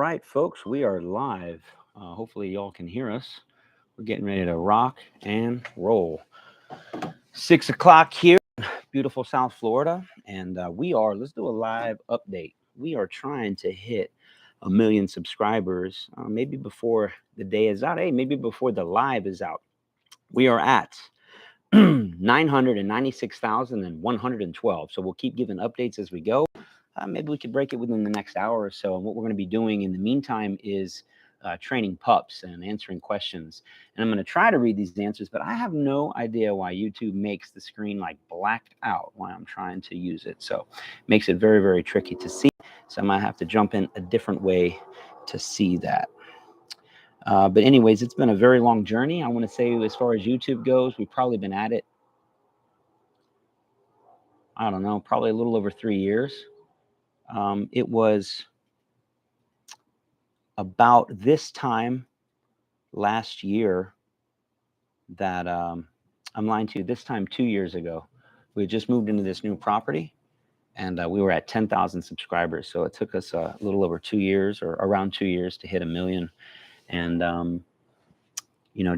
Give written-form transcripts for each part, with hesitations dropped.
right, folks, we are live. Hopefully, y'all can hear us. We're getting ready to rock and roll. 6 o'clock here, beautiful South Florida, and let's do a live update. We are trying to hit 1 million subscribers, maybe before the day is out. Hey, maybe before the live is out. We are at 996,112. So we'll keep giving updates as we go. Maybe we could break it within the next hour or so. And what we're going to be doing in the meantime is training pups and answering questions. And I'm going to try to read these answers, but I have no idea why YouTube makes the screen like blacked out while I'm trying to use it. So it makes it very, very tricky to see. So I might have to jump in a different way to see that. But anyways, it's been a very long journey. I want to say as far as YouTube goes, we've probably been at it, I don't know, probably a little over 3 years. It was about this time last year that I'm lying to you, this time 2 years ago, we had just moved into this new property and we were at 10,000 subscribers. So it took us a little over 2 years or around 2 years to hit 1 million. And,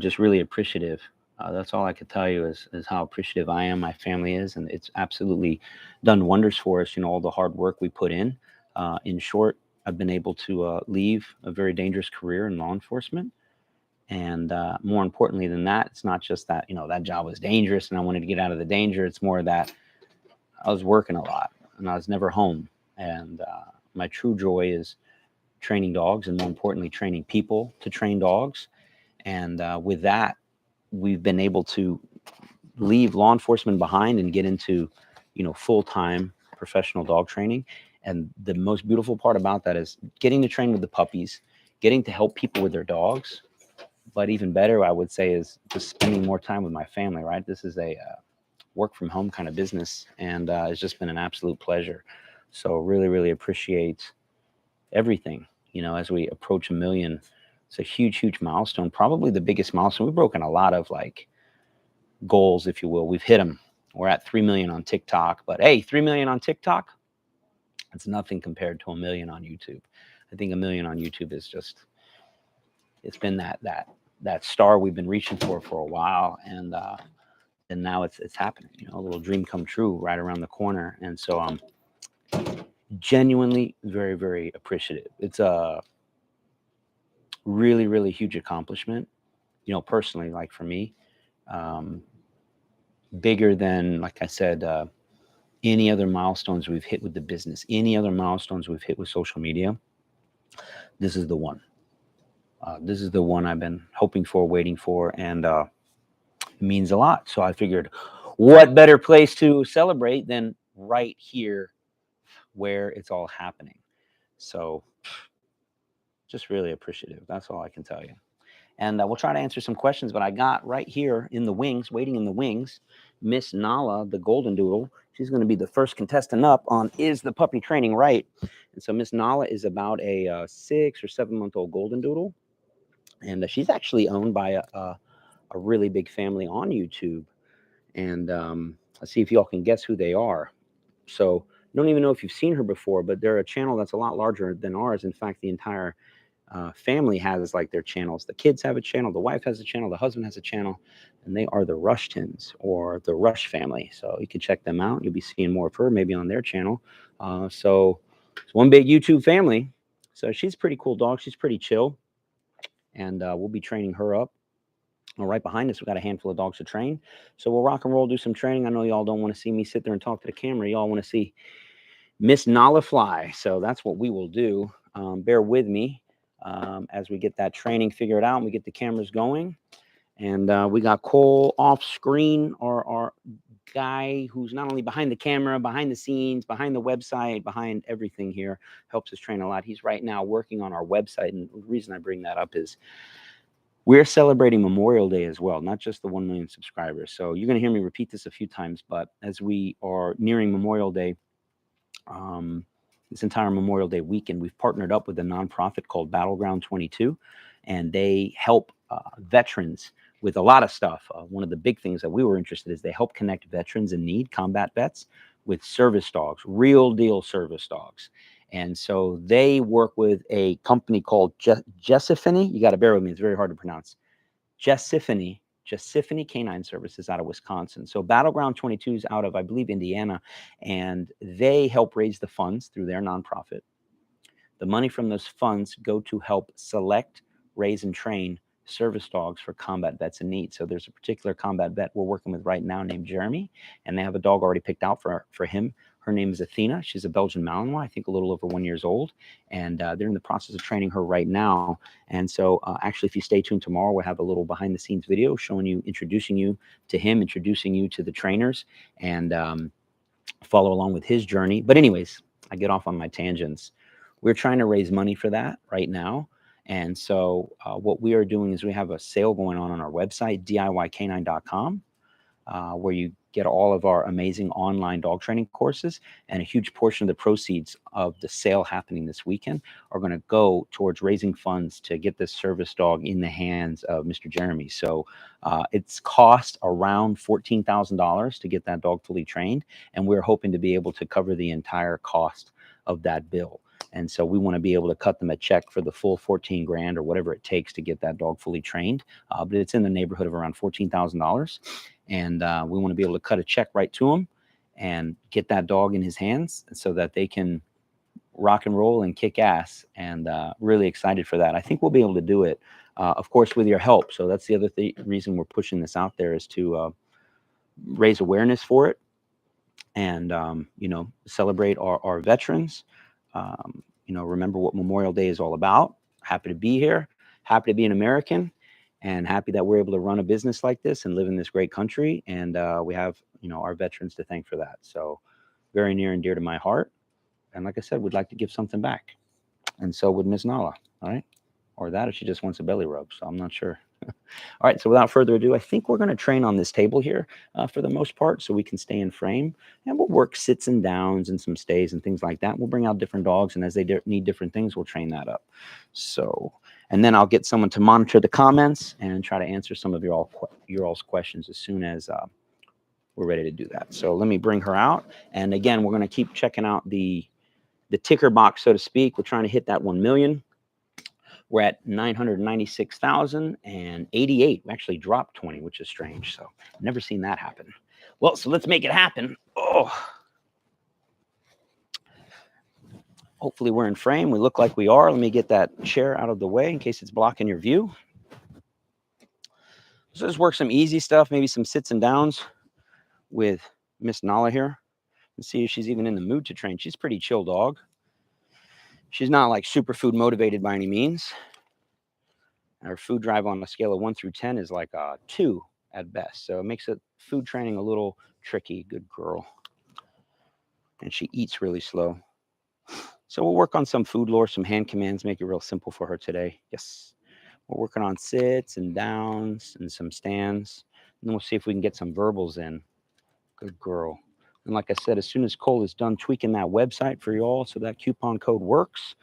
just really appreciative. That's all I could tell you is how appreciative I am, my family is, and it's absolutely done wonders for us, all the hard work we put in. In short, I've been able to leave a very dangerous career in law enforcement. And more importantly than that, it's not just that, that job was dangerous and I wanted to get out of the danger. It's more that I was working a lot and I was never home. And my true joy is training dogs and more importantly, training people to train dogs. And with that, we've been able to leave law enforcement behind and get into, full-time professional dog training. And the most beautiful part about that is getting to train with the puppies, getting to help people with their dogs. But even better, I would say, is just spending more time with my family, right? This is a work from home kind of business. And it's just been an absolute pleasure. So really, really appreciate everything, as we approach 1 million. It's a huge, huge milestone, probably the biggest milestone. We've broken a lot of goals, if you will. We've hit them. We're at 3 million on TikTok, but hey, 3 million on TikTok, it's nothing compared to 1 million on YouTube. I think 1 million on YouTube is just, it's been that star we've been reaching for a while. And now it's happening, a little dream come true right around the corner. And so I'm genuinely very, very appreciative. It's a really, really huge accomplishment, personally, like for me, bigger than, like I said, any other milestones we've hit with the business, any other milestones we've hit with social media. This is the one. This is the one I've been hoping for, waiting for, and it means a lot. So I figured, what better place to celebrate than right here where it's all happening. So just really appreciative. That's all I can tell you. And we'll try to answer some questions, but I got right here in the wings, waiting in the wings, Miss Nala, the Golden Doodle. She's going to be the first contestant up on Is the Puppy Training Right? And so Miss Nala is about a 6 or 7 month old Golden Doodle. And she's actually owned by a really big family on YouTube. And let's see if y'all can guess who they are. So I don't even know if you've seen her before, but they're a channel that's a lot larger than ours. In fact, the entire family has their channels. The kids have a channel, the wife has a channel, the husband has a channel, and they are the Rushtons or the Rush family. So you can check them out. You'll be seeing more of her maybe on their channel. So it's one big YouTube family. So she's a pretty cool dog. She's pretty chill. And we'll be training her up. Right behind us, we've got a handful of dogs to train. So we'll rock and roll, do some training. I know y'all don't want to see me sit there and talk to the camera. Y'all want to see Miss Nala fly. So that's what we will do. Bear with me as we get that training figured out and we get the cameras going. And we got Cole off screen, our guy who's not only behind the camera, behind the scenes, behind the website, behind everything here, helps us train a lot. He's right now working on our website. And the reason I bring that up is we're celebrating Memorial Day as well, not just the 1 million subscribers. So you're going to hear me repeat this a few times, but as we are nearing Memorial Day, this entire Memorial Day weekend, we've partnered up with a nonprofit called Battleground 22, and they help veterans with a lot of stuff. One of the big things that we were interested in is they help connect veterans in need, combat vets, with service dogs, real deal service dogs. And so they work with a company called Jessifany. You got to bear with me; it's very hard to pronounce. Jessifany Canine Services out of Wisconsin. So Battleground 22 is out of, I believe, Indiana, and they help raise the funds through their nonprofit. The money from those funds go to help select, raise, and train service dogs for combat vets in need. So there's a particular combat vet we're working with right now named Jeremy, and they have a dog already picked out for him. Her name is Athena. She's a Belgian Malinois, I think a little over 1 year old, and they're in the process of training her right now. And so actually, if you stay tuned tomorrow, we'll have a little behind the scenes video showing you, introducing you to him, introducing you to the trainers, and follow along with his journey. But anyways, I get off on my tangents. We're trying to raise money for that right now. And so what we are doing is we have a sale going on our website, DIYcanine.com, where you get all of our amazing online dog training courses, and a huge portion of the proceeds of the sale happening this weekend are going to go towards raising funds to get this service dog in the hands of Mr. Jeremy. So it's cost around $14,000 to get that dog fully trained, and we're hoping to be able to cover the entire cost of that bill. And so we want to be able to cut them a check for the full 14 grand or whatever it takes to get that dog fully trained. But it's in the neighborhood of around $14,000. And we want to be able to cut a check right to them and get that dog in his hands so that they can rock and roll and kick ass. And really excited for that. I think we'll be able to do it, of course, with your help. So that's the other reason we're pushing this out there, is to raise awareness for it and, celebrate our veterans. Remember what Memorial Day is all about. Happy to be here, happy to be an American, and happy that we're able to run a business like this and live in this great country. And we have, our veterans to thank for that. So very near and dear to my heart. And like I said, we'd like to give something back. And so would Miss Nala, all right? Or that, or she just wants a belly rub. So I'm not sure. All right, so without further ado, I think we're going to train on this table here for the most part, so we can stay in frame, and we'll work sits and downs and some stays and things like that. We'll bring out different dogs, and as they need different things, we'll train that up. So, and then I'll get someone to monitor the comments and try to answer some of your all's questions as soon as we're ready to do that. So let me bring her out, and again, we're going to keep checking out the ticker box, so to speak. We're trying to hit that 1 million. We're at 996,088. We actually dropped 20, which is strange. So never seen that happen. Well, so let's make it happen. Oh, hopefully we're in frame. We look like we are. Let me get that chair out of the way in case it's blocking your view. So let's work some easy stuff, maybe some sits and downs with Miss Nala here, and see if she's even in the mood to train. She's a pretty chill dog. She's not like superfood motivated by any means. Our food drive on a scale of 1 through 10 is like a 2 at best. So it makes it food training a little tricky. Good girl. And she eats really slow. So we'll work on some food lore, some hand commands, make it real simple for her today. Yes. We're working on sits and downs and some stands. And then we'll see if we can get some verbals in. Good girl. And like I said, as soon as Cole is done tweaking that website for you all so that coupon code works.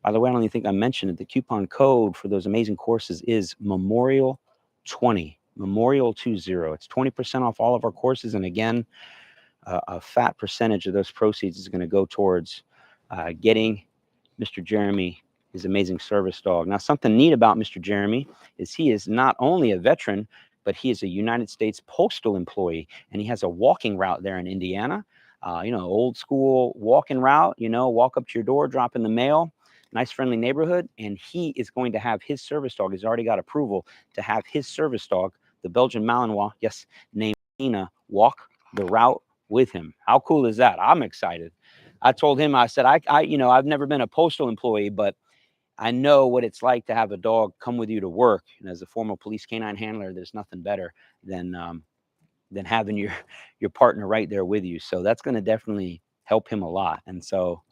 By the way, I don't even think I mentioned it. The coupon code for those amazing courses is Memorial20, Memorial20. It's 20% off all of our courses. And again, a fat percentage of those proceeds is going to go towards getting Mr. Jeremy his amazing service dog. Now, something neat about Mr. Jeremy is he is not only a veteran, but he is a United States Postal employee, and he has a walking route there in Indiana. Old school walking route, walk up to your door, drop in the mail. Nice, friendly neighborhood, and he is going to have his service dog. He's already got approval to have his service dog, the Belgian Malinois, yes, named Nina, walk the route with him. How cool is that? I'm excited. I told him, I said, I've never been a postal employee, but I know what it's like to have a dog come with you to work. And as a former police canine handler, there's nothing better than having your partner right there with you. So that's going to definitely help him a lot. And so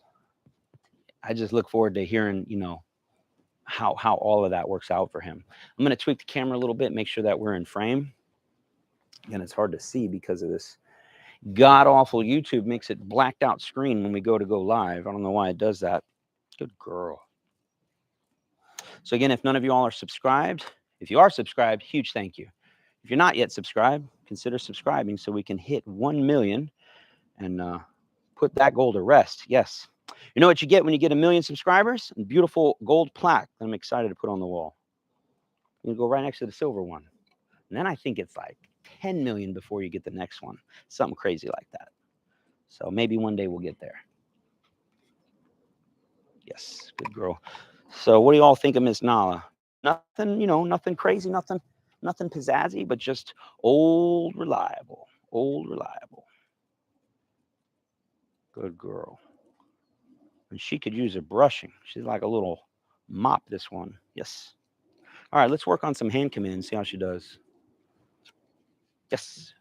I just look forward to hearing, how all of that works out for him. I'm going to tweak the camera a little bit, make sure that we're in frame. Again, it's hard to see because of this god-awful YouTube makes it blacked out screen when we go live. I don't know why it does that. Good girl. So again, if none of you all are subscribed, if you are subscribed, huge thank you. If you're not yet subscribed, consider subscribing so we can hit 1 million and put that goal to rest. Yes. You know what you get when you get 1 million subscribers? A beautiful gold plaque that I'm excited to put on the wall. You go right next to the silver one. And then I think it's like 10 million before you get the next one. Something crazy like that. So maybe one day we'll get there. Yes, good girl. So what do you all think of Miss Nala? Nothing, nothing crazy, nothing pizzazzy, but just old reliable. Old reliable. Good girl. And she could use a brushing. She's like a little mop, this one. Yes. All right, let's work on some hand commands, see how she does. Yes.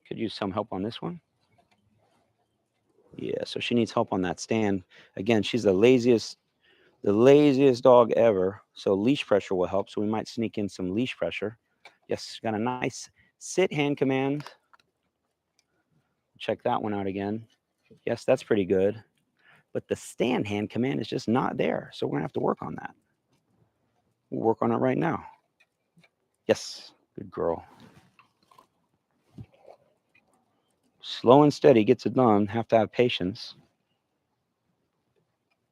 Could use some help on this one. Yeah, so she needs help on that stand. Again, she's the laziest dog ever. So leash pressure will help. So we might sneak in some leash pressure. Yes, got a nice sit hand command. Check that one out again. Yes, that's pretty good. But the stand hand command is just not there. So we're going to have to work on that. We'll work on it right now. Yes, good girl. Slow and steady gets it done. Have to have patience.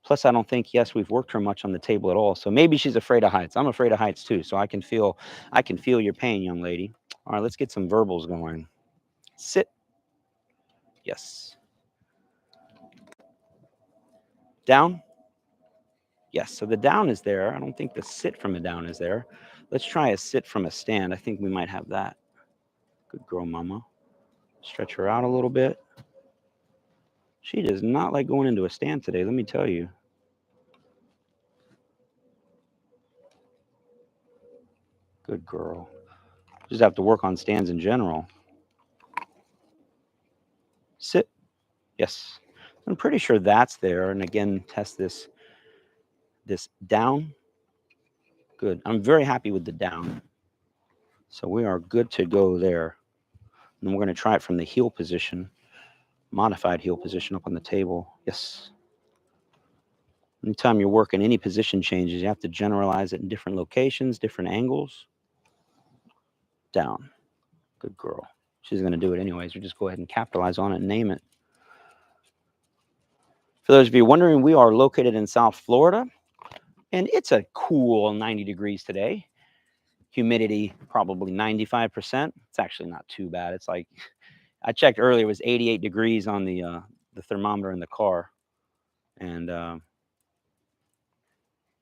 Plus, I don't think, yes, we've worked her much on the table at all. So maybe she's afraid of heights. I'm afraid of heights too. So I can feel your pain, young lady. All right, let's get some verbals going. Sit. Yes. Down. Yes. So the down is there. I don't think the sit from a down is there. Let's try a sit from a stand. I think we might have that. Good girl, mama. Stretch her out a little bit. She does not like going into a stand today, let me tell you. Good girl. Just have to work on stands in general. Sit. Yes. I'm pretty sure that's there. And again, test this down. Good. I'm very happy with the down. So we are good to go there. And we're going to try it from the heel position, modified heel position up on the table. Yes. Anytime you're working any position changes, you have to generalize it in different locations, different angles. Down. Good girl. She's going to do it anyways. We just go ahead and capitalize on it and name it. For those of you wondering, we are located in South Florida, and it's a cool 90 degrees today. Humidity probably 95%. It's actually not too bad. It's like, I checked earlier, it was 88 degrees on the thermometer in the car. And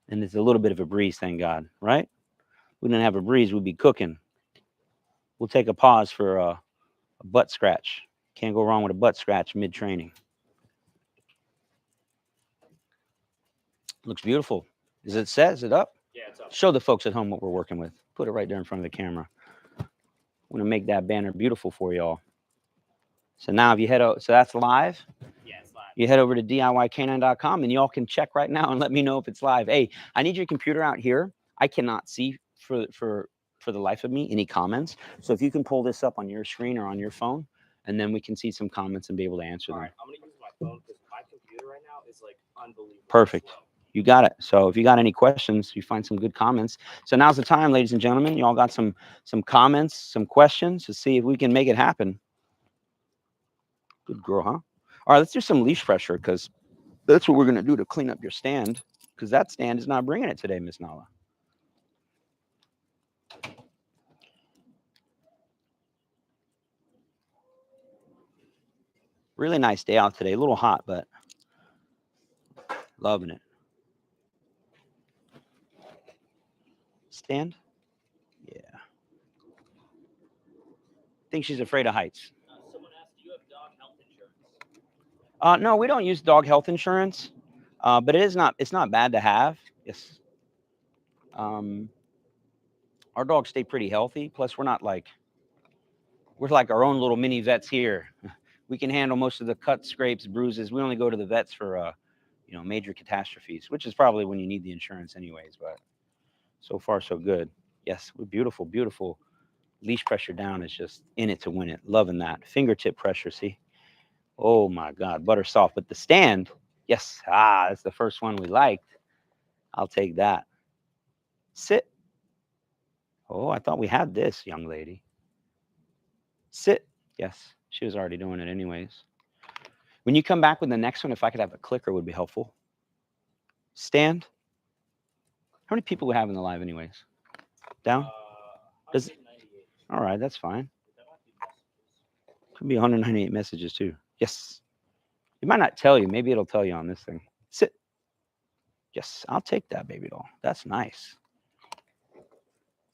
it's a little bit of a breeze, thank God, right? We didn't have a breeze, we'd be cooking. We'll take a pause for a butt scratch. Can't go wrong with a butt scratch mid-training. Looks beautiful. Is it set? Is it up? Yeah, it's up. Show the folks at home what we're working with. Put it right there in front of the camera. I want to make that banner beautiful for y'all. So now if you head out, so that's live. Yeah, it's live. You head over to DIYcanine.com and y'all can check right now and let me know if it's live. Hey, I need your computer out here. I cannot see for the life of me any comments. So if you can pull this up on your screen or on your phone, and then we can see some comments and be able to answer them. All right, I'm gonna use my phone because my computer right now is like unbelievable. Perfect. Slow. You got it. So if you got any questions, you find some good comments. So now's the time, ladies and gentlemen. You all got some comments, some questions to see if we can make it happen. Good girl, huh? All right, let's do some leash pressure because that's what we're going to do to clean up your stand, because that stand is not bringing it today, Miss Nala. Really nice day out today. A little hot, but loving it. Stand? Yeah. Think she's afraid of heights. Someone asked, do you have dog health insurance? No, we don't use dog health insurance, but it's not bad to have. Yes. Our dogs stay pretty healthy. Plus, we're like our own little mini vets here. We can handle most of the cuts, scrapes, bruises. We only go to the vets for, major catastrophes, which is probably when you need the insurance anyways. But so far, so good. Yes, we're beautiful, beautiful. Leash pressure down is just in it to win it. Loving that. Fingertip pressure, see? Oh my God, butter soft. But the stand, yes, that's the first one we liked. I'll take that. Sit. Oh, I thought we had this, young lady. Sit. Yes. She was already doing it anyways. When you come back with the next one, if I could have a clicker, would be helpful. Stand. How many people we have in the live anyways? Down? Does 198. all right, that's fine. That might be messages. Could be 198 messages too. Yes. It might not tell you. Maybe it'll tell you on this thing. Sit. Yes, I'll take that baby doll. That's nice.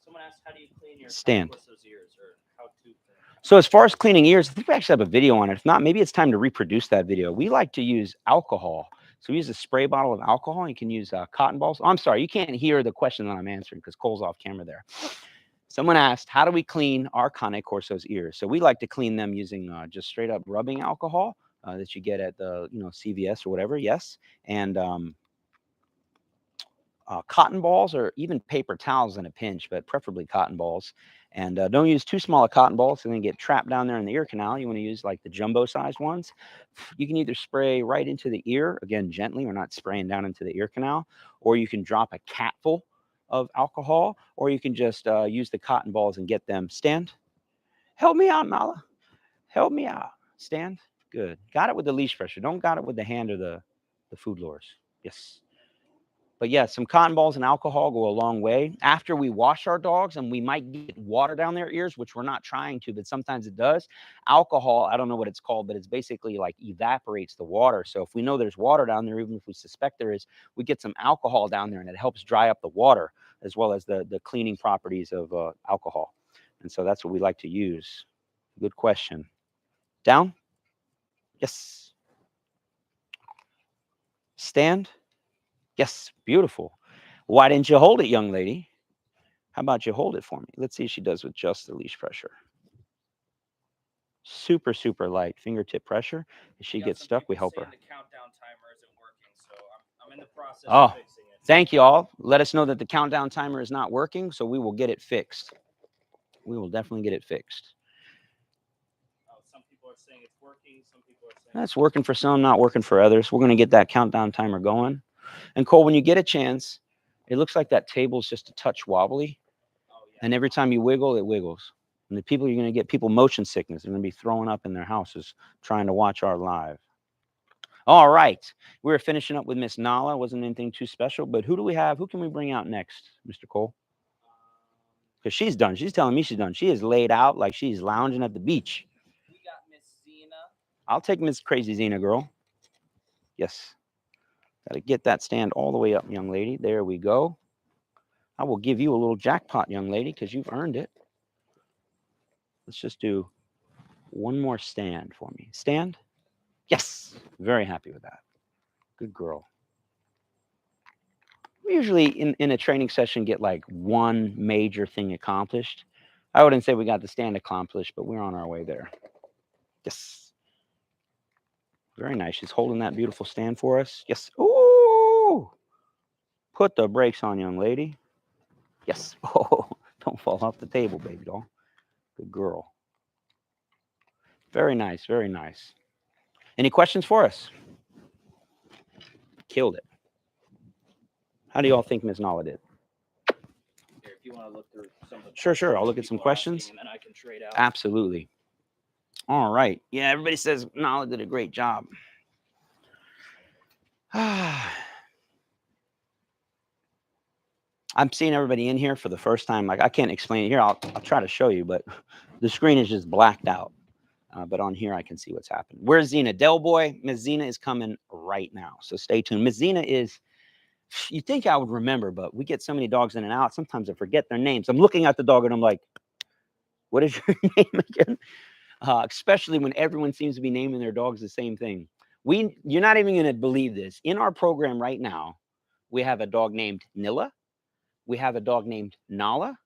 Someone asked, how do you clean your Stand. Corso's ears, or how to clean? So as far as cleaning ears, I think we actually have a video on it. If not, maybe it's time to reproduce that video. We like to use alcohol. So we use a spray bottle of alcohol. You can use cotton balls. Oh, I'm sorry, you can't hear the question that I'm answering because Cole's off camera there. Someone asked, how do we clean our Cane Corso's ears? So we like to clean them using just straight up rubbing alcohol that you get at the CVS or whatever. Yes, and cotton balls or even paper towels in a pinch, but preferably cotton balls. And don't use too small a cotton balls so they get trapped down there in the ear canal. You want to use like the jumbo sized ones. You can either spray right into the ear, again, gently. We're not spraying down into the ear canal, or you can drop a catful of alcohol, or you can just use the cotton balls and get them. Stand. Help me out, Nala. Help me out. Stand. Good. Got it with the leash pressure. Don't got it with the hand or the food lures. Yes. But yeah, some cotton balls and alcohol go a long way. After we wash our dogs, and we might get water down their ears, which we're not trying to, but sometimes it does. Alcohol, I don't know what it's called, but it's basically like evaporates the water. So if we know there's water down there, even if we suspect there is, we get some alcohol down there, and it helps dry up the water as well as the cleaning properties of alcohol. And so that's what we like to use. Good question. Down? Yes. Stand? Yes, beautiful. Why didn't you hold it, young lady? How about you hold it for me? Let's see if she does with just the leash pressure. Super, super light fingertip pressure. If she gets stuck, we help her. The countdown timer isn't working, so I'm in the process Oh, of fixing it. thank you all. Let us know that the countdown timer is not working, so we will get it fixed. We will definitely get it fixed. Some people are saying it's working. Some people are saying That's working for some, not working for others. We're going to get that countdown timer going. And Cole, when you get a chance, it looks like that table's just a touch wobbly. oh yeah. And every time you wiggle, it wiggles. And the people, you're going to get people motion sickness. They're going to be throwing up in their houses trying to watch our live. All right. We were finishing up with Miss Nala. Wasn't anything too special. But who do we have? Who can we bring out next, Mr. Cole? Because she's done. She's telling me she's done. She is laid out like she's lounging at the beach. We got Miss Zena. I'll take Miss Crazy Zena, girl. Yes. Got to get that stand all the way up, young lady. There we go. I will give you a little jackpot, young lady, because you've earned it. Let's just do one more stand for me. Stand? Yes. Very happy with that. Good girl. We usually in a training session get like one major thing accomplished. I wouldn't say we got the stand accomplished, but we're on our way there. Yes. Very nice. She's holding that beautiful stand for us. Yes. Ooh. Put the brakes on, young lady. Yes. Oh, don't fall off the table, baby doll. Good girl. Very nice. Very nice. Any questions for us? Killed it. How do y'all think Ms. Nala did? Here, if you want to look through some of the Sure. I'll look at some people asking, questions. and then I can trade out. Absolutely. All right. Yeah, everybody says Nala did a great job. I'm seeing everybody in here for the first time. Like I can't explain it here. I'll try to show you, but the screen is just blacked out. But on here, I can see what's happening. Where's Zena? Del Boy, Miss Zena is coming right now. So stay tuned. Miss Zena is, you think I would remember, but we get so many dogs in and out. Sometimes I forget their names. I'm looking at the dog and I'm like, what is your name again? Especially when everyone seems to be naming their dogs the same thing. You're not even going to believe this. In our program right now, we have a dog named Nilla. We have a dog named Nala.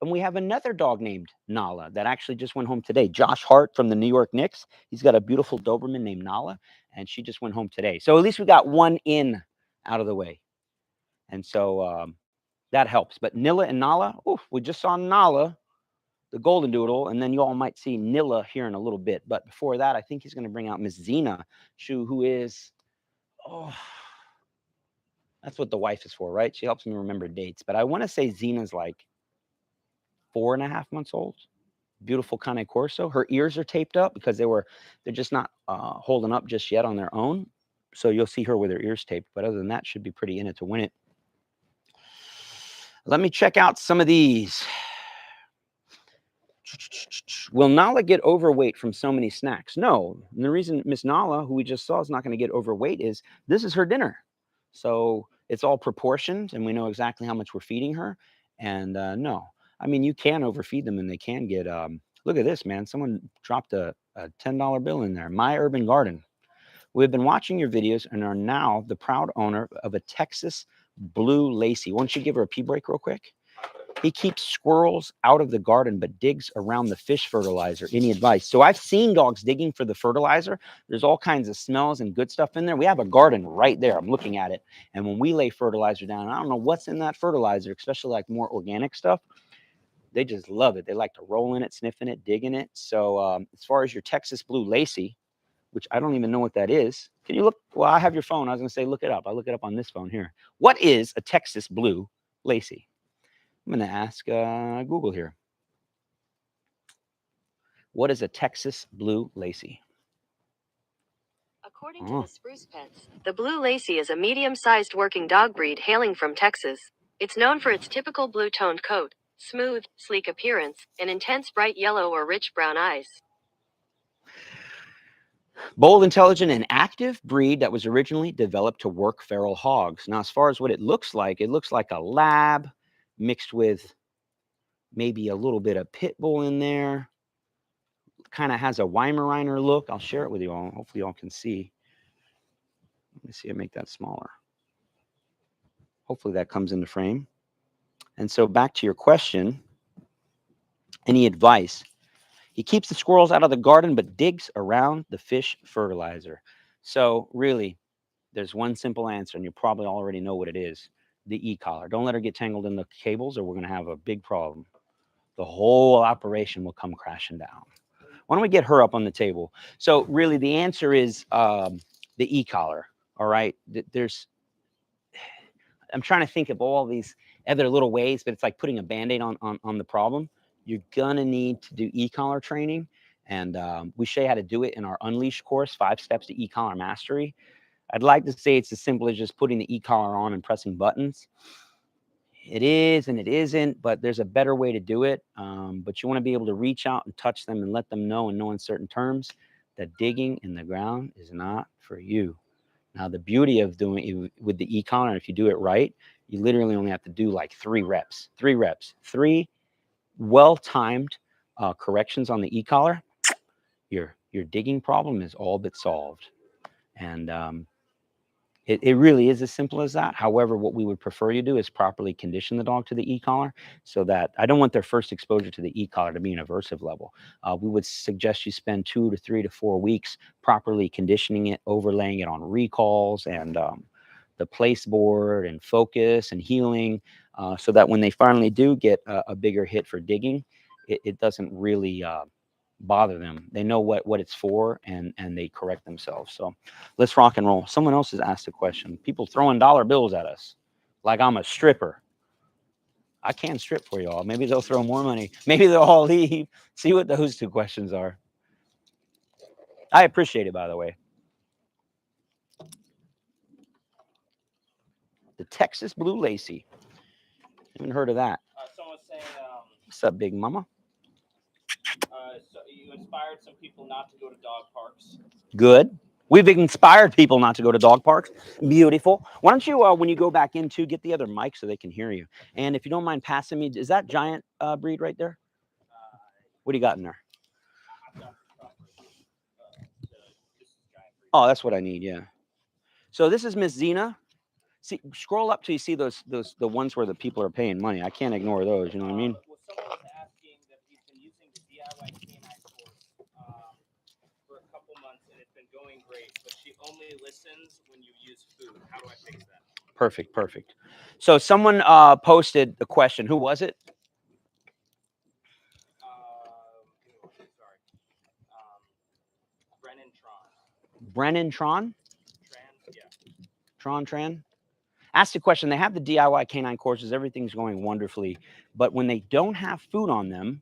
And we have another dog named Nala that actually just went home today. Josh Hart from the New York Knicks. He's got a beautiful Doberman named Nala, and she just went home today. So at least we got one in out of the way. And so that helps. But Nilla and Nala, we just saw Nala, the golden doodle, and then you all might see Nilla here in a little bit. But before that, I think he's going to bring out Miss Zena, who is, that's what the wife is for, right? She helps me remember dates. But I want to say Zena's like 4.5 months old. beautiful Cane Corso. Her ears are taped up because they're just not holding up just yet on their own. So you'll see her with her ears taped. But other than that, should be pretty in it to win it. Let me check out some of these. Will Nala get overweight from so many snacks? No. And the reason Miss Nala, who we just saw, is not going to get overweight is this is her dinner. So it's all proportioned, and we know exactly how much we're feeding her. And no, I mean, you can overfeed them, and they can get. Look at this, man. Someone dropped a $10 bill in there. My Urban Garden. We've been watching your videos and are now the proud owner of a Texas Blue Lacy. Won't you give her a pee break real quick? He keeps squirrels out of the garden, but digs around the fish fertilizer. Any advice? So I've seen dogs digging for the fertilizer. There's all kinds of smells and good stuff in there. We have a garden right there. I'm looking at it. And when we lay fertilizer down, I don't know what's in that fertilizer, especially like more organic stuff. They just love it. They like to roll in it, sniff in it, dig in it. So as far as your Texas Blue Lacy, which I don't even know what that is. Can you look? Well, I have your phone. I was going to say, look it up. I'll look it up on this phone here. What is a Texas Blue Lacy? I'm going to ask Google here. What is a Texas Blue Lacy? According to the Spruce Pets, the Blue Lacy is a medium-sized working dog breed hailing from Texas. It's known for its typical blue-toned coat, smooth, sleek appearance, and intense bright yellow or rich brown eyes. Bold, intelligent, and active breed that was originally developed to work feral hogs. Now, as far as what it looks like a lab mixed with maybe a little bit of pit bull in there. Kind of has a Weimaraner look. I'll share it with you all. Hopefully you all can see. Let me see, I make that smaller. Hopefully that comes into frame. And so back to your question, any advice? He keeps the squirrels out of the garden, but digs around the fish fertilizer. So really, there's one simple answer, and you probably already know what it is. The e-collar. Don't let her get tangled in the cables, or we're going to have a big problem. The whole operation will come crashing down. Why don't we get her up on the table? So really, the answer is the e-collar. All right. I'm trying to think of all these other little ways, but it's like putting a Band-Aid on the problem. You're going to need to do e-collar training. And we show you how to do it in our Unleash course, 5 Steps to E-Collar Mastery. I'd like to say it's as simple as just putting the e-collar on and pressing buttons. It is and it isn't, but there's a better way to do it. But you want to be able to reach out and touch them and let them know in no uncertain terms that digging in the ground is not for you. Now, the beauty of doing it with the e-collar, if you do it right, you literally only have to do like 3 reps. 3 well-timed corrections on the e-collar. Your digging problem is all but solved. And it really is as simple as that. However, what we would prefer you do is properly condition the dog to the e-collar so that I don't want their first exposure to the e-collar to be an aversive level. We would suggest you spend 2 to 3 to 4 weeks properly conditioning it, overlaying it on recalls and the place board and focus and healing so that when they finally do get a bigger hit for digging, it doesn't really bother them. They know what it's for and they correct themselves. So let's rock and roll. Someone else has asked a question. People throwing dollar bills at us like I'm a stripper. I can strip for y'all. Maybe they'll throw more money. Maybe they'll all leave. See what those 2 questions are. I appreciate it, by the way. The Texas Blue Lacy. Haven't heard of that. Someone's saying, What's up, big mama? so you inspired some people not to go to dog parks. Good. We've inspired people not to go to dog parks. Beautiful. Why don't you, when you go back into, get the other mic so they can hear you. And if you don't mind passing me, is that giant breed right there? What do you got in there? I've got this is giant breed. Oh, that's what I need. Yeah. So this is Miss Zena. See, scroll up till you see the ones where the people are paying money. I can't ignore those. You know what I mean? Well, someone was asking that he's been using the DIY canine course for a couple months and it's been going great, but she only listens when you use food. How do I fix that? Perfect. Perfect. So someone posted the question. Who was it? Sorry. Brennan Tron. Brennan Tron? Yeah. Tran? Ask the question. They have the DIY canine courses. Everything's going wonderfully. But when they don't have food on them,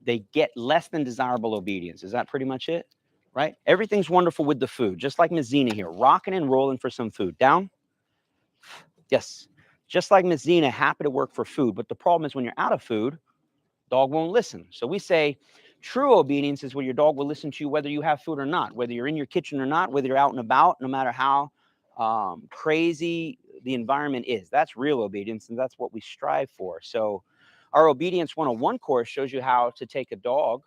they get less than desirable obedience. Is that pretty much it? Right? Everything's wonderful with the food, just like Miss Zena here, rocking and rolling for some food. Down? Yes. Just like Miss Zena, happy to work for food. But the problem is when you're out of food, dog won't listen. So we say true obedience is where your dog will listen to you whether you have food or not, whether you're in your kitchen or not, whether you're out and about, no matter how crazy the environment is. That's real obedience, and that's what we strive for. So our Obedience 101 course shows you how to take a dog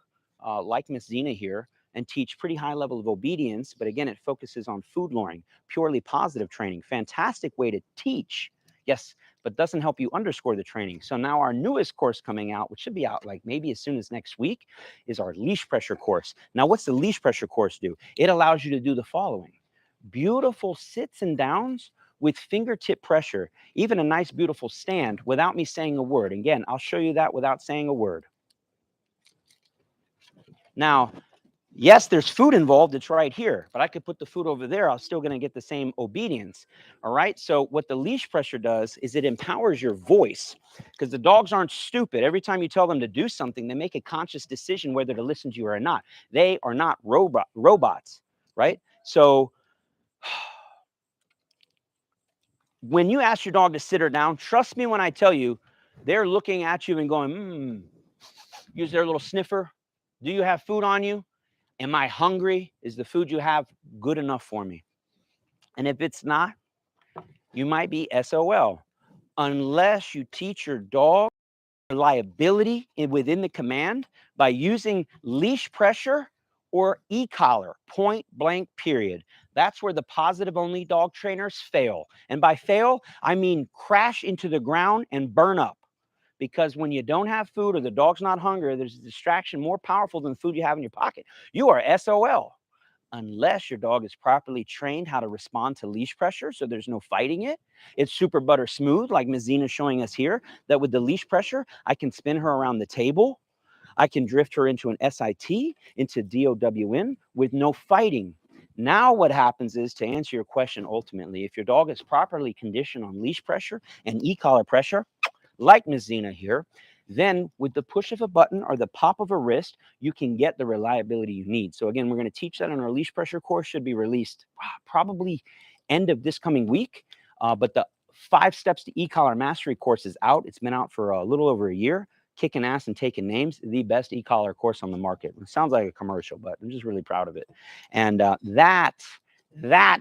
like Miss Zena here and teach pretty high level of obedience. But again, it focuses on food luring, purely positive training. Fantastic way to teach. Yes, but doesn't help you underscore the training. So now our newest course coming out, which should be out like maybe as soon as next week, is our leash pressure course. Now, what's the leash pressure course do? It allows you to do the following. Beautiful sits and downs with fingertip pressure, even a nice, beautiful stand without me saying a word. Again, I'll show you that without saying a word. Now, yes, there's food involved. It's right here, but I could put the food over there. I'm still going to get the same obedience. All right. So what the leash pressure does is it empowers your voice, because the dogs aren't stupid. Every time you tell them to do something, they make a conscious decision whether to listen to you or not. They are not robots, right? So when you ask your dog to sit or down, trust me when I tell you, they're looking at you and going, use their little sniffer. Do you have food on you? Am I hungry? Is the food you have good enough for me? And if it's not, you might be SOL. Unless you teach your dog reliability within the command by using leash pressure or e-collar, point blank, period. That's where the positive only dog trainers fail. And by fail, I mean crash into the ground and burn up. Because when you don't have food or the dog's not hungry, there's a distraction more powerful than the food you have in your pocket. You are SOL. Unless your dog is properly trained how to respond to leash pressure, so there's no fighting it. It's super butter smooth, like Ms. Zena showing us here, that with the leash pressure, I can spin her around the table. I can drift her into an SIT, into DOWN with no fighting. Now what happens is, to answer your question ultimately, if your dog is properly conditioned on leash pressure and e-collar pressure, like Ms. Zena here, then with the push of a button or the pop of a wrist, you can get the reliability you need. So again, we're going to teach that in our leash pressure course, should be released probably end of this coming week. But the 5 Steps to E-Collar Mastery course is out. It's been out for a little over a year. Kicking ass and taking names, the best e-collar course on the market. It sounds like a commercial, but I'm just really proud of it. And that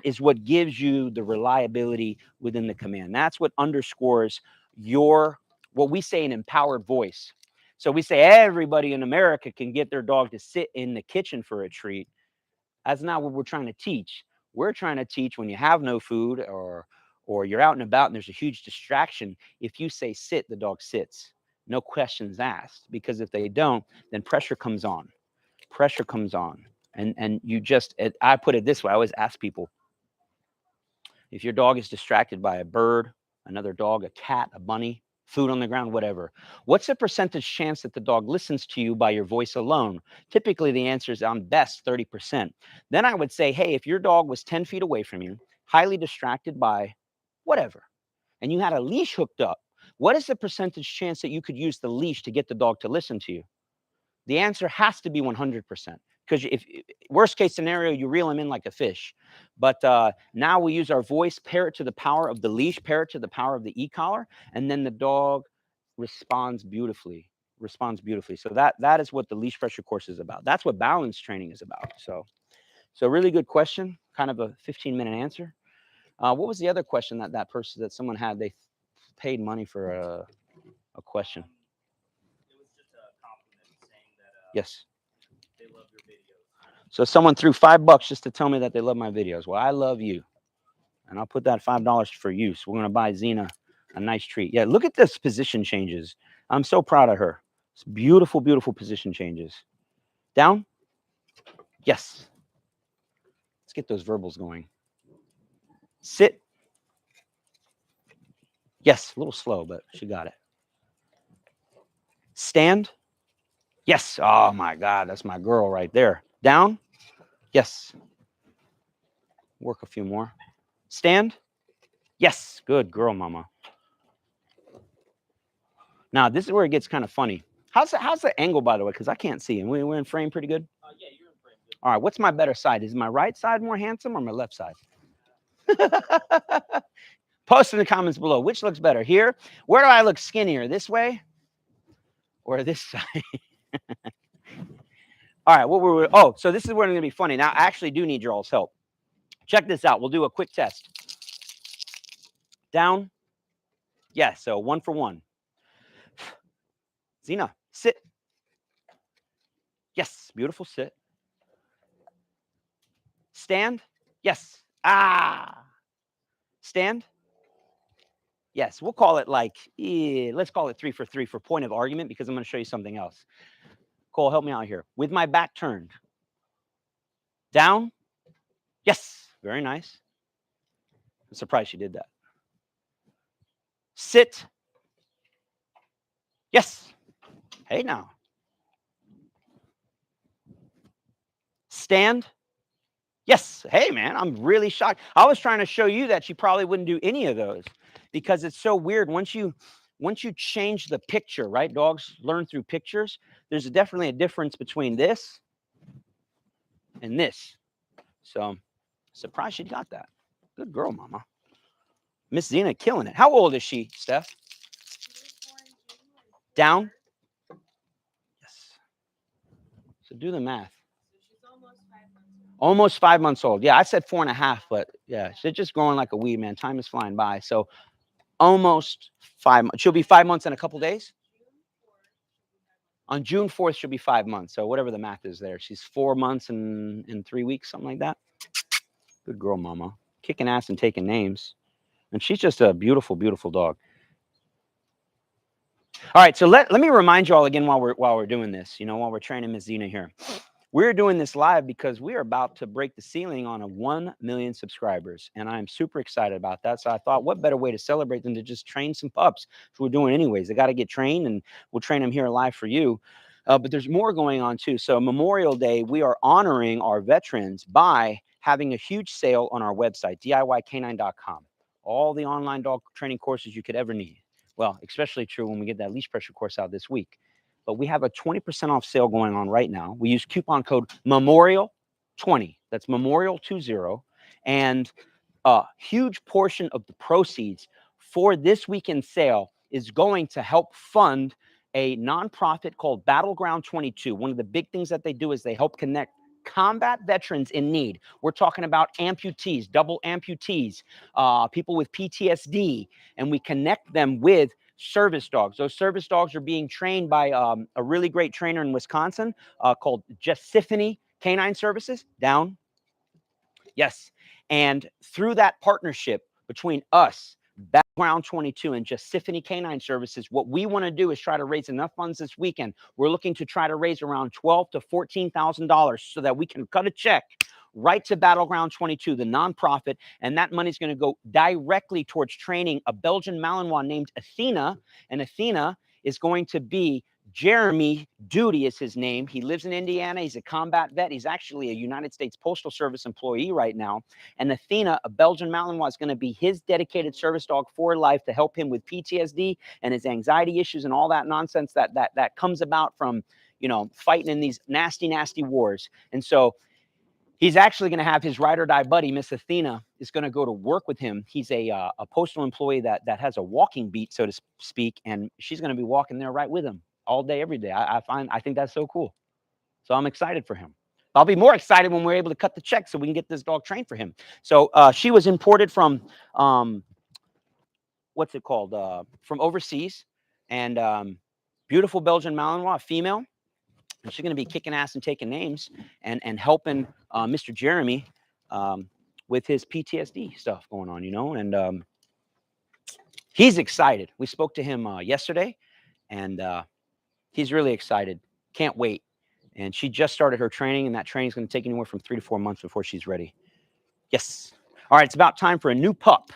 is what gives you the reliability within the command. That's what underscores your, what we say, an empowered voice. So we say everybody in America can get their dog to sit in the kitchen for a treat. That's not what we're trying to teach. We're trying to teach when you have no food or you're out and about and there's a huge distraction. If you say sit, the dog sits. No questions asked, because if they don't, then pressure comes on. Pressure comes on. And you just, I put it this way, I always ask people, if your dog is distracted by a bird, another dog, a cat, a bunny, food on the ground, whatever, what's the percentage chance that the dog listens to you by your voice alone? Typically, the answer is on best 30%. Then I would say, hey, if your dog was 10 feet away from you, highly distracted by whatever, and you had a leash hooked up, what is the percentage chance that you could use the leash to get the dog to listen to you? The answer has to be 100%. Because if worst case scenario, you reel them in like a fish. But now we use our voice, pair it to the power of the leash, pair it to the power of the e-collar, and then the dog responds beautifully. So that is what the leash pressure course is about. That's what balance training is about. So really good question. Kind of a 15-minute answer. What was the other question that someone had? They paid money for a question. It was just a compliment saying that Yes. they love your videos. So someone threw $5 just to tell me that they love my videos. Well, I love you, and I'll put that $5 for you. So we're gonna buy Zena a nice treat. Yeah, look at this position changes. I'm so proud of her. It's beautiful, beautiful position changes. Down. Yes. Let's get those verbals going. Sit. Yes, a little slow, but she got it. Stand. Yes. Oh my God, that's my girl right there. Down. Yes. Work a few more. Stand. Yes. Good girl, mama. Now, this is where it gets kind of funny. How's the angle, by the way? Because I can't see. And we're in frame pretty good. Yeah, you're in frame. Good. All right. What's my better side? Is my right side more handsome or my left side? Post in the comments below. Which looks better? Here? Where do I look skinnier? This way or this side? All right. What were we? Oh, so this is where it's going to be funny. Now, I actually do need your all's help. Check this out. We'll do a quick test. Down. Yes. So 1 for 1. Zena, sit. Yes. Beautiful sit. Stand. Yes. Ah. Stand. Yes. We'll call it like, let's call it 3 for 3 for point of argument because I'm going to show you something else. Cole, help me out here. With my back turned. Down. Yes. Very nice. I'm surprised she did that. Sit. Yes. Hey now. Stand. Yes. Hey, man, I'm really shocked. I was trying to show you that she probably wouldn't do any of those because it's so weird. Once you change the picture, right? Dogs learn through pictures. There's definitely a difference between this and this. So surprised she got that. Good girl, mama. Miss Zena killing it. How old is she, Steph? Down. Yes. So do the math. Almost 5 months old. Yeah, I said 4.5, but yeah, she's just growing like a weed, man. Time is flying by. So almost 5 months. She'll be 5 months in a couple days. On June 4th, she'll be 5 months. So whatever the math is there. She's 4 months and 3 weeks, something like that. Good girl, mama. Kicking ass and taking names. And she's just a beautiful, beautiful dog. All right, so let me remind you all again while we're doing this, while we're training Ms. Zena here. We're doing this live because we are about to break the ceiling on 1 million subscribers, and I'm super excited about that. So I thought, what better way to celebrate than to just train some pups? So we're doing anyways. They got to get trained, and we'll train them here live for you. But there's more going on too. So Memorial Day, we are honoring our veterans by having a huge sale on our website, DIYcanine.com. All the online dog training courses you could ever need. Well, especially true when we get that leash pressure course out this week. But we have a 20% off sale going on right now. We use coupon code MEMORIAL20. That's MEMORIAL20. And a huge portion of the proceeds for this weekend sale is going to help fund a nonprofit called Battleground 22. One of the big things that they do is they help connect combat veterans in need. We're talking about amputees, double amputees, people with PTSD, and we connect them with service dogs. Those service dogs are being trained by a really great trainer in Wisconsin called Jessiphany Canine Services. Down. Yes. And through that partnership between us, Battleground 22 and Jessiphany Canine Services, what we want to do is try to raise enough funds this weekend. We're looking to try to raise around $12,000 to $14,000 so that we can cut a check right to Battleground 22, the nonprofit, and that money is going to go directly towards training a Belgian Malinois named Athena, and Athena is going to be Jeremy Duty is his name. He lives in Indiana. He's a combat vet. He's actually a United States Postal Service employee right now. And Athena, a Belgian Malinois, is going to be his dedicated service dog for life to help him with PTSD and his anxiety issues and all that nonsense that comes about from, fighting in these nasty, nasty wars. And so he's actually going to have his ride or die buddy, Miss Athena, is going to go to work with him. He's a postal employee that has a walking beat, so to speak, and she's going to be walking there right with him all day, every day. I think that's so cool. So I'm excited for him. I'll be more excited when we're able to cut the check so we can get this dog trained for him. So she was imported from, what's it called? From overseas, and beautiful Belgian Malinois, female. And she's going to be kicking ass and taking names and helping Mr. Jeremy with his PTSD stuff going on, and he's excited. We spoke to him yesterday, and he's really excited. Can't wait. And she just started her training, and that training is going to take anywhere from 3 to 4 months before she's ready. Yes. All right, it's about time for a new pup.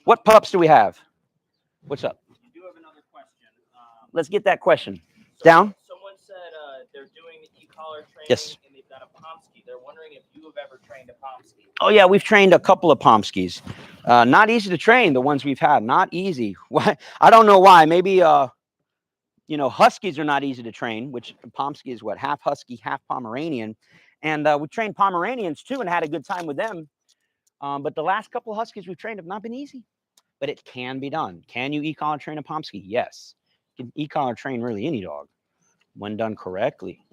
What pups do we have? What's up? You do have another question. Let's get that question. Down. Someone said they're doing the e-collar training, Yes. and they've got a Pomsky. They're wondering if you have ever trained a Pomsky. Oh, yeah, we've trained a couple of Pomskys. Not easy to train, the ones we've had. Not easy. Why? I don't know why. Maybe, You know, Huskies are not easy to train, which Pomsky is what, half Husky, half Pomeranian. And we trained Pomeranians too and had a good time with them. But the last couple of Huskies we've trained have not been easy. But it can be done. Can you e-collar train a Pomsky? Yes. You can e-collar train really any dog when done correctly.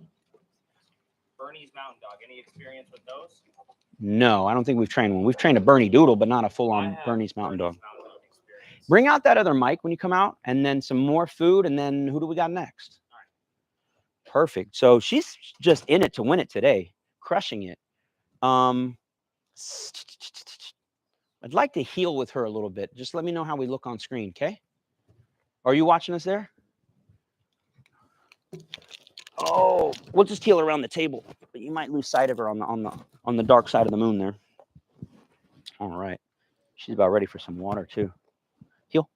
Bernie's Mountain Dog. Any experience with those? No, I don't think we've trained one. We've trained a Bernie Doodle, but not a full-on Bernie's Mountain Dog. Experience. Bring out that other mic when you come out, and then some more food, and then who do we got next? All right. Perfect. So she's just in it to win it today, crushing it. I'd like to heel with her a little bit. Just let me know how we look on screen, okay? Are you watching us there? Oh, we'll just heel around the table, but you might lose sight of her on the dark side of the moon there. All right, she's about ready for some water too. Heel.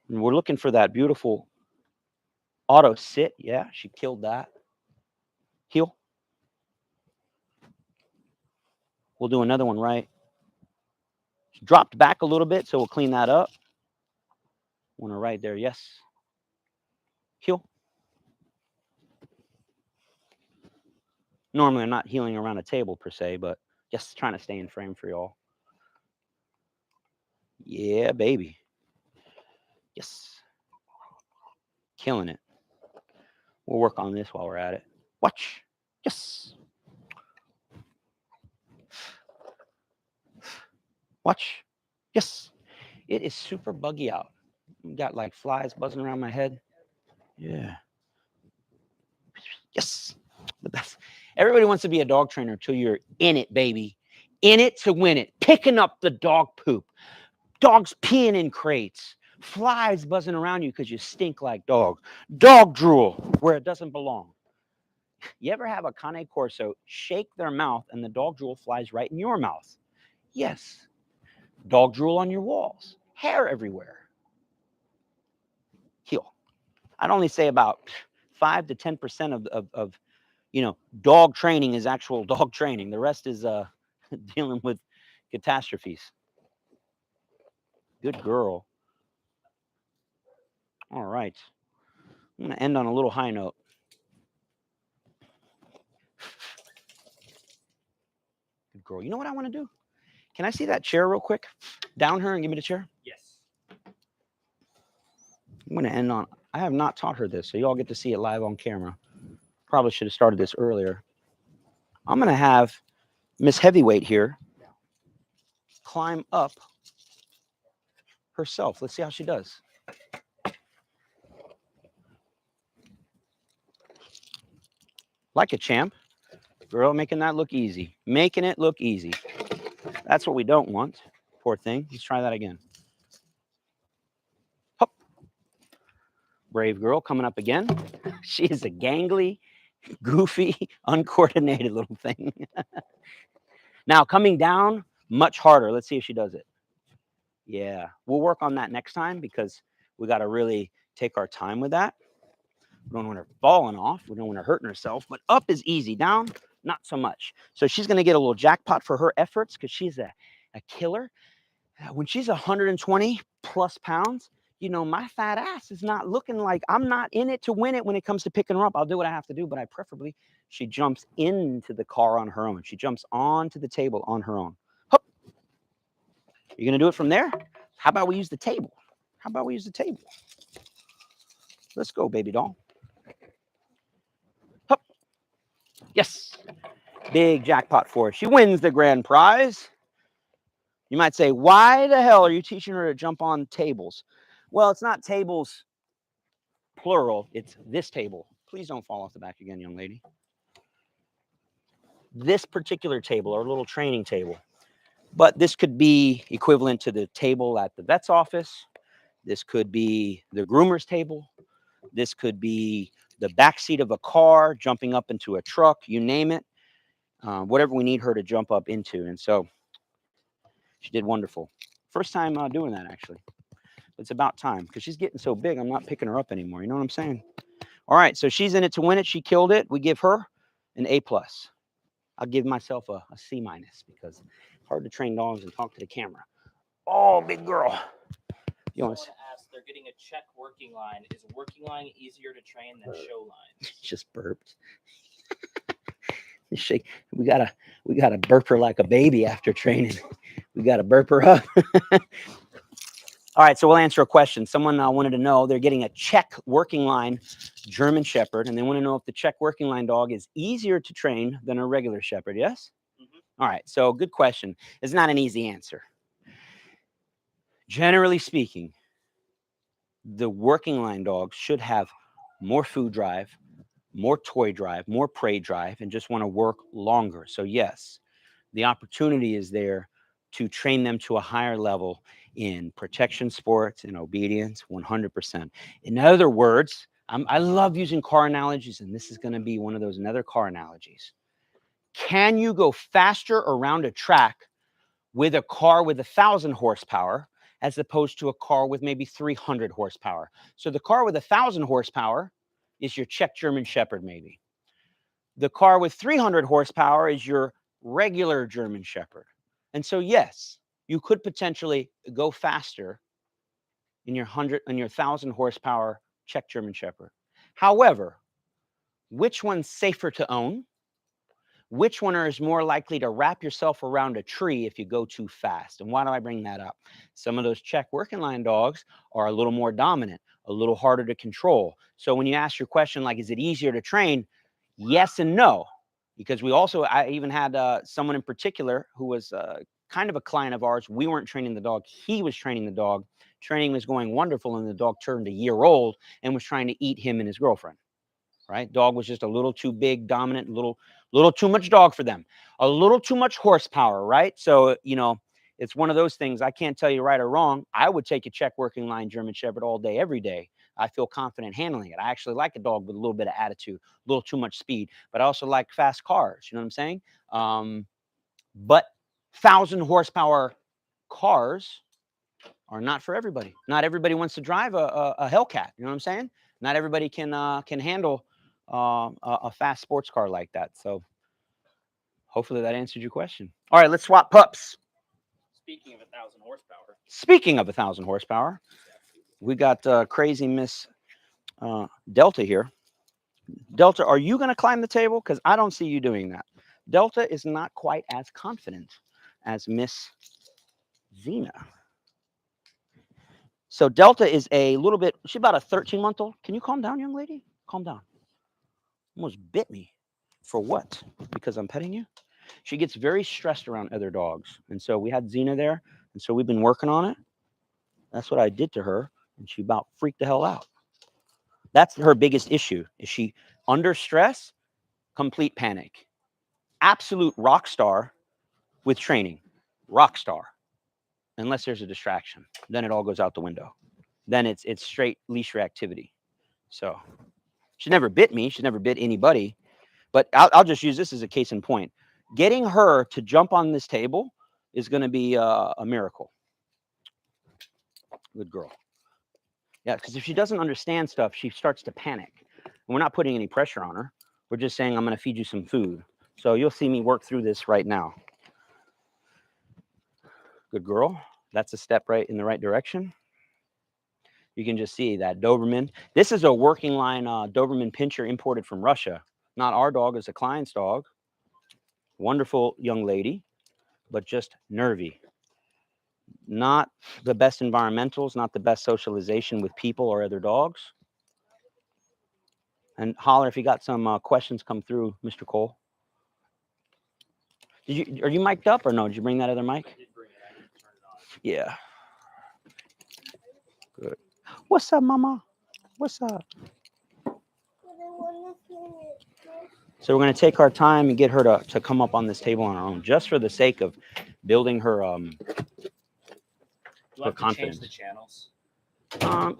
And we're looking for that beautiful auto sit. Yeah, she killed that. Heel. We'll do another one right. She dropped back a little bit, so we'll clean that up. Want to right there, yes. Heel. Normally, I'm not healing around a table per se, but just trying to stay in frame for y'all. Yeah, baby. Yes. Killing it. We'll work on this while we're at it. Watch. Yes. Watch. Yes. It is super buggy out. Got like flies buzzing around my head. Yeah. Yes. The best. Everybody wants to be a dog trainer until you're in it, baby. In it to win it. Picking up the dog poop. Dogs peeing in crates. Flies buzzing around you because you stink like dog. Dog drool where it doesn't belong. You ever have a Cane Corso shake their mouth and the dog drool flies right in your mouth? Yes. Dog drool on your walls. Hair everywhere. Heel. I'd only say about 5 to 10% of dog training is actual dog training. The rest is dealing with catastrophes. Good girl. All right. I'm going to end on a little high note. Good girl. You know what I want to do? Can I see that chair real quick? Down her and give me the chair. Yes. I'm going to end on, I have not taught her this, so you all get to see it live on camera. Probably should have started this earlier. I'm going to have Miss Heavyweight here climb up herself. Let's see how she does. Like a champ. Girl, making that look easy. Making it look easy. That's what we don't want. Poor thing. Let's try that again. Hop. Brave girl coming up again. She is a gangly, goofy, uncoordinated little thing. Now coming down, much harder. Let's see if she does it. Yeah, we'll work on that next time because we got to really take our time with that. We don't want her falling off. We don't want her hurting herself. But up is easy. Down, not so much. So she's going to get a little jackpot for her efforts because she's a killer. When she's 120 plus pounds, my fat ass is not looking like I'm not in it to win it when it comes to picking her up. I'll do what I have to do, but I preferably she jumps into the car on her own. She jumps onto the table on her own. Hup. You're going to do it from there? How about we use the table? Let's go, baby doll. Hup. Yes. Big jackpot for her. She wins the grand prize. You might say, why the hell are you teaching her to jump on tables? Well, it's not tables, plural. It's this table. Please don't fall off the back again, young lady. This particular table, our little training table. But this could be equivalent to the table at the vet's office. This could be the groomer's table. This could be the backseat of a car, jumping up into a truck, you name it. Whatever we need her to jump up into. And so she did wonderful. First time doing that, actually. It's about time because she's getting so big, I'm not picking her up anymore. You know what I'm saying? All right, so she's in it to win it. She killed it. We give her an A+. I'll give myself a C- because hard to train dogs and talk to the camera. Oh, big girl. You want Someone asked, they're getting a check working line. Is working line easier to train than show line? just burped. Shake. We gotta burp her like a baby after training. We gotta burp her up. All right, so we'll answer a question. Someone wanted to know, they're getting a Czech working line German Shepherd, and they want to know if the Czech working line dog is easier to train than a regular Shepherd. Yes? Mm-hmm. All right, so good question. It's not an easy answer. Generally speaking, the working line dog should have more food drive, more toy drive, more prey drive, and just want to work longer. So yes, the opportunity is there to train them to a higher level in protection sports and obedience, 100%. In other words, I love using car analogies, and this is going to be one of those another car analogies. Can you go faster around a track with a car with 1,000 horsepower as opposed to a car with maybe 300 horsepower? So the car with 1,000 horsepower is your Czech German Shepherd, maybe. The car with 300 horsepower is your regular German Shepherd. And so, yes, you could potentially go faster in your 1,000 horsepower Czech German Shepherd. However, which one's safer to own? Which one is more likely to wrap yourself around a tree if you go too fast? And why do I bring that up? Some of those Czech working line dogs are a little more dominant, a little harder to control. So when you ask your question, like, is it easier to train? Yes and no, because I even had someone in particular who was kind of a client of ours. We weren't training the dog. He was training the dog. Training was going wonderful, and the dog turned a year old and was trying to eat him and his girlfriend. Right? Dog was just a little too big, dominant, little too much dog for them, a little too much horsepower, right? So, it's one of those things. I can't tell you right or wrong. I would take a Czech working line German Shepherd all day, every day. I feel confident handling it. I actually like a dog with a little bit of attitude, a little too much speed, but I also like fast cars. You know what I'm saying? But 1,000 horsepower cars are not for everybody. Not everybody wants to drive a Hellcat. You know what I'm saying? Not everybody can handle a fast sports car like that. So hopefully that answered your question. All right, let's swap pups. Speaking of 1,000 horsepower. Speaking of 1,000 horsepower, we got crazy Miss Delta here. Delta, are you going to climb the table? Because I don't see you doing that. Delta is not quite as confident as Miss Xena. So Delta is a little bit, she's about a 13-month-old. Can you calm down, young lady? Calm down. Almost bit me. For what? Because I'm petting you? She gets very stressed around other dogs. And so we had Xena there. And so we've been working on it. That's what I did to her. And she about freaked the hell out. That's her biggest issue. Is she under stress? Complete panic. Absolute rock star with training. Rock star. Unless there's a distraction. Then it all goes out the window. Then it's straight leash reactivity. So she never bit me. She's never bit anybody. But I'll just use this as a case in point. Getting her to jump on this table is going to be a miracle. Good girl. Yeah, because if she doesn't understand stuff, she starts to panic. And we're not putting any pressure on her. We're just saying, I'm going to feed you some food. So you'll see me work through this right now. Good girl. That's a step right in the right direction. You can just see that Doberman. This is a working line Doberman Pinscher imported from Russia. Not our dog, it's a client's dog. Wonderful young lady, but just nervy. Not the best environmentals, not the best socialization with people or other dogs. And holler if you got some questions come through, Mr. Cole. Are you mic'd up or no? Did you bring that other mic? I did bring it. I didn't turn it on. Yeah. Good. What's up, mama? What's up? So we're going to take our time and get her to come up on this table on her own, just for the sake of building her Do I have to confidence. change the channels?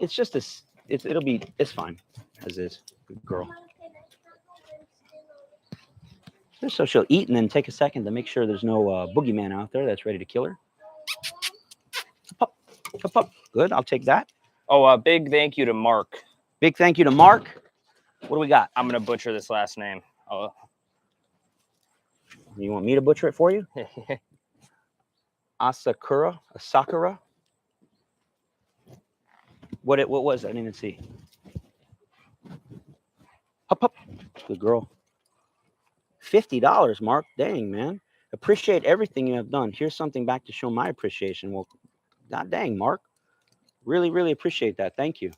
It's just this. It's fine as is. Good girl. Just so she'll eat and then take a second to make sure there's no boogeyman out there that's ready to kill her. Up, up, up. Good. I'll take that. Oh, big thank you to Mark. Big thank you to Mark. What do we got? I'm gonna butcher this last name. Oh. You want me to butcher it for you? Asakura. What was it? I didn't even see. Hup. Good girl. $50, Mark. Dang, man. Appreciate everything you have done. Here's something back to show my appreciation. Well, god dang, Mark. Really, really appreciate that. Thank you.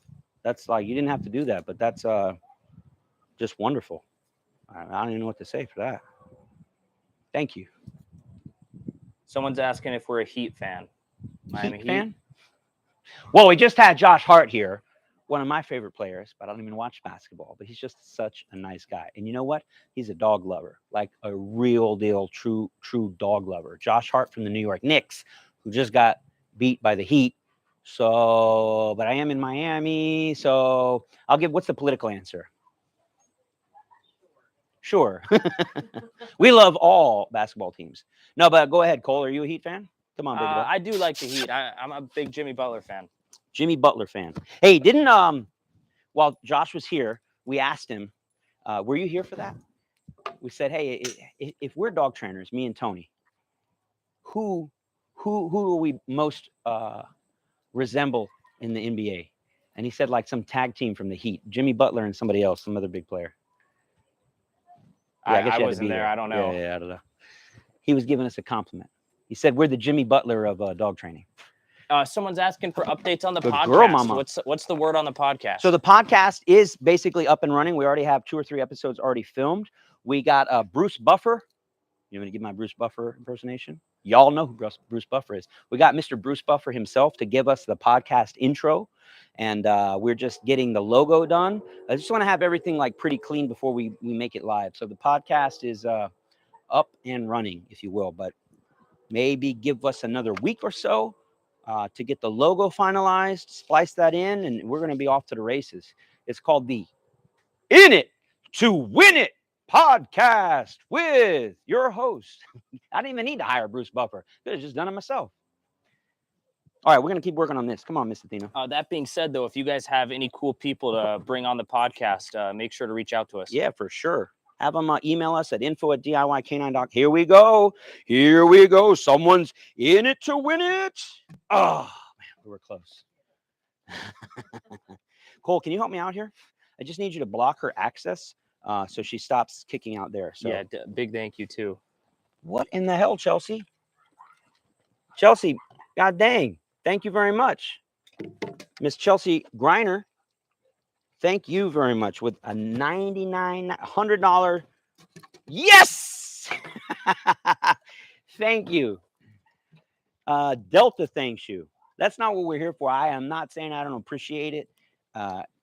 That's like, you didn't have to do that, but that's just wonderful. I don't even know what to say for that. Thank you. Someone's asking if we're a Heat fan. I'm a Heat fan? Well, we just had Josh Hart here, one of my favorite players, but I don't even watch basketball. But he's just such a nice guy. And you know what? He's a dog lover, like a real deal, true dog lover. Josh Hart from the New York Knicks, who just got beat by the Heat. So, but I am in Miami. So I'll give, what's the political answer? Sure. We love all basketball teams. No, but go ahead, Cole. Are you a Heat fan? Come on, baby. I do like the Heat. I'm a big Jimmy Butler fan. Jimmy Butler fan. Hey, didn't while Josh was here, we asked him, were you here for that? We said, hey, if we're dog trainers, me and Tony, who do we most resemble in the NBA? And he said like some tag team from the Heat, Jimmy Butler and somebody else, some other big player. Yeah, I wasn't there. I don't know. Yeah, I don't know. He was giving us a compliment. He said we're the Jimmy Butler of dog training. Someone's asking for updates on the Good podcast. girl, mama. What's the word on the podcast? So the podcast is basically up and running. We already have 2 or 3 episodes already filmed. We got Bruce Buffer. You want me to give my Bruce Buffer impersonation? Y'all know who Bruce Buffer is. We got Mr. Bruce Buffer himself to give us the podcast intro. And we're just getting the logo done. I just want to have everything like pretty clean before we make it live. So the podcast is up and running, if you will. But maybe give us another week or so to get the logo finalized, splice that in, and we're going to be off to the races. It's called the In It to Win It podcast with your host. I didn't even need to hire Bruce Buffer. Could have just done it myself. All right, we're going to keep working on this. Come on, Miss Athena. That being said, though, if you guys have any cool people to bring on the podcast, make sure to reach out to us. Yeah, for sure. Have them email us at info@diyk9.com. Here we go. Here we go. Someone's in it to win it. Oh, man, we were close. Cole, can you help me out here? I just need you to block her access so she stops kicking out there. So. Yeah, big thank you, too. What in the hell, Chelsea? Chelsea, god dang. Thank you very much. Miss Chelsea Griner, thank you very much with a $100. Yes! Thank you. Delta thanks you. That's not what we're here for. I am not saying I don't appreciate it.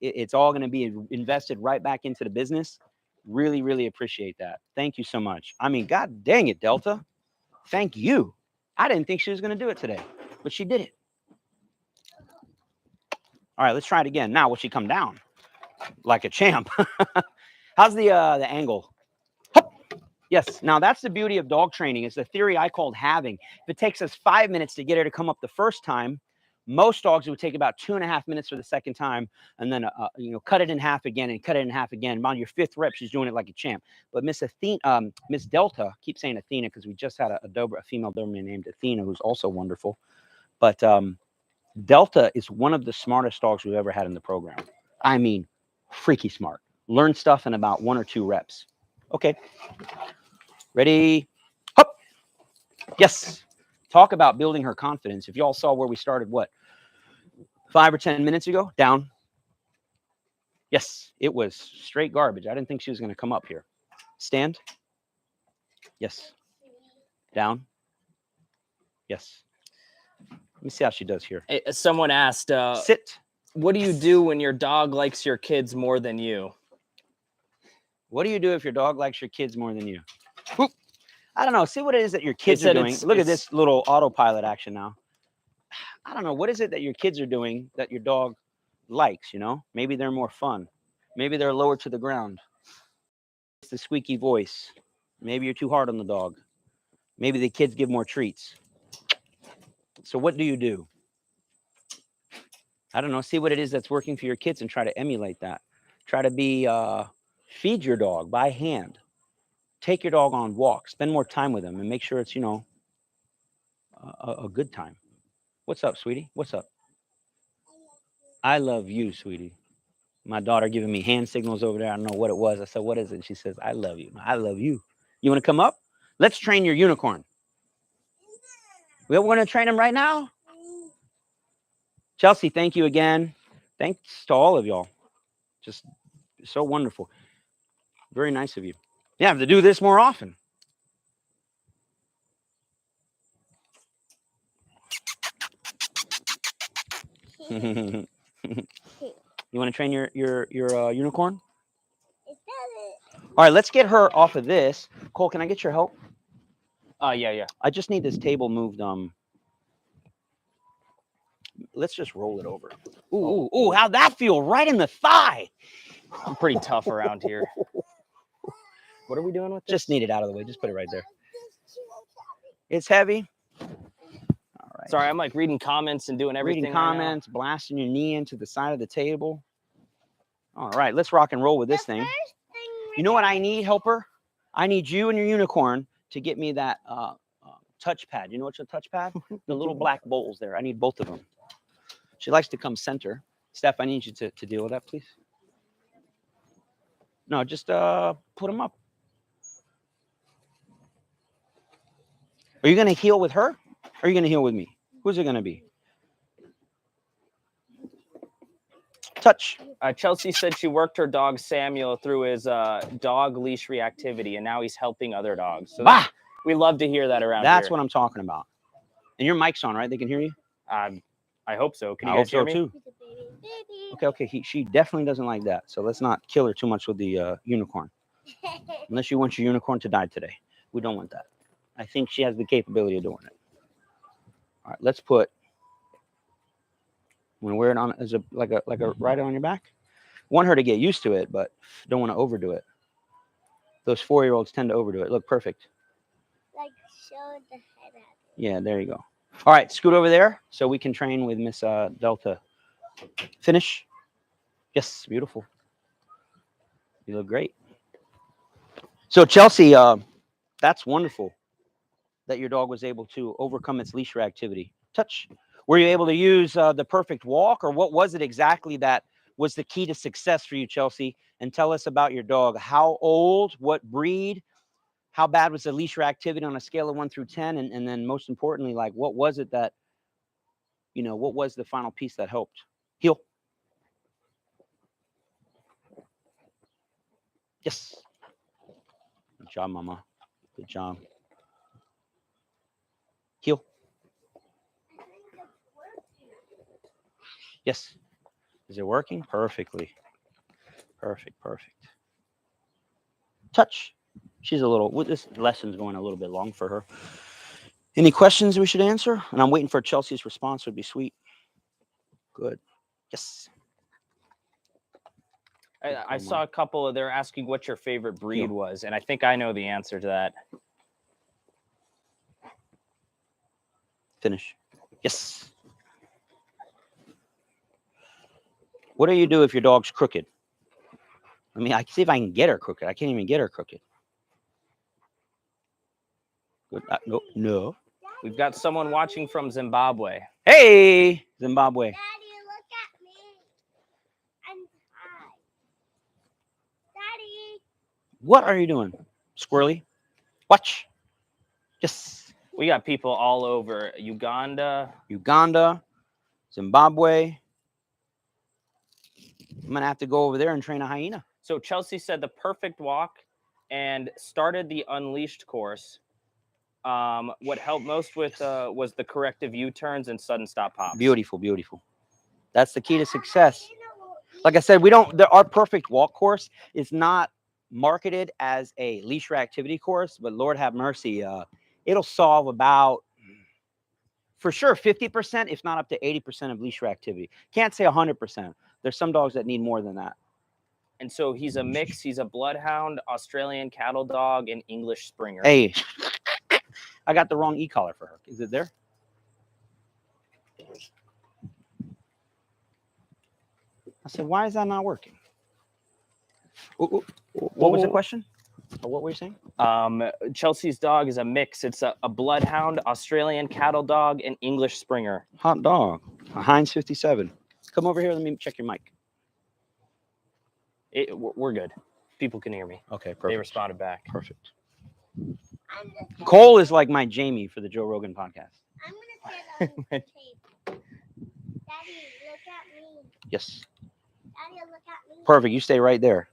It's all going to be invested right back into the business. Really, really appreciate that. Thank you so much. I mean, god dang it, Delta. Thank you. I didn't think she was going to do it today, but she did it. All right, let's try it again. Now, will she come down like a champ? How's the angle? Hup. Yes. Now, that's the beauty of dog training. It's the theory I called halving. If it takes us 5 minutes to get her to come up the first time, most dogs would take about 2.5 minutes for the second time, and then cut it in half again and cut it in half again. On your 5th rep, she's doing it like a champ. But Miss Delta, keep saying Athena because we just had a female Doberman named Athena who's also wonderful. But Delta is one of the smartest dogs we've ever had in the program. I mean, freaky smart. Learn stuff in about 1 or 2 reps. Okay. Ready? Hup. Yes. Talk about building her confidence. If y'all saw where we started, 5 or 10 minutes ago? Down. Yes, it was straight garbage. I didn't think she was going to come up here. Stand. Yes. Down. Yes. Let me see how she does here. Hey, someone asked, sit. What do you do when your dog likes your kids more than you? What do you do if your dog likes your kids more than you? Whoop. I don't know. See what it is that your kids are doing. Look at this little autopilot action now. I don't know. What is it that your kids are doing that your dog likes, Maybe they're more fun. Maybe they're lower to the ground. It's the squeaky voice. Maybe you're too hard on the dog. Maybe the kids give more treats. So what do you do? I don't know. See what it is that's working for your kids and try to emulate that. Try to feed your dog by hand. take your dog on walks, spend more time with him, and make sure it's, you know, a good time. What's up, sweetie? What's up? I love you, sweetie. My daughter giving me hand signals over there. I don't know what it was. I said, what is it? And she says, I love you. I love you. You want to come up? Let's train your unicorn. We're going to train him right now. Chelsea, thank you again. Thanks to all of y'all. Just so wonderful. Very nice of you. Yeah, I have to do this more often. You want to train your unicorn? All right, let's get her off of this. Cole, can I get your help? Yeah. I just need this table moved. Let's just roll it over. Ooh, how'd that feel? Right in the thigh. I'm pretty tough around here. What are we doing with this? Just need it out of the way. Just put it right there. It's heavy. All right. Sorry, I'm like reading comments and doing everything. Reading comments, blasting your knee into the side of the table. All right, let's rock and roll with this thing. You know what I need, helper? I need you and your unicorn to get me that touchpad. You know what's a touchpad? The little black bowls there. I need both of them. She likes to come center. Steph, I need you to deal with that, please. No, just put them up. Are you going to heal with her? Or are you going to heal with me? Who's it going to be? Touch. Chelsea said she worked her dog Samuel through his dog leash reactivity, and now he's helping other dogs. So Bah! we love to hear that around That's here. what I'm talking about. And your mic's on, right? They can hear you? I hope so. Can you I guys hope hear so me? too. Okay. She definitely doesn't like that. So let's not kill her too much with the unicorn. Unless you want your unicorn to die today. We don't want that. I think she has the capability of doing it. All right, let's put. Want to wear it on as a like a rider on your back? Want her to get used to it, but don't want to overdo it. Those 4-year-olds tend to overdo it. Look, perfect. Like show the head at it. Yeah, there you go. All right, scoot over there so we can train with Miss Delta. Finish. Yes, beautiful. You look great. So Chelsea, that's wonderful that your dog was able to overcome its leash reactivity. Touch. Were you able to use the perfect walk, or what was it exactly that was the key to success for you, Chelsea? And tell us about your dog. How old? What breed? How bad was the leash reactivity on a scale of 1 through 10? And then most importantly, like, what was it that, you know, what was the final piece that helped? Heel. Yes. Good job, Mama. Good job. Heel. Yes. Is it working? Perfectly. Perfect. Touch. She's a little, this lesson's going a little bit long for her. Any questions we should answer? And I'm waiting for Chelsea's response. Would be sweet. Good. Yes. I saw a couple of, they're asking what your favorite breed was, and I think I know the answer to that. Finish. Yes. What do you do if your dog's crooked? I mean, I can see if I can get her crooked. I can't even get her crooked. Good. No. We've got someone watching from Zimbabwe. Hey, Zimbabwe. Daddy, look at me. I'm high. Daddy. What are you doing, Squirrely? Watch. Yes. We got people all over Uganda. Zimbabwe. I'm going to have to go over there and train a hyena. So Chelsea said the perfect walk and started the Unleashed course. What helped most with was the corrective U-turns and sudden stop hops. Beautiful. That's the key to success. Like I said, our perfect walk course is not marketed as a leash reactivity course, but Lord have mercy, it'll solve about, for sure, 50%, if not up to 80% of leash reactivity. Can't say 100%. There's some dogs that need more than that. And so he's a mix. He's a bloodhound, Australian cattle dog, and English Springer. Hey, I got the wrong e-collar for her. Is it there? I said, why is that not working? What was the question? What were you saying? Chelsea's dog is a mix. It's a bloodhound, Australian cattle dog, and English Springer. Hot dog. A Heinz 57. Come over here. Let me check your mic. We're good. People can hear me. Okay, They perfect. responded back. Perfect. I'm just Cole is like my Jamie for the Joe Rogan podcast. I'm gonna sit on the tape. Daddy, look at me. Yes. Daddy, look at me. Perfect. You stay right there.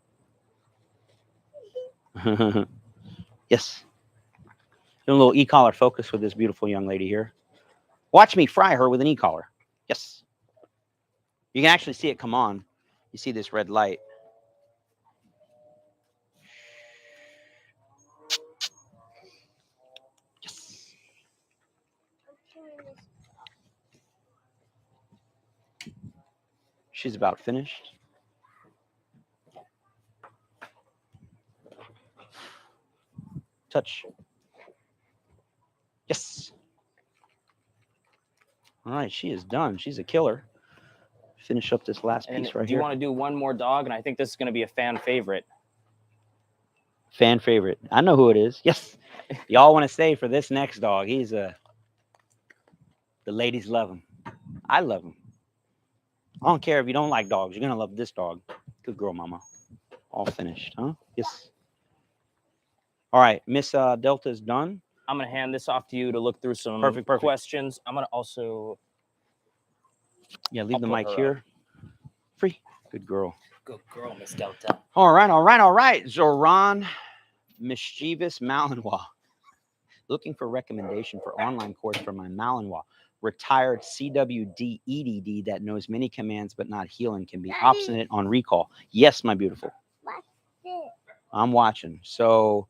Yes. Doing a little e-collar focus with this beautiful young lady here. Watch me fry her with an e-collar. Yes. You can actually see it come on. You see this red light. Yes. I'm turning this. She's about finished. Touch. Yes. All right, she is done. She's a killer. Finish up this last And piece right do you here. want to do one more dog? And I think this is going to be a fan favorite. Fan favorite. I know who it is. Yes. Y'all want to stay for this next dog. He's the ladies love him. I love him. I don't care if you don't like dogs. You're going to love this dog. Good girl, mama. All finished, huh? Yes. All right. Miss Delta is done. I'm going to hand this off to you to look through some Perfect. questions. I'm going to also... Yeah, leave I'll the put mic her here. Free. Good girl. Good girl, Miss Delta. All right. Zoran Mischievous Malinois. Looking for recommendation for online course for my Malinois. Retired CWD EDD that knows many commands but not healing, can be Daddy. obstinate on recall. Yes, my beautiful. What's this? I'm watching. So,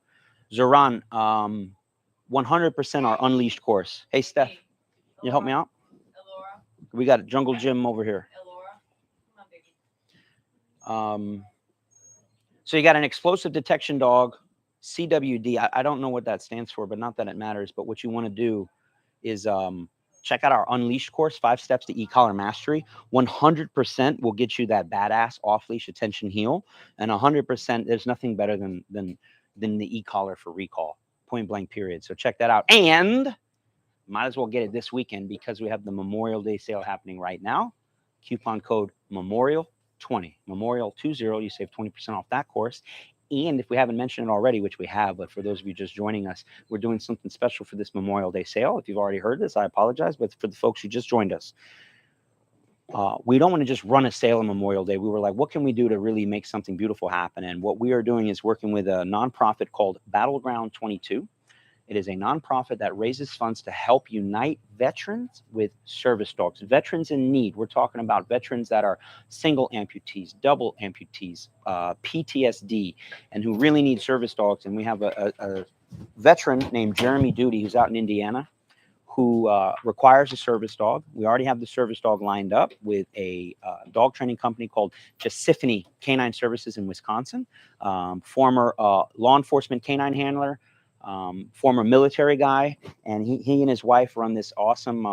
Zoran, 100% our unleashed course. Hey, Steph, can you help me out? Elora, We got a jungle gym over here. Elora, come on, baby. So you got an explosive detection dog, CWD. I don't know what that stands for, but not that it matters. But what you want to do is check out our Unleashed course, 5 Steps to E-Collar Mastery. 100% will get you that badass off-leash attention heel. And 100%, there's nothing better than the e-collar for recall, point blank period. So check that out. And might as well get it this weekend because we have the Memorial Day sale happening right now. Coupon code MEMORIAL20, MEMORIAL20. You save 20% off that course. And if we haven't mentioned it already, which we have, but for those of you just joining us, we're doing something special for this Memorial Day sale. If you've already heard this, I apologize. But for the folks who just joined us, we don't want to just run a sale on Memorial Day. We were like, what can we do to really make something beautiful happen? And what we are doing is working with a nonprofit called Battleground 22. It is a nonprofit that raises funds to help unite veterans with service dogs, veterans in need. We're talking about veterans that are single amputees, double amputees, PTSD, and who really need service dogs. And we have a veteran named Jeremy Duty, who's out in Indiana, who requires a service dog. We already have the service dog lined up with a dog training company called Giuseppe Canine Services in Wisconsin, former law enforcement canine handler, former military guy, and he and his wife run this awesome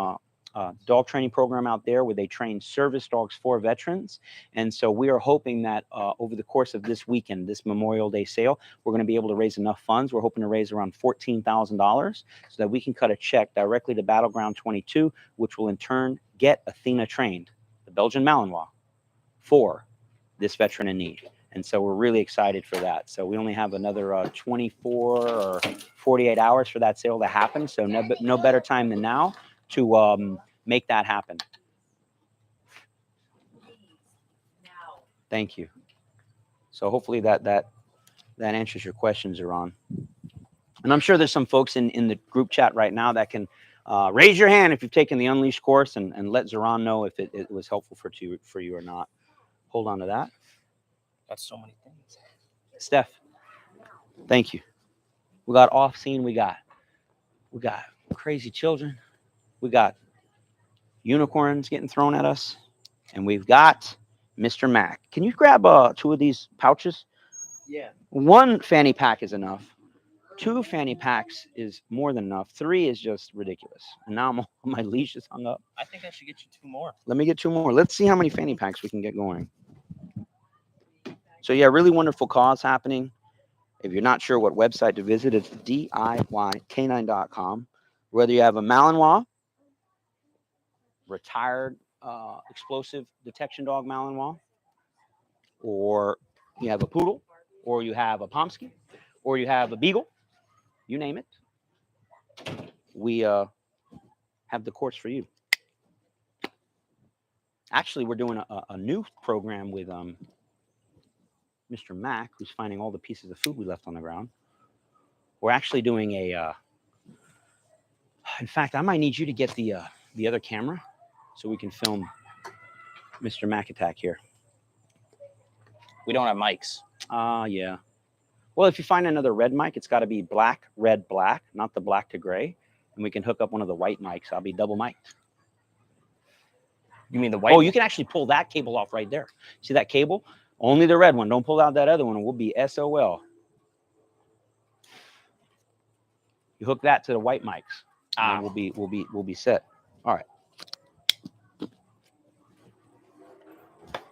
dog training program out there where they train service dogs for veterans. And so we are hoping that over the course of this weekend, this Memorial Day sale, we're going to be able to raise enough funds. We're hoping to raise around $14,000 so that we can cut a check directly to Battleground 22, which will in turn get Athena trained, the Belgian Malinois, for this veteran in need. And so we're really excited for that. So we only have another 24 or 48 hours for that sale to happen. So no better time than now to make that happen. Thank you. So hopefully that answers your questions, Iran. And I'm sure there's some folks in the group chat right now that can raise your hand if you've taken the Unleashed course and let Zoran know if it was helpful for you or not. Hold on to that. Got so many things. Steph, thank you. We got off scene. We got crazy children. We got unicorns getting thrown at us, and we've got Mr. Mac. Can you grab 2 of these pouches? Yeah. 1 fanny pack is enough. 2 fanny packs is more than enough. 3 is just ridiculous. And now my leash is hung up. I think I should get you 2 more. Let me get 2 more. Let's see how many fanny packs we can get going. So yeah, really wonderful cause happening. If you're not sure what website to visit, it's DIYcanine.com. Whether you have a Malinois, retired explosive detection dog Malinois, or you have a poodle, or you have a Pomsky, or you have a beagle, you name it, we have the course for you. Actually, we're doing a new program with Mr. Mac, who's finding all the pieces of food we left on the ground. We're actually doing a. In fact, I might need you to get the other camera so we can film Mr. Mac Attack here. We don't have mics. Yeah. Well, if you find another red mic, it's got to be black, red, black, not the black to gray. And we can hook up one of the white mics. I'll be double mic'd. You mean the white? Oh, you can actually pull that cable off right there. See that cable? Only the red one. Don't pull out that other one, and we'll be SOL. You hook that to the white mics. And then we'll be set. All right.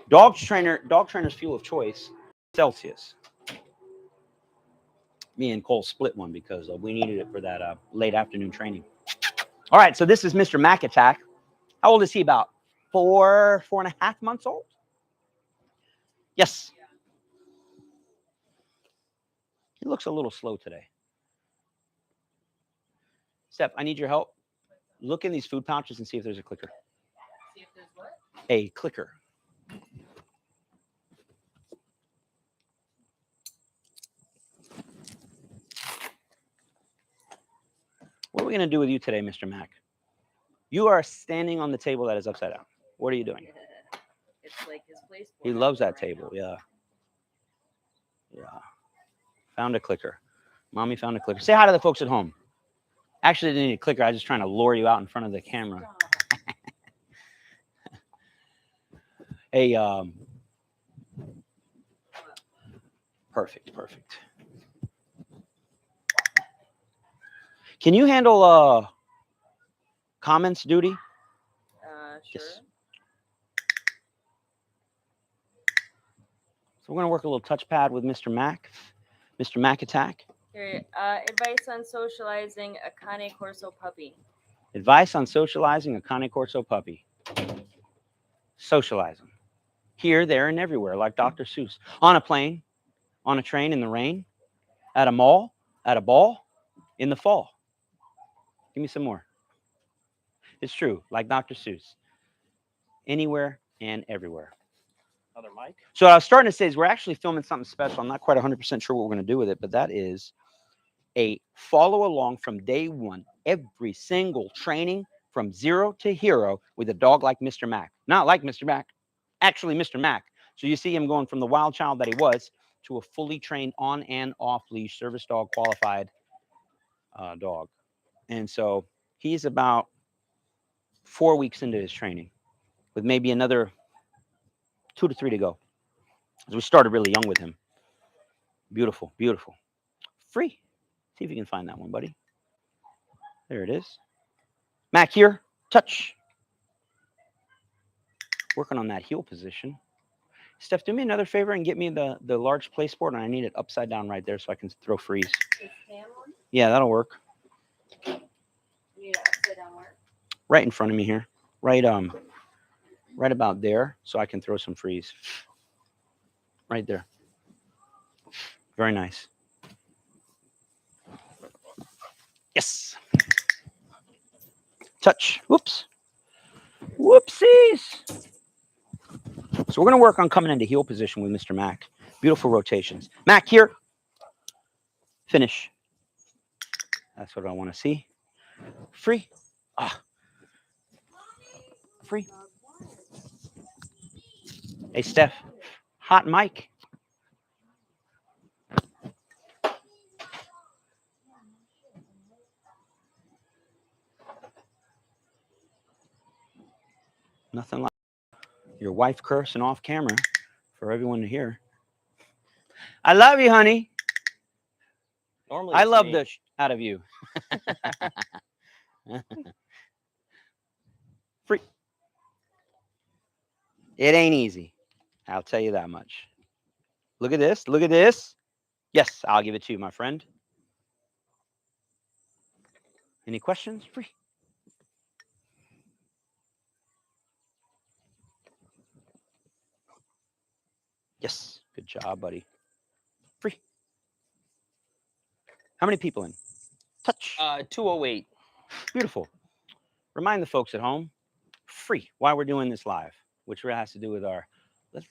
Dog trainer's fuel of choice, Celsius. Me and Cole split one because we needed it for that late afternoon training. All right, so this is Mr. Mac Attack. How old is he? About 4.5 months old? Yes. He looks a little slow today. Steph, I need your help. Look in these food pouches and see if there's a clicker. See if there's what? A clicker. What are we going to do with you today, Mr. Mac? You are standing on the table that is upside down. What are you doing? It's like his place. He loves that table. Yeah. Yeah. Found a clicker. Mommy found a clicker. Say hi to the folks at home. Actually, I didn't need a clicker. I was just trying to lure you out in front of the camera. Hey, perfect. Can you handle comments duty? Sure. Yes. So we're going to work a little touchpad with Mr. Mac. Mr. Mac Attack. Here, advice on socializing a Cane Corso puppy. Advice on socializing a Cane Corso puppy. Socializing. Here, there, and everywhere, like Dr. Seuss. On a plane, on a train in the rain, at a mall, at a ball, in the fall. Give me some more. It's true, like Dr. Seuss. Anywhere and everywhere. Another mic. So what I was starting to say is we're actually filming something special. I'm not quite 100% sure what we're going to do with it, but that is a follow along from day one, every single training from zero to hero with a dog like Mr. Mac. Not like Mr. Mac, actually Mr. Mac. So you see him going from the wild child that he was to a fully trained on and off leash service dog qualified dog. And so he's about 4 weeks into his training with maybe another 2 to 3 to go. As we started really young with him. Beautiful, beautiful. Free. See if you can find that one, buddy. There it is. Mac here. Touch. Working on that heel position. Steph, do me another favor and get me the large place board, and I need it upside down right there so I can throw freeze. This tan one? Yeah, that'll work. You need it upside down where? Right in front of me here. Right about there, so I can throw some freeze. Right there. Very nice. Yes. Touch. Whoops. Whoopsies. So we're going to work on coming into heel position with Mr. Mac. Beautiful rotations. Mac here. Finish. That's what I want to see. Free. Free. Hey, Steph. Hot mic. Nothing like your wife cursing off camera for everyone to hear. I love you, honey. Normally, I it's love me. the out of you. Free. It ain't easy. I'll tell you that much. Look at this. Look at this. Yes, I'll give it to you, my friend. Any questions? Free. Yes. Good job, buddy. Free. How many people in? Touch. 208. Beautiful. Remind the folks at home, free, why we're doing this live, which has to do with our.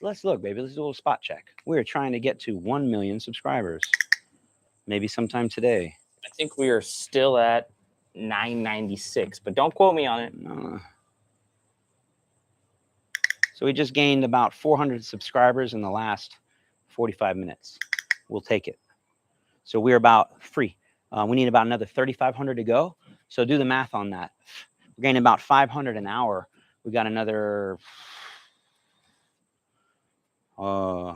Let's look, baby. Let's do a little spot check. We're trying to get to 1 million subscribers. Maybe sometime today. I think we are still at 996, but don't quote me on it. So we just gained about 400 subscribers in the last 45 minutes. We'll take it. So we're about free. We need about another 3,500 to go. So do the math on that. We're gaining about 500 an hour. We got another, I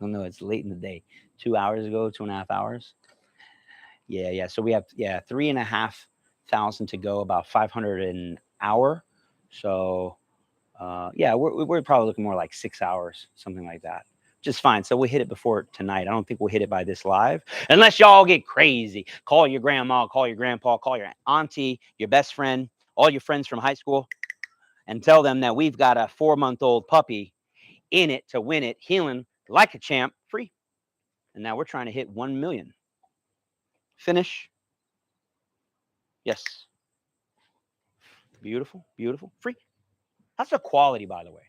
don't know, it's late in the day. 2 hours ago, 2.5 hours. Yeah. So we have 3,500 to go, about 500 an hour. So we're probably looking more like 6 hours, something like that. Just fine. So we'll hit it before tonight. I don't think we'll hit it by this live, unless y'all get crazy. Call your grandma, call your grandpa, call your auntie, your best friend, all your friends from high school, and tell them that we've got a 4-month-old puppy in it to win it, healing like a champ, free. And now we're trying to hit 1 million. Finish. Yes. Beautiful, beautiful, free. That's the quality, by the way.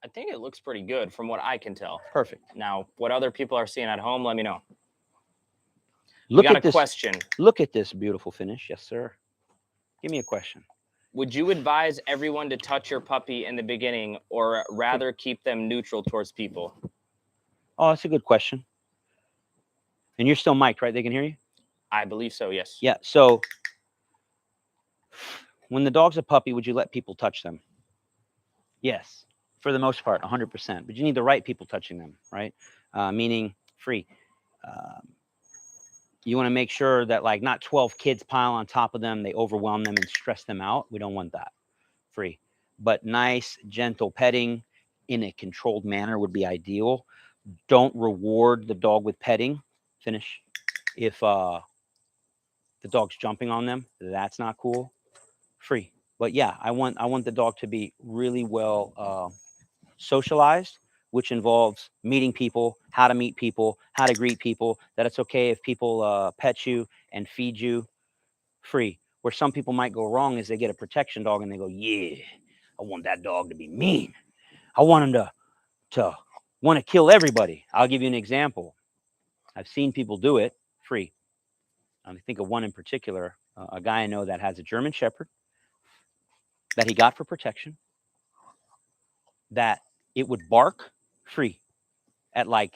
I think it looks pretty good from what I can tell. Perfect. Now, what other people are seeing at home, let me know. Look got at a this question. Look at this beautiful finish. Yes, sir. Give me a question. Would you advise everyone to touch your puppy in the beginning, or rather keep them neutral towards people? Oh, that's a good question. And you're still mic'd, right? They can hear you? I believe so, yes. Yeah. So when the dog's a puppy, would you let people touch them? Yes, for the most part, 100%. But you need the right people touching them, right? Meaning free. You want to make sure that like not 12 kids pile on top of them, they overwhelm them and stress them out. We don't want that. Free. But nice, gentle petting in a controlled manner would be ideal. Don't reward the dog with petting. Finish. If the dog's jumping on them, that's not cool. Free. But yeah, I want the dog to be really well socialized, which involves meeting people, how to meet people, how to greet people, that it's okay if people pet you and feed you. Free. Where some people might go wrong is they get a protection dog and they go, yeah, I want that dog to be mean. I want him to want to kill everybody. I'll give you an example. I've seen people do it. Free. I think of one in particular, a guy I know that has a German Shepherd that he got for protection, that it would bark free at like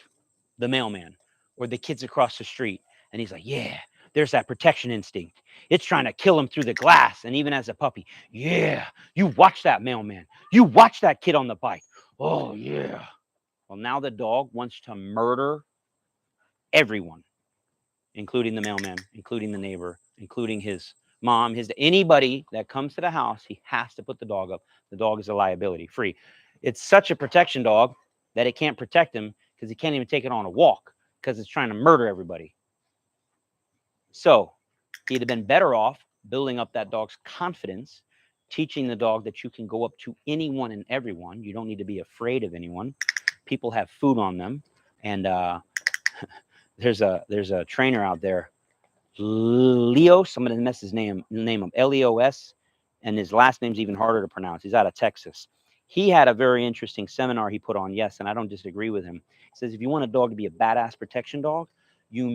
the mailman or the kids across the street. And he's like, yeah, there's that protection instinct. It's trying to kill him through the glass. And even as a puppy, yeah, you watch that mailman. You watch that kid on the bike. Oh, yeah. Well, now the dog wants to murder everyone, including the mailman, including the neighbor, including his mom, anybody that comes to the house. He has to put the dog up. The dog is a liability. Free. It's such a protection dog that it can't protect him because he can't even take it on a walk because it's trying to murder everybody. So he'd have been better off building up that dog's confidence, teaching the dog that you can go up to anyone and everyone. You don't need to be afraid of anyone. People have food on them. And there's a trainer out there, Leos. I'm going to mess his name up, Leos, and his last name's even harder to pronounce. He's out of Texas. He had a very interesting seminar he put on, yes, and I don't disagree with him. He says if you want a dog to be a badass protection dog, you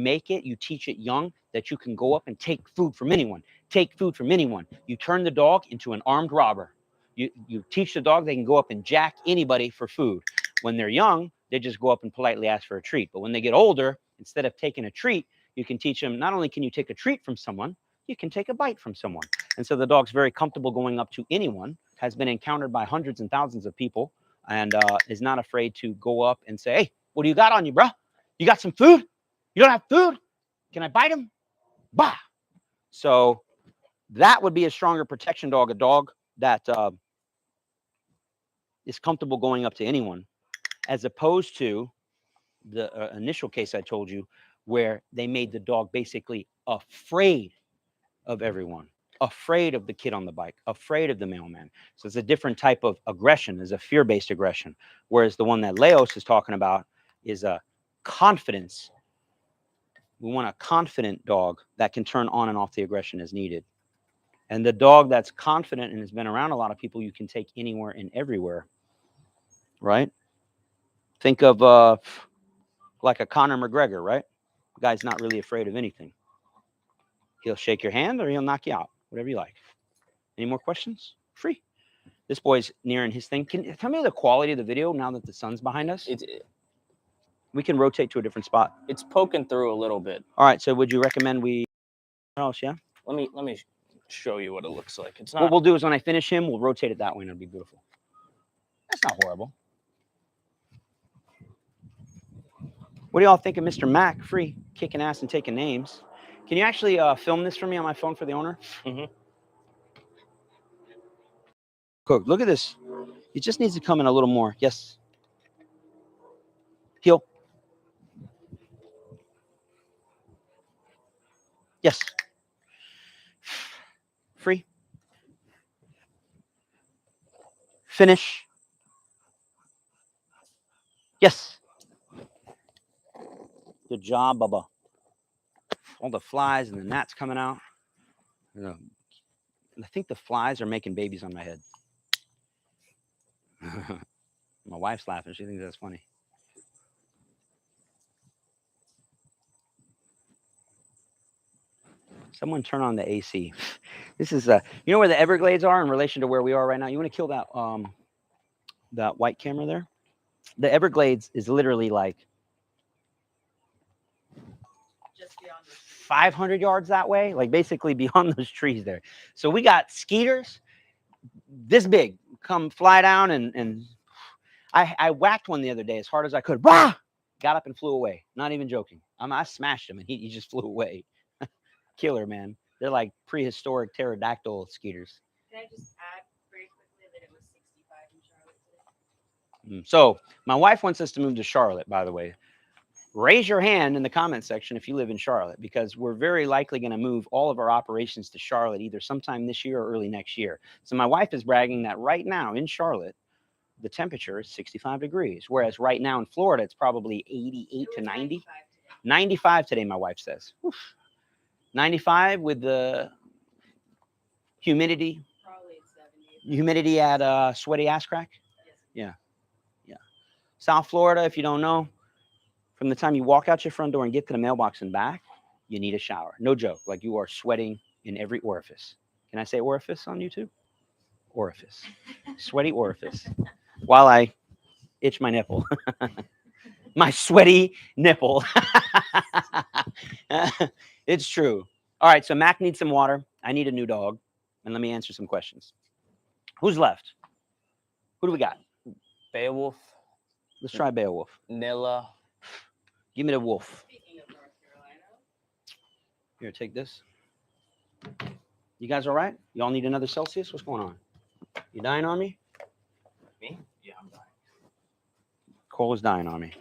teach it young that you can go up and take food from anyone. Take food from anyone. You turn the dog into an armed robber. You teach the dog they can go up and jack anybody for food. When they're young, they just go up and politely ask for a treat. But when they get older, instead of taking a treat, you can teach them not only can you take a treat from someone, you can take a bite from someone. And so the dog's very comfortable going up to anyone, has been encountered by hundreds and thousands of people, and is not afraid to go up and say, hey, what do you got on you, bro? You got some food? You don't have food? Can I bite him? Bah. So that would be a stronger protection dog, a dog that is comfortable going up to anyone, as opposed to the initial case I told you, where they made the dog basically afraid of everyone, afraid of the kid on the bike, afraid of the mailman. So it's a different type of aggression, is a fear-based aggression. Whereas the one that Leos is talking about is a confidence. We want a confident dog that can turn on and off the aggression as needed. And the dog that's confident and has been around a lot of people, you can take anywhere and everywhere, right? Think of like a Conor McGregor, right? The guy's not really afraid of anything. He'll shake your hand or he'll knock you out, whatever you like. Any more questions? Free. This boy's nearing his thing. Can you tell me the quality of the video now that the sun's behind us? We can rotate to a different spot. It's poking through a little bit. All right. So would you recommend we? What else? Yeah. Let me show you what it looks like. It's What not. we'll do is when I finish him, we'll rotate it that way and it'll be beautiful. That's not horrible. What do y'all think of Mr. Mac? Free, kicking ass and taking names. Can you actually film this for me on my phone for the owner? Mhm. Cook, look at this. It just needs to come in a little more. Yes. Heel. Yes. Free. Finish. Yes. Good job, Bubba. All the flies and the gnats coming out. I think the flies are making babies on my head. My wife's laughing. She thinks that's funny. Someone turn on the AC. This is you know where the Everglades are in relation to where we are right now. You want to kill that that white camera there? The Everglades is literally like 500 yards that way, like basically beyond those trees there. So we got skeeters this big come fly down, and I whacked one the other day as hard as I could. Rah! Got up and flew away. Not even joking. I smashed him and he just flew away. Killer, man. They're like prehistoric pterodactyl skeeters. Can I just add very quickly that it was 65 in Charlotte today? So my wife wants us to move to Charlotte, by the way. Raise your hand in the comment section if you live in Charlotte, because we're very likely going to move all of our operations to Charlotte either sometime this year or early next year. So my wife is bragging that right now in Charlotte, the temperature is 65 degrees, whereas right now in Florida, it's probably 88 to 90. 95 today, my wife says. Oof. 95 with the humidity. Probably 70. Humidity at sweaty ass crack. Yes. Yeah. South Florida, if you don't know, from the time you walk out your front door and get to the mailbox and back, you need a shower. No joke. Like you are sweating in every orifice. Can I say orifice on YouTube? Orifice. Sweaty orifice. While I itch my nipple. My sweaty nipple. It's true. All right, so Mac needs some water. I need a new dog. And let me answer some questions. Who's left? Who do we got? Beowulf, Let's try Beowulf. Nilla. Give me the wolf. Speaking of North Carolina. Here, take this. You guys all right? Y'all need another Celsius? What's going on? You dying on me? Me? Yeah, I'm dying. Cole is dying on me.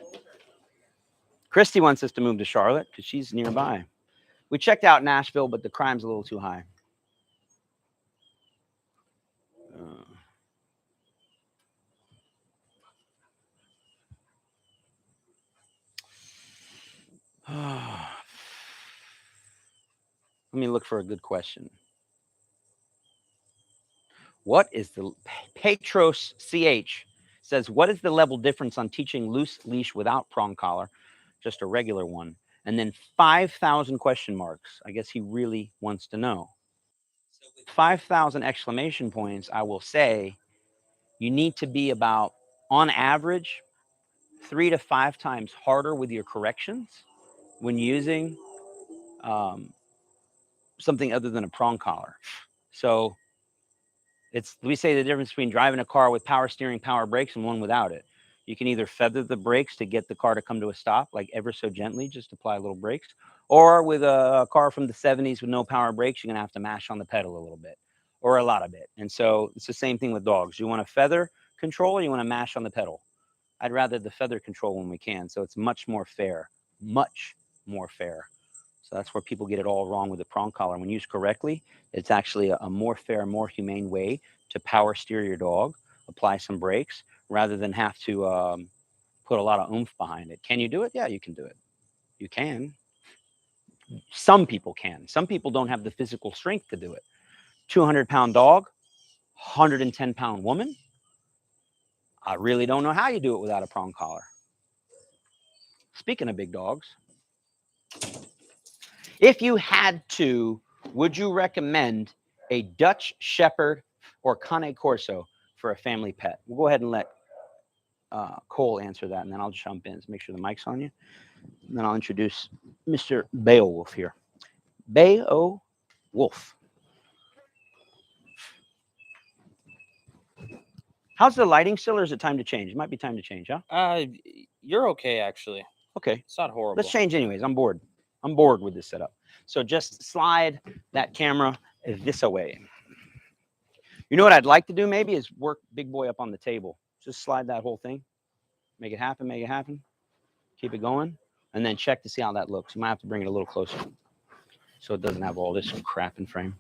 Christy wants us to move to Charlotte because she's nearby. We checked out Nashville, but the crime's a little too high. Let me look for a good question. What is the Petros CH says, what is the level difference on teaching loose leash without prong collar, just a regular one, and then 5,000 question marks? I guess he really wants to know. So with 5,000 exclamation points, I will say you need to be about, on average, 3 to 5 times harder with your corrections when using something other than a prong collar. So we say the difference between driving a car with power steering, power brakes, and one without it. You can either feather the brakes to get the car to come to a stop, like ever so gently, just apply little brakes. Or with a car from the 70s with no power brakes, you're going to have to mash on the pedal a little bit or a lot of it. And so it's the same thing with dogs. You want to feather control or you want to mash on the pedal? I'd rather the feather control when we can. So it's much more fair, much more fair. So that's where people get it all wrong with the prong collar. When used correctly, it's actually a more fair, more humane way to power steer your dog, apply some brakes, rather than have to put a lot of oomph behind it. Can you do it? Yeah, you can do it. You can. Some people can. Some people don't have the physical strength to do it. 200-pound dog, 110-pound woman. I really don't know how you do it without a prong collar. Speaking of big dogs, if you had to, would you recommend a Dutch Shepherd or Cane Corso for a family pet? We'll go ahead and let Cole answer that, and then I'll jump in. So make sure the mic's on you. And then I'll introduce Mr. Beowulf here. Beowulf. How's the lighting still, or is it time to change? It might be time to change, huh? You're okay, actually. Okay. It's not horrible. Let's change anyways. I'm bored. I'm bored with this setup. So just slide that camera this away. You know what I'd like to do maybe is work Big Boy up on the table. Just slide that whole thing. Make it happen, make it happen. Keep it going. And then check to see how that looks. You might have to bring it a little closer so it doesn't have all this crap in frame.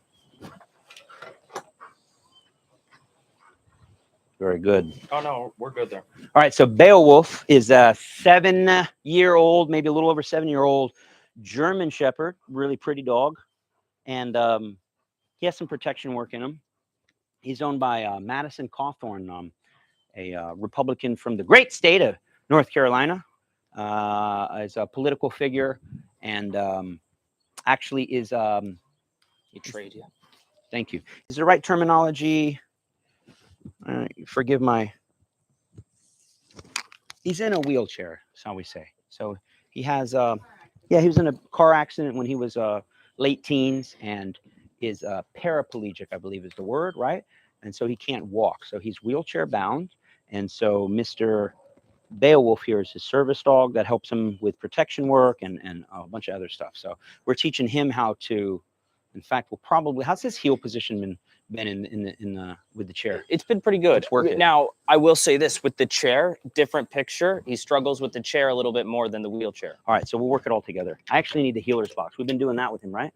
Very good. Oh, no, we're good there. All right, so Beowulf is a 7-year-old, maybe a little over 7-year-old German Shepherd, really pretty dog. And he has some protection work in him. He's owned by Madison Cawthorn, a Republican from the great state of North Carolina. Is a political figure and actually is... He trade you. Thank you. Is the right terminology... forgive my... He's in a wheelchair, shall we say. So he has... yeah, he was in a car accident when he was late teens and is paraplegic, I believe is the word, right? And so he can't walk. So he's wheelchair bound. And so Mr. Beowulf here is his service dog that helps him with protection work and a bunch of other stuff. So we're teaching him how to... In fact, we'll probably... How's his heel position been in the with the chair? It's been pretty good. Let's work it. Now, I will say this with the chair, different picture. He struggles with the chair a little bit more than the wheelchair. All right, so we'll work it all together. I actually need the healer's box. We've been doing that with him, right?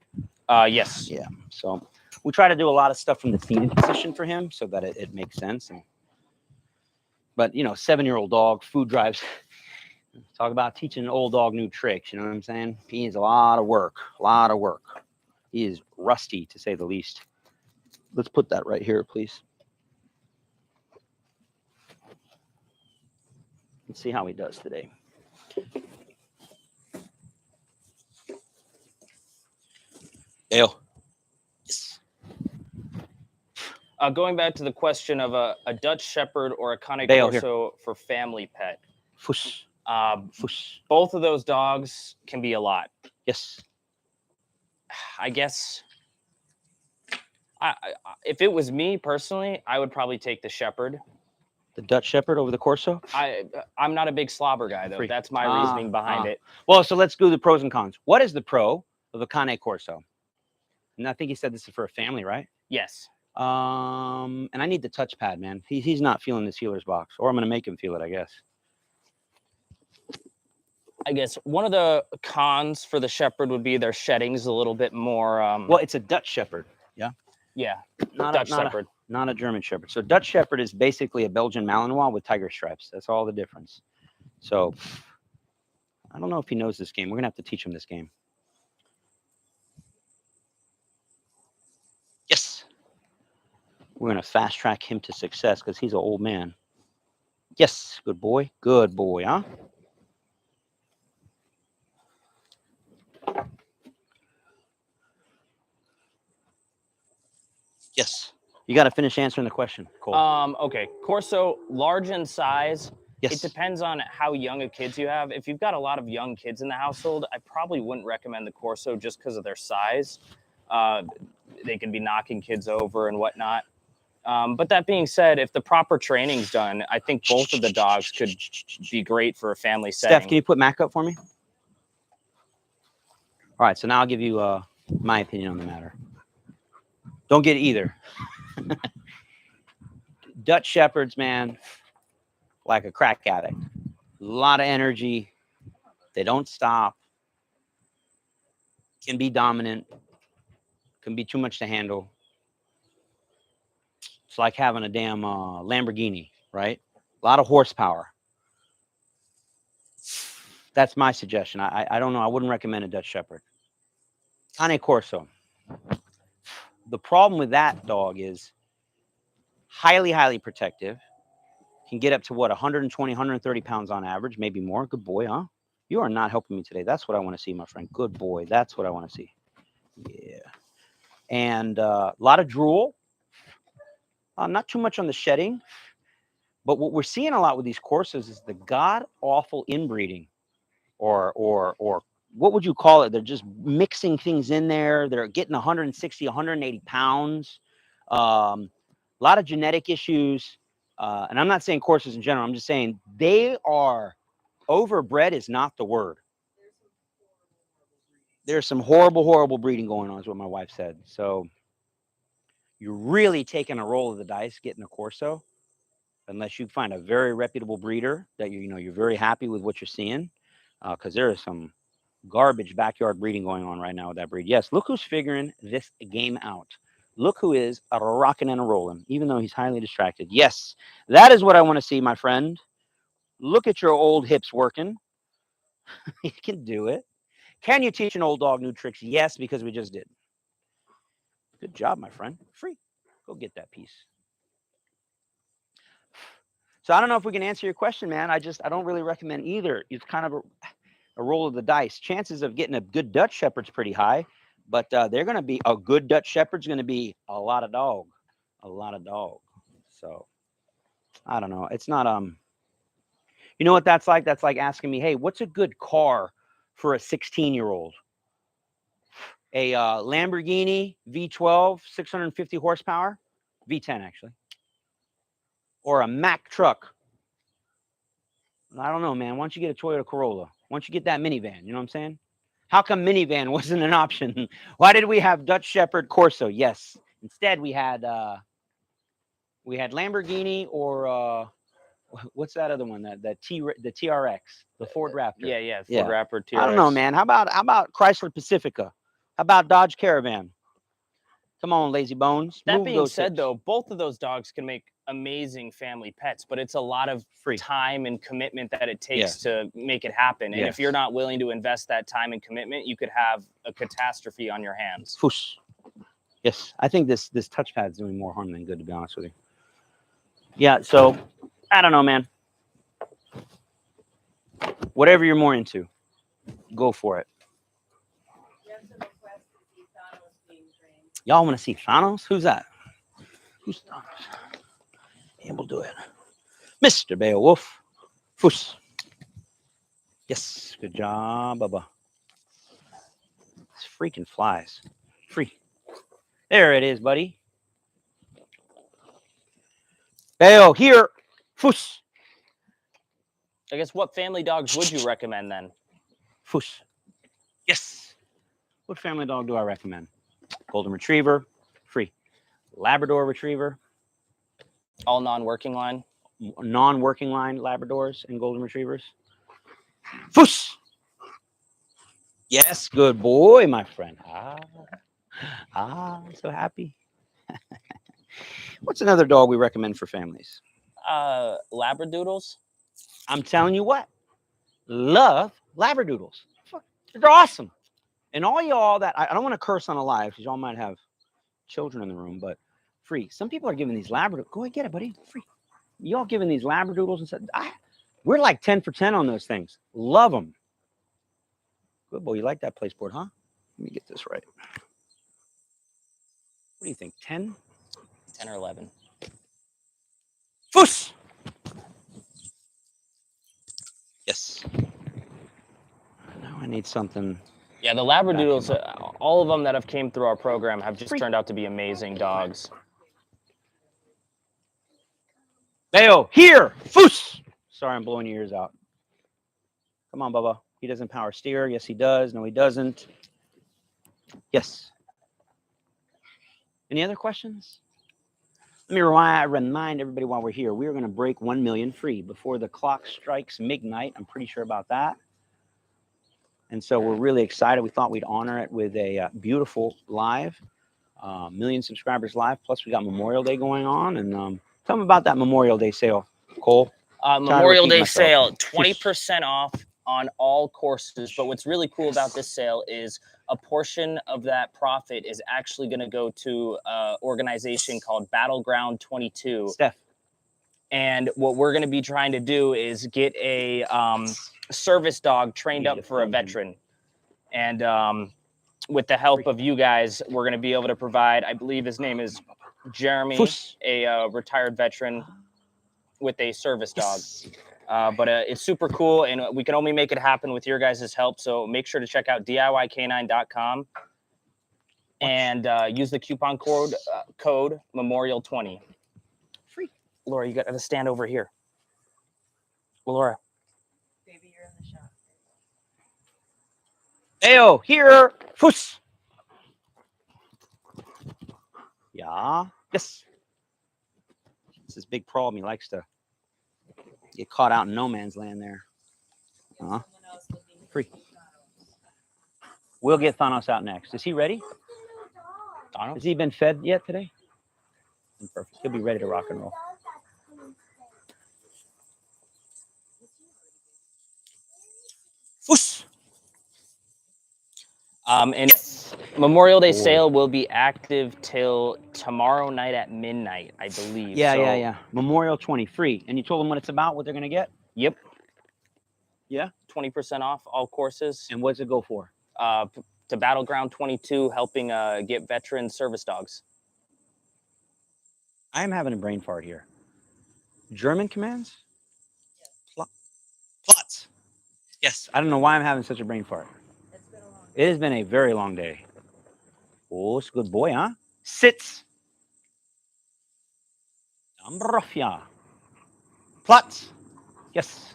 Yes. Yeah. So we try to do a lot of stuff from the seated position for him so that it makes sense. But, you know, 7-year-old dog, food drives. Talk about teaching an old dog new tricks. You know what I'm saying? He needs a lot of work, He is rusty, to say the least. Let's put that right here, please. Let's see how he does today. Dale. Yes. Going back to the question of a Dutch Shepherd or a Cane Dale, Corso for family pet. Fuss. Fuss. Both of those dogs can be a lot. Yes. I guess if it was me personally, I would probably take the Shepherd. The Dutch Shepherd over the Corso? I'm not a big slobber guy, though. Free. That's my reasoning behind it. Well, so let's do the pros and cons. What is the pro of a Cane Corso? And I think he said this is for a family, right? Yes. And I need the touchpad, man. He's not feeling this healer's box, or I'm going to make him feel it, I guess. I guess one of the cons for the Shepherd would be their shedding's a little bit more. Well, it's a Dutch Shepherd. Yeah. Not Dutch a Shepherd. Not a German Shepherd. So Dutch Shepherd is basically a Belgian Malinois with tiger stripes. That's all the difference. So I don't know if he knows this game. We're going to have to teach him this game. Yes. We're going to fast track him to success because he's an old man. Yes. Good boy. Good boy, huh? Yes. You got to finish answering the question, Cole. Okay. Corso, large in size. Yes. It depends on how young of kids you have. If you've got a lot of young kids in the household, I probably wouldn't recommend the Corso just because of their size. They can be knocking kids over and whatnot. But that being said, if the proper training's done, I think both of the dogs could be great for a family setting. Steph, can you put Mac up for me? All right, so now I'll give you my opinion on the matter. Don't get either. Dutch Shepherds, man. like a crack addict. A lot of energy. They don't stop. Can be dominant. Can be too much to handle. It's like having a damn Lamborghini, right? A lot of horsepower. That's my suggestion. I don't know. I wouldn't recommend a Dutch Shepherd. Cane Corso. The problem with that dog is highly, highly protective. Can get up to what, 120, 130 pounds on average, maybe more. Good boy, huh? You are not helping me today. That's what I want to see, my friend. Good boy. That's what I want to see. Yeah. And a lot of drool. Not too much on the shedding. But what we're seeing a lot with these Corsos is the god awful inbreeding, or what would you call it? They're just mixing things in there. They're getting 160, 180 pounds. A lot of genetic issues. And I'm not saying Corsos in general. I'm just saying they are overbred is not the word. There's some horrible, horrible breeding going on, is what my wife said. So you're really taking a roll of the dice getting a Corso, unless you find a very reputable breeder that you're very happy with what you're seeing, because there is some garbage backyard breeding going on right now with that breed. Yes, look who's figuring this game out. Look who is a rocking and a rolling, even though he's highly distracted. Yes, that is what I want to see, my friend. Look at your old hips working. You can do it. Can you teach an old dog new tricks? Yes, because we just did. Good job, my friend. Free. Go get that piece. So I don't know if we can answer your question, man. I don't really recommend either. It's kind of a roll of the dice. Chances of getting a good Dutch Shepherd's pretty high, but they're going to be a good Dutch Shepherd's going to be a lot of dog. So I don't know. It's not you know what that's like? That's like asking me, hey, what's a good car for a 16-year-old? A Lamborghini V12, 650 horsepower, V10 actually, or a Mack truck. I don't know, man. Why don't you get a Toyota Corolla? Why don't you get that minivan? You know what I'm saying? How come minivan wasn't an option? Why did we have Dutch Shepherd Corso? Yes. Instead, we had Lamborghini, or what's that other one? The TRX, the Ford Raptor. Yeah. Yeah. Ford Raptor TRX. I don't know, man. How about Chrysler Pacifica? How about Dodge Caravan? Come on, lazy bones. That Move being those said, hips. though, both of those dogs can make amazing family pets, but it's a lot of Free. time and commitment that it takes Yes. to make it happen. And Yes. if you're not willing to invest that time and commitment, you could have a catastrophe on your hands. Whoosh. Yes, I think this touchpad is doing more harm than good, to be honest with you. Yeah, so I don't know, man. Whatever you're more into, go for it. Jensen requested the Thanos being trained. Y'all want to see Thanos? Who's that? Who's Thanos? Yeah, we'll do it. Mr. Beowulf. Foos. Yes, good job, Bubba. It's freaking flies. Free. There it is, buddy. Beo, here. Foos. I guess what family dogs would you recommend then? Foos. Yes. What family dog do I recommend? Golden Retriever. Free. Labrador Retriever. All non-working line? Non-working line Labradors and Golden Retrievers. Foos. Yes, good boy, my friend. I'm so happy. What's another dog we recommend for families? Labradoodles? I'm telling you what, love Labradoodles. They're awesome. And all y'all that, I don't want to curse on a live because y'all might have children in the room, but free. Some people are giving these Labradoodles. Go ahead, get it, buddy. Free. Y'all giving these Labradoodles and said, we're like 10 for 10 on those things. Love them. Good boy. You like that place board, huh? Let me get this right. What do you think? 10? 10 or 11. Foos. Yes. Now I need something. Yeah, the Labradoodles, all of them that have came through our program have just turned out to be amazing dogs. Beo, here. Foos. Sorry, I'm blowing your ears out. Come on, Bubba. He doesn't power steer. Yes, he does. No, he doesn't. Yes. Any other questions? Let me remind everybody while we're here, we're going to break 1 million free before the clock strikes midnight. I'm pretty sure about that. And so we're really excited. We thought we'd honor it with a beautiful live, million subscribers live. Plus, we got Memorial Day going on. And tell them about that Memorial Day sale, Cole. Memorial repeat Day myself. sale, 20% off on all courses. But what's really cool about this sale is a portion of that profit is actually going to go to an organization called Battleground 22. Steph. And what we're going to be trying to do is get a service dog trained up for a veteran. And with the help of you guys, we're going to be able to provide, I believe his name is Jeremy, a retired veteran with a service dog. But it's super cool, and we can only make it happen with your guys' help. So make sure to check out DIYK9.com and use the coupon code Memorial20. Free. Laura, you got to stand over here. Laura. Baby, you're in the shop. Ayo, here. Fuss. Yeah. Yes. It's this big problem. He likes to get caught out in no man's land there. Someone else looking for Free. Thanos. We'll get Thanos out next. Is he ready? Thanos? Has he been fed yet today? Perfect. He'll be ready to rock and roll. Fuss. And Memorial Day sale will be active till tomorrow night at midnight, I believe. Yeah. Memorial 20 free. And you told them what it's about, what they're going to get? Yep. Yeah. 20% off all courses. And what's it go for? To Battleground 22, helping get veteran service dogs. I am having a brain fart here. German commands? Plots. Yes. I don't know why I'm having such a brain fart. It's been a long It has been a very long day. Oh, it's a good boy, huh? Sits. Ambrofia. Plots. Yes.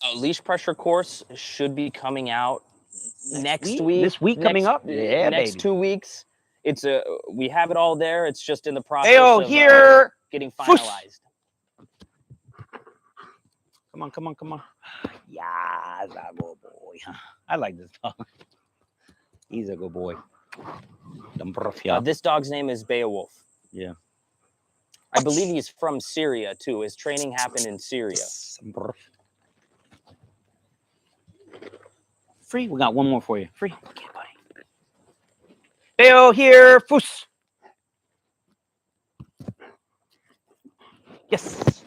A leash pressure course should be coming out next week. This week coming up? Yeah, next baby. 2 weeks. It's we have it all there. It's just in the process Ayo, of here. getting Fush. finalized. Come on. Yeah, that's a good boy. I like this dog. He's a good boy. Ambrofia. This dog's name is Beowulf. Yeah. I believe he's from Syria too. His training happened in Syria. Free. We got one more for you. Free. Okay, buddy. Bill here. Fuss. Yes.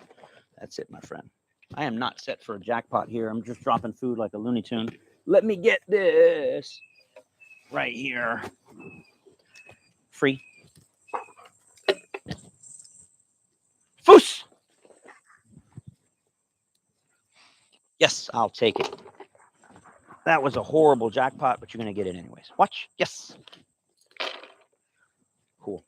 That's it, my friend. I am not set for a jackpot here. I'm just dropping food like a Looney Tune. Let me get this right here. Free. Fuss. Yes, I'll take it. That was a horrible jackpot, but you're going to get it anyways. Watch. Yes. Cool.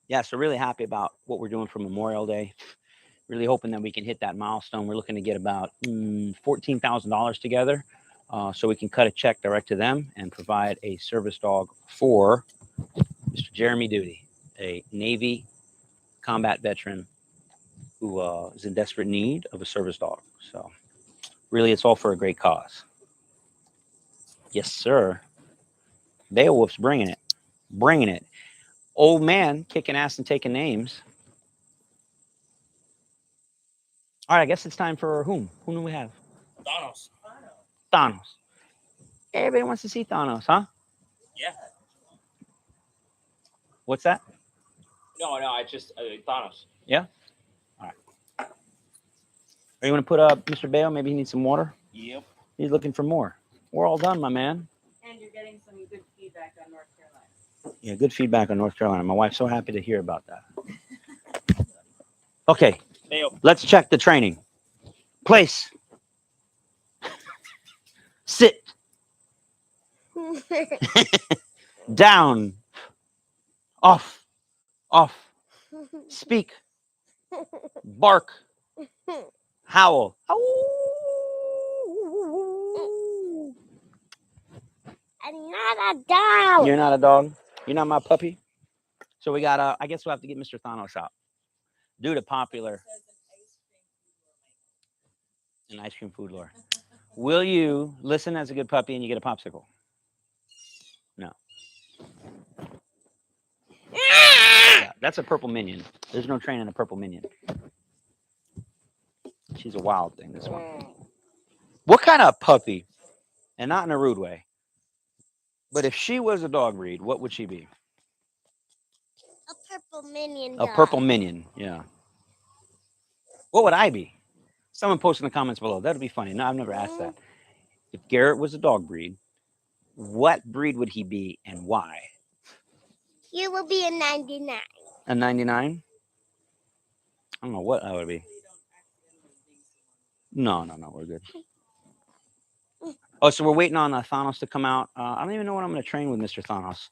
Yeah, so really happy about what we're doing for Memorial Day. Really hoping that we can hit that milestone. We're looking to get about $14,000 together so we can cut a check direct to them and provide a service dog for Mr. Jeremy Duty, a Navy combat veteran who is in desperate need of a service dog. So really, it's all for a great cause. Yes, sir. Beowulf's bringing it. Bringing it. Old man kicking ass and taking names. All right, I guess it's time for whom? Who do we have? Thanos. Thanos. Everybody wants to see Thanos, huh? Yeah. What's that? No, I just Thanos. Yeah? All right. Are you going to put up Mr. Bale? Maybe he needs some water? Yep. He's looking for more. We're all done, my man. And you're getting some good feedback on North Carolina. Yeah, good feedback on North Carolina. My wife's so happy to hear about that. Okay, let's check the training. Place. Sit. Down. Off. Speak. Bark. Howl. I'm not a dog. You're not a dog? You're not my puppy? So we got I guess we'll have to get Mr. Thanos out due to popular an ice cream food lore. Will you listen as a good puppy and you get a popsicle? No. Yeah, that's a purple minion. There's no training a purple minion. She's a wild thing, this one. What kind of puppy? And not in a rude way. But if she was a dog breed, what would she be? A purple minion A dog. purple minion, yeah. What would I be? Someone post in the comments below. That'd be funny. No, I've never asked that. If Garrett was a dog breed, what breed would he be and why? You will be a 99. A 99? I don't know what I would be. No, we're good. Oh, so we're waiting on Thanos to come out. I don't even know what I'm going to train with Mr. Thanos.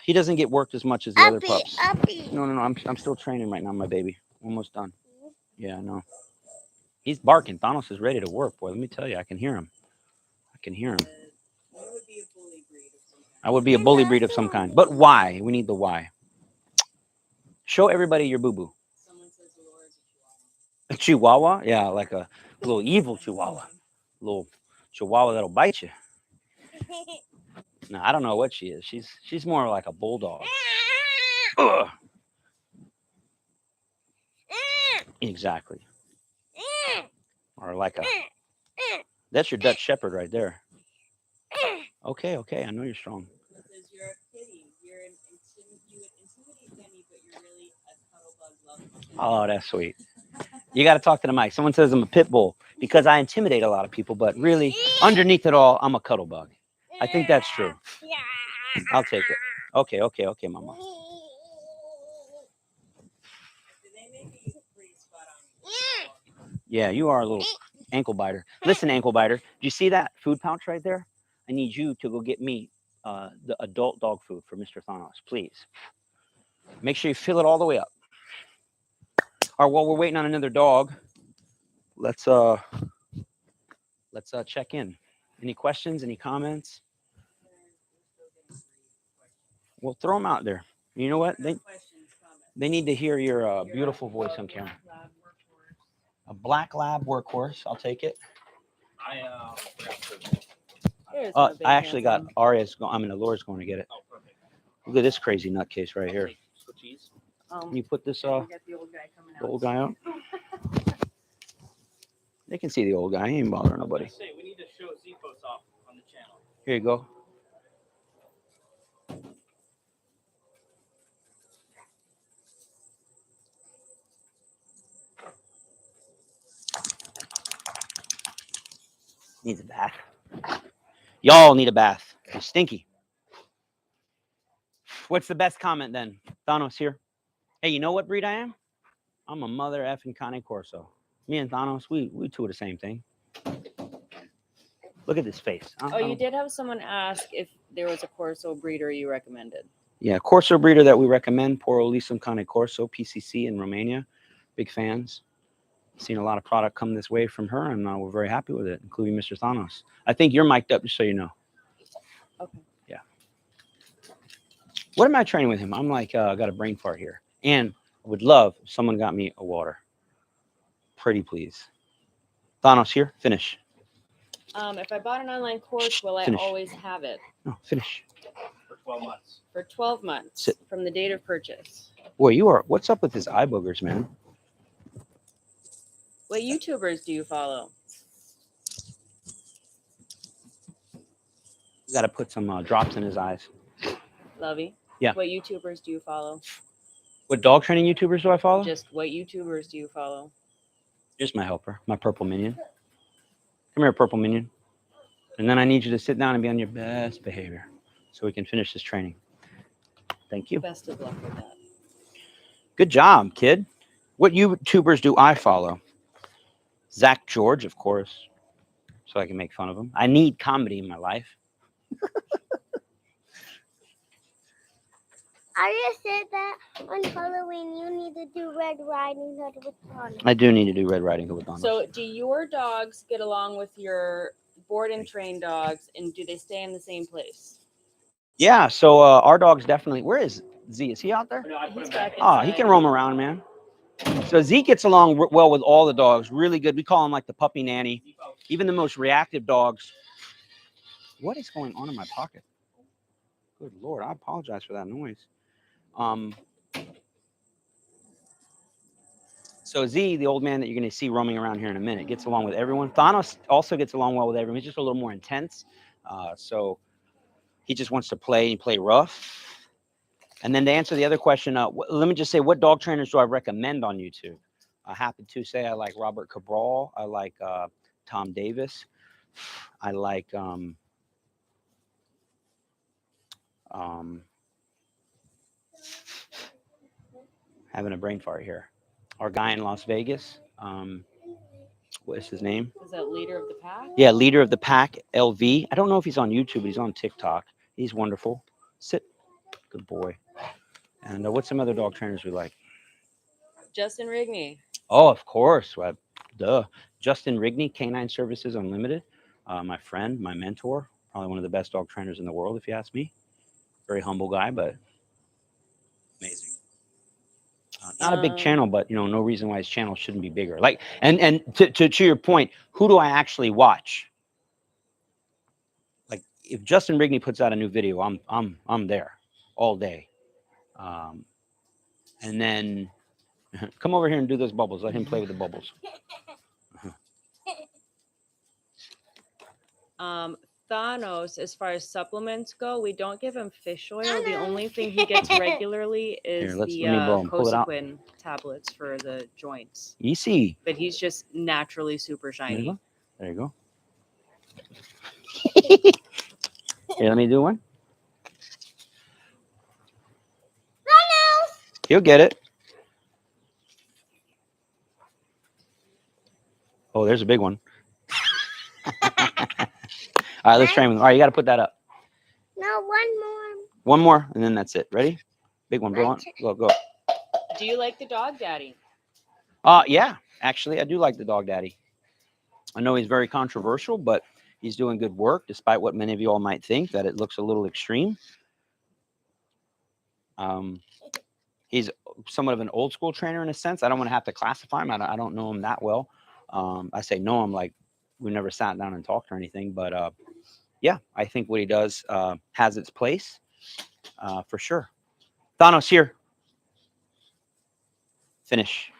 He doesn't get worked as much as the other Uppy, pups. uppy. No. I'm still training right now, my baby. Almost done. Yeah, I know. He's barking. Thanos is ready to work, boy. Let me tell you, I can hear him. You would be a bully breed of some kind. I would be a bully breed of some kind. But why? We need the why. Show everybody your boo-boo. Someone says Laura is A chihuahua? Yeah, like a little evil chihuahua. Little chihuahua that'll bite you. No, I don't know what she is. She's more like a bulldog. Ugh. Exactly. Or like a that's your Dutch Shepherd right there. Okay, I know you're strong. It says you're a kitty. You would intimidate Demi, but you're really a cuddle bug lover. Oh, that's sweet. You got to talk to the mic. Someone says I'm a pit bull because I intimidate a lot of people, but really, underneath it all, I'm a cuddle bug. I think that's true. I'll take it. Okay, mama. They may be pretty spot on. Yeah, you are a little ankle biter. Listen, ankle biter, do you see that food pouch right there? I need you to go get me the adult dog food for Mr. Thanos, please. Make sure you fill it all the way up. All right, while we're waiting on another dog, let's check in. Any questions? Any comments? Well, throw them out there. You know what? They need to hear your beautiful voice on camera. A black lab workhorse. I'll take it. I actually got Aria's. Laura's going to get it. Look at this crazy nutcase right here. Can you put this We got the old guy coming the out. old guy out? They can see the old guy. He ain't bothering nobody. We need to show Zepos off on the channel. Here you go. Needs a bath. Y'all need a bath. You're stinky. What's the best comment then? Thanos here. Hey, you know what breed I am? I'm a mother effing Cane Corso. Me and Thanos, we two are the same thing. Look at this face. Oh, you did have someone ask if there was a Corso breeder you recommended. Yeah, Corso breeder that we recommend, Porolisum Cane Corso, PCC in Romania. Big fans. Seen a lot of product come this way from her, and we're very happy with it, including Mr. Thanos. I think you're mic'd up, just so you know. Okay. Yeah. What am I training with him? I'm like, got a brain fart here. And I would love if someone got me a water. Pretty please. Thanos here, finish. If I bought an online course, will I Finish. always have it? No, finish. For 12 months. For 12 months Sit. from the date of purchase. Boy, what's up with his eye boogers, man? What YouTubers do you follow? Got to put some drops in his eyes. Lovey? Yeah. What YouTubers do you follow? What dog training YouTubers do I follow? Just what YouTubers do you follow? Just my helper, my purple minion. Come here, purple minion. And then I need you to sit down and be on your best behavior so we can finish this training. Thank you. Best of luck with that. Good job, kid. What YouTubers do I follow? Zach George, of course, so I can make fun of him. I need comedy in my life. I just said that on Halloween you need to do Red Riding Hood with Thanos. I do need to do Red Riding Hood with Thanos. So, do your dogs get along with your board and train dogs, and do they stay in the same place? Yeah. So our dog's definitely. Where is Z? Is he out there? No, I put He's him back. back Oh, he can roam around, man. So Zeke gets along well with all the dogs. Really good. We call him like the puppy nanny. Even the most reactive dogs. What is going on in my pocket? Good Lord, I apologize for that noise. So Z, the old man that you're going to see roaming around here in a minute, gets along with everyone. Thanos also gets along well with everyone. He's just a little more intense. So he just wants to play and play rough. And then to answer the other question, let me just say, what dog trainers do I recommend on YouTube? I happen to say I like Robert Cabral. I like Tom Davis. I like having a brain fart here. Our guy in Las Vegas. What is his name? Is that leader of the pack? Yeah, leader of the pack, LV. I don't know if he's on YouTube, but he's on TikTok. He's wonderful. Sit. Good boy. And what's some other dog trainers we like? Justin Rigney. Oh, of course. Well, duh. Justin Rigney, Canine Services Unlimited. My friend, my mentor. Probably one of the best dog trainers in the world, if you ask me. Very humble guy, but amazing. Not a big channel, but no reason why his channel shouldn't be bigger. Like, and to your point, who do I actually watch? Like, if Justin Rigney puts out a new video, I'm there all day. And then come over here and do those bubbles. Let him play with the bubbles. Thanos, as far as supplements go, we don't give him fish oil. The only thing he gets regularly is Here, let the me blow him. Pull it out. Cosequin tablets for the joints. Easy. But he's just naturally super There you shiny. go. There you go. Here, let me do one. He'll get it. Oh, there's a big one. All right, let's train with him. All right, you got to put that up. No, one more. One more, and then that's it. Ready? Big one. Blow on. Go, go. Do you like the dog daddy? Yeah, actually, I do like the dog daddy. I know he's very controversial, but he's doing good work, despite what many of you all might think, that it looks a little extreme. He's somewhat of an old school trainer in a sense. I don't want to have to classify him. I don't know him that well. I say know him like we never sat down and talked or anything, but yeah, I think what he does has its place for sure. Thanos, here. Finish.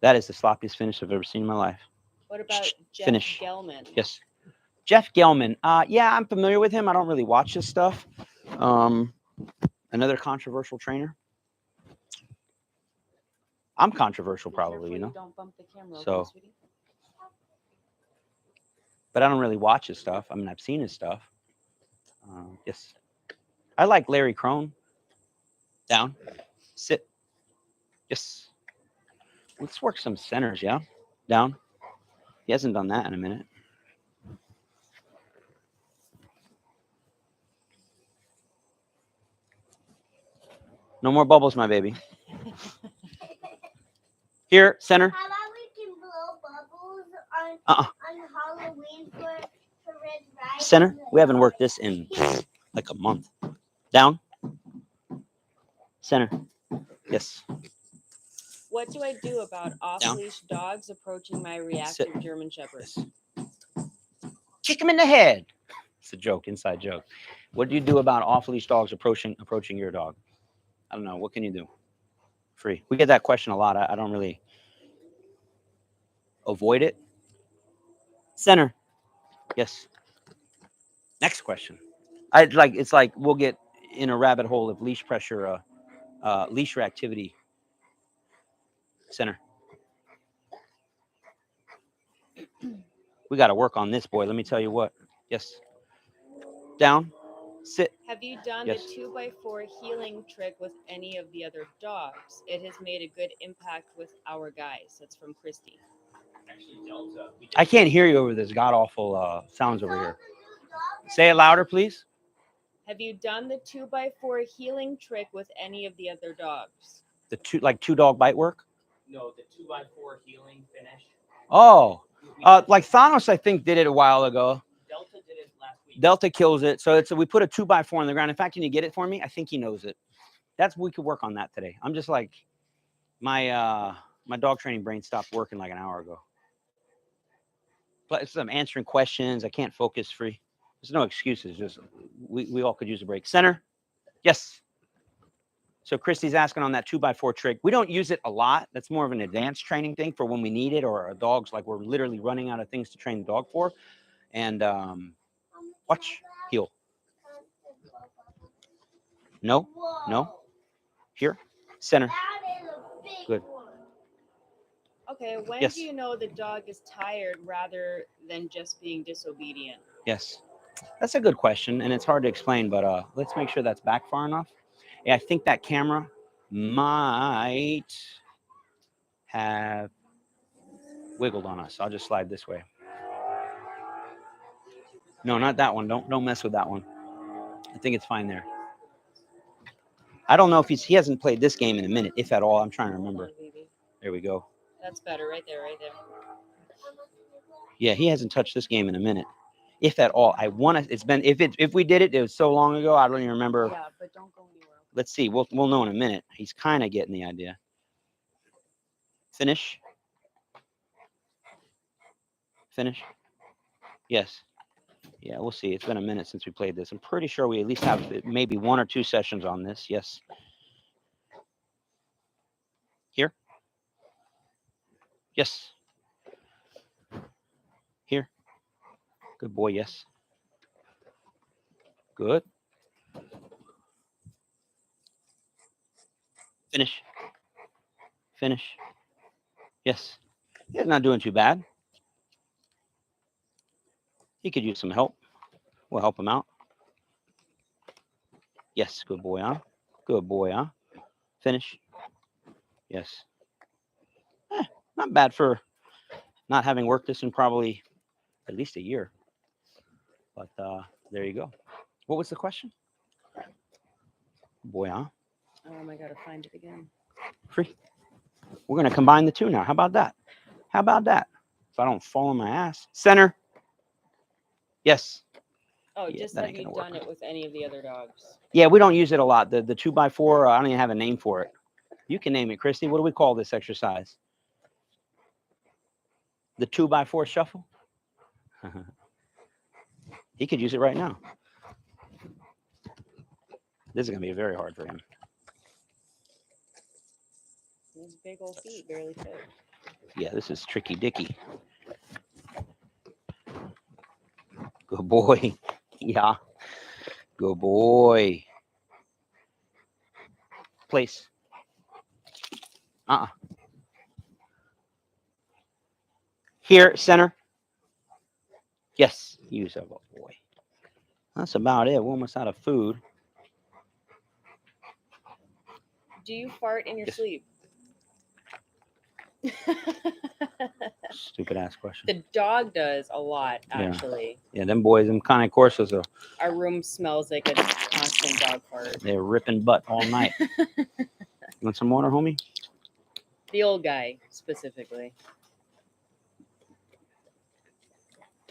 That is the sloppiest finish I've ever seen in my life. What about Jeff Finish. Gelman? Yes. Jeff Gelman. Yeah, I'm familiar with him. I don't really watch his stuff. Another controversial trainer. I'm controversial, Be probably, careful Don't bump the camera, So- okay, sweetie? But I don't really watch his stuff. I mean, I've seen his stuff. Yes. I like Larry Crone. Down. Sit. Yes. Let's work some centers, yeah? Down. He hasn't done that in a minute. No more bubbles, my baby. Here, center. How about we can blow bubbles on on Halloween for Red Riding? Center. We haven't worked this in like a month. Down. Center. Yes. What do I do about off-leash dogs approaching my reactive German Shepherd? Yes. Kick him in the head. It's a joke, inside joke. What do you do about off-leash dogs approaching your dog? I don't know. What can you do? Free. We get that question a lot. I don't really avoid it. Center. Yes. Next question. It's like we'll get in a rabbit hole of leash pressure, leash reactivity. Center. We got to work on this, boy. Let me tell you what. Yes. Down. Sit. Have you done Yes. the 2x4 healing trick with any of the other dogs? It has made a good impact with our guys. That's from Christy. I can't hear you over this god awful sounds over here. Say it louder, please. Have you done the 2x4 healing trick with any of the other dogs? The two dog bite work. No, the 2x4 healing finish. Oh, like Thanos, I think did it a while ago. Delta did it last week. Delta kills it. So we put a 2x4 on the ground. In fact, can you get it for me? I think he knows it. We could work on that today. I'm just like, my dog training brain stopped working like an hour ago. But I'm answering questions. I can't focus free. There's no excuses. Just we all could use a break. Center. Yes. So Christy's asking on that 2x4 trick. We don't use it a lot. That's more of an advanced training thing for when we need it, or a dog's like we're literally running out of things to train the dog for. And watch, heel. No, no. Here, center. Good. Okay, when Yes. do you know the dog is tired rather than just being disobedient? Yes. That's a good question, and it's hard to explain, but let's make sure that's back far enough. Yeah, I think that camera might have wiggled on us. I'll just slide this way. No, not that one. Don't mess with that one. I think it's fine there. I don't know if he hasn't played this game in a minute, if at all. I'm trying to remember. There we go. That's better, right there, right there. Yeah, he hasn't touched this game in a minute, if at all. I want to. It's been if we did it, it was so long ago. I don't even remember. Yeah, but don't go anywhere. Let's see. We'll know in a minute. He's kind of getting the idea. Finish. Finish. Yes. Yeah, we'll see. It's been a minute since we played this. I'm pretty sure we at least have maybe 1 or 2 sessions on this. Yes. Here. Yes. Here. Good boy. Yes. Good. Finish. Finish. Yes. He's not doing too bad. He could use some help. We'll help him out. Yes. Good boy, huh? Good boy, huh? Finish. Yes. Not bad for not having worked this in probably at least a year. But there you go. What was the question? Boy, huh? I gotta find it again. Free. We're going to combine the two now. How about that? How about that? If I don't fall on my ass. Center. Yes. Oh, Yeah, just that have ain't you gonna done work. it with any of the other dogs? Yeah, we don't use it a lot. The 2x4, I don't even have a name for it. You can name it, Christy. What do we call this exercise? The 2x4 shuffle? He could use it right now. This is going to be very hard for him. Those big old feet barely fit. Yeah, this is tricky dicky. Good boy. Yeah. Good boy. Place. Here, center. Yes, use a boy. That's about it. We're almost out of food. Do you fart in your Yes. sleep? Stupid ass question. The dog does a lot, Yeah. actually. Yeah, them boys, them kind of courses are Our room smells like a constant dog fart. they're ripping butt all night. You want some water, homie? The old guy, specifically.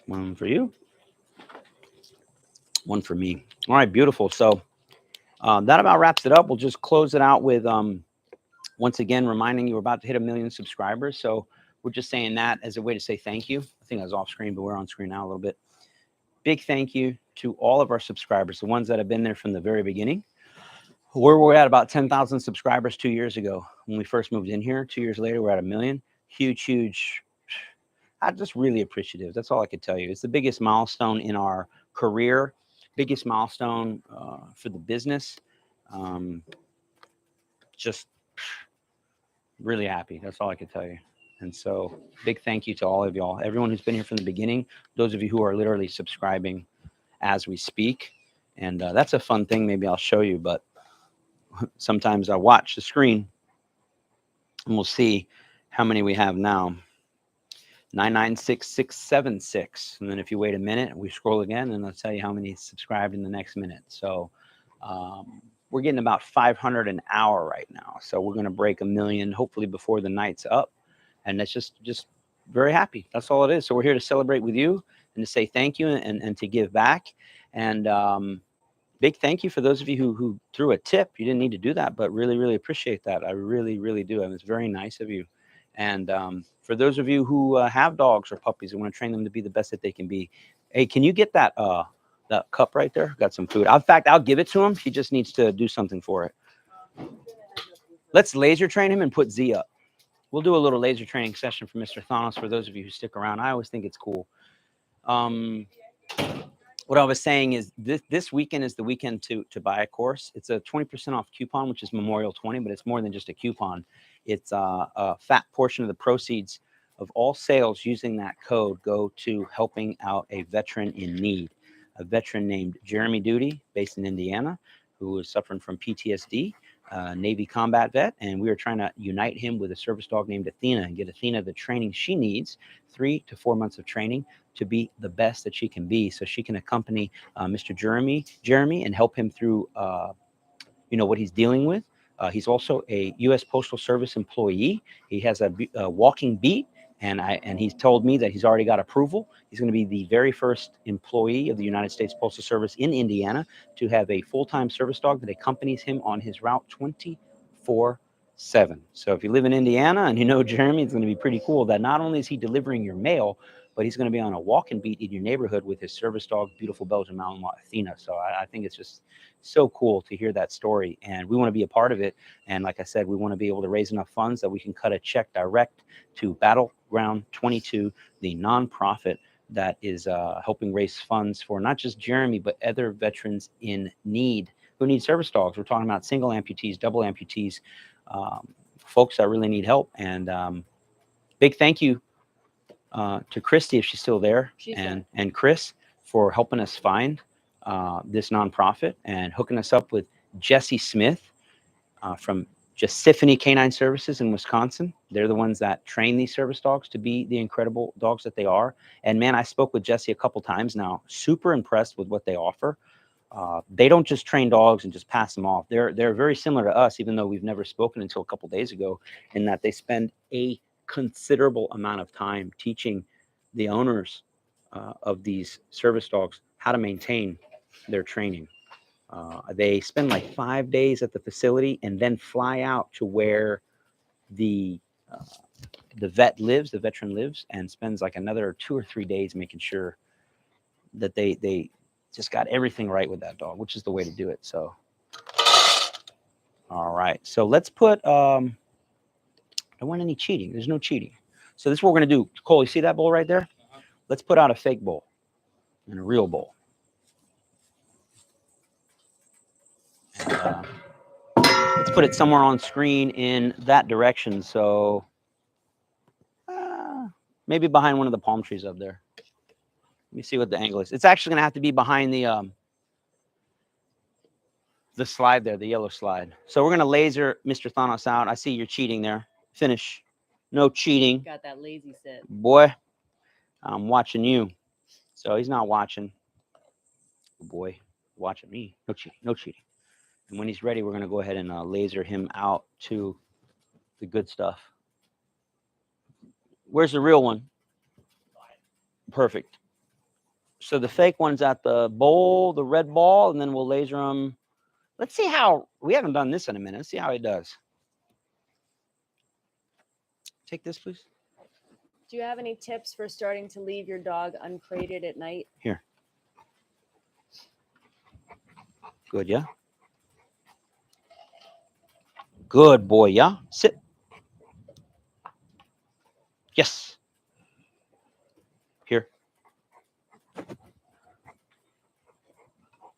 One for you. One for me. All right, beautiful. So that about wraps it up. We'll just close it out with once again reminding you we're about to hit 1 million subscribers. So we're just saying that as a way to say thank you. I think I was off screen, but we're on screen now a little bit. Big thank you to all of our subscribers, the ones that have been there from the very beginning. Where we're at about 10,000 subscribers 2 years ago when we first moved in here. 2 years later, we're at 1 million. Huge. I'm just really appreciative. That's all I could tell you. It's the biggest milestone in our career, biggest milestone for the business. Just really happy. That's all I could tell you. And so big thank you to all of y'all, everyone who's been here from the beginning, those of you who are literally subscribing as we speak. And that's a fun thing. Maybe I'll show you, but sometimes I watch the screen and we'll see how many we have now. 996,676. And then if you wait a minute, we scroll again and I'll tell you how many subscribed in the next minute. So we're getting about 500 an hour right now. So we're going to break 1 million, hopefully before the night's up. And that's just very happy. That's all it is. So we're here to celebrate with you and to say thank you and to give back. And big thank you for those of you who threw a tip. You didn't need to do that, but really, really appreciate that. I really, really do. And it's very nice of you. And for those of you who have dogs or puppies and want to train them to be the best that they can be, hey, can you get that cup right there? Got some food. In fact, I'll give it to him. He just needs to do something for it. Let's laser train him and put Z up. We'll do a little laser training session for Mr. Thanos for those of you who stick around. I always think it's cool. What I was saying is this weekend is the weekend to buy a course. It's a 20% off coupon, which is Memorial 20, but it's more than just a coupon. It's a fat portion of the proceeds of all sales using that code go to helping out a veteran in need, a veteran named Jeremy Duty, based in Indiana, who is suffering from PTSD, Navy combat vet, and we are trying to unite him with a service dog named Athena and get Athena the training she needs, 3 to 4 months of training to be the best that she can be, so she can accompany Mr. Jeremy and help him through what he's dealing with. He's also a U.S. Postal Service employee. He has a walking beat, and he's told me that he's already got approval. He's going to be the very first employee of the United States Postal Service in Indiana to have a full-time service dog that accompanies him on his route 24/7. So if you live in Indiana and you know Jeremy, it's going to be pretty cool that not only is he delivering your mail, but he's going to be on a walking beat in your neighborhood with his service dog, beautiful Belgian Malinois Athena. So I think it's just so cool to hear that story, and we want to be a part of it. And like I said, we want to be able to raise enough funds that we can cut a check direct to Battleground 22, the nonprofit that is helping raise funds for not just Jeremy, but other veterans in need who need service dogs. We're talking about single amputees, double amputees, folks that really need help. And big thank you to Christy, if she's still there, and Chris for helping us find this nonprofit and hooking us up with Jesse Smith from Josephine Canine Services in Wisconsin. They're the ones that train these service dogs to be the incredible dogs that they are. And man, I spoke with Jesse a couple times now. Super impressed with what they offer. They don't just train dogs and just pass them off. They're very similar to us, even though we've never spoken until a couple days ago, in that they spend a considerable amount of time teaching the owners of these service dogs how to maintain their training. They spend like 5 days at the facility and then fly out to where the vet lives, the veteran lives, and spends like another 2 or 3 days making sure that they just got everything right with that dog, which is the way to do it. So, all right. So let's put, I don't want any cheating. There's no cheating. So this is what we're going to do. Cole, you see that bowl right there? Let's put out a fake bowl and a real bowl. And, let's put it somewhere on screen in that direction. So maybe behind one of the palm trees up there. Let me see what the angle is. It's actually going to have to be behind the slide there, the yellow slide. So we're going to laser Mr. Thanos out. I see you're cheating there. Finish. No cheating. Got that lazy sit. Boy, I'm watching you. So he's not watching. Boy, watching me. No cheating. No cheating. And when he's ready, we're going to go ahead and laser him out to the good stuff. Where's the real one? Perfect. So the fake one's at the bowl, the red ball, and then we'll laser him. Let's see how, we haven't done this in a minute. Let's see how he does. Take this, please. Do you have any tips for starting to leave your dog uncrated at night? Here. Good, yeah? Good boy, yeah? Sit. Yes. Here.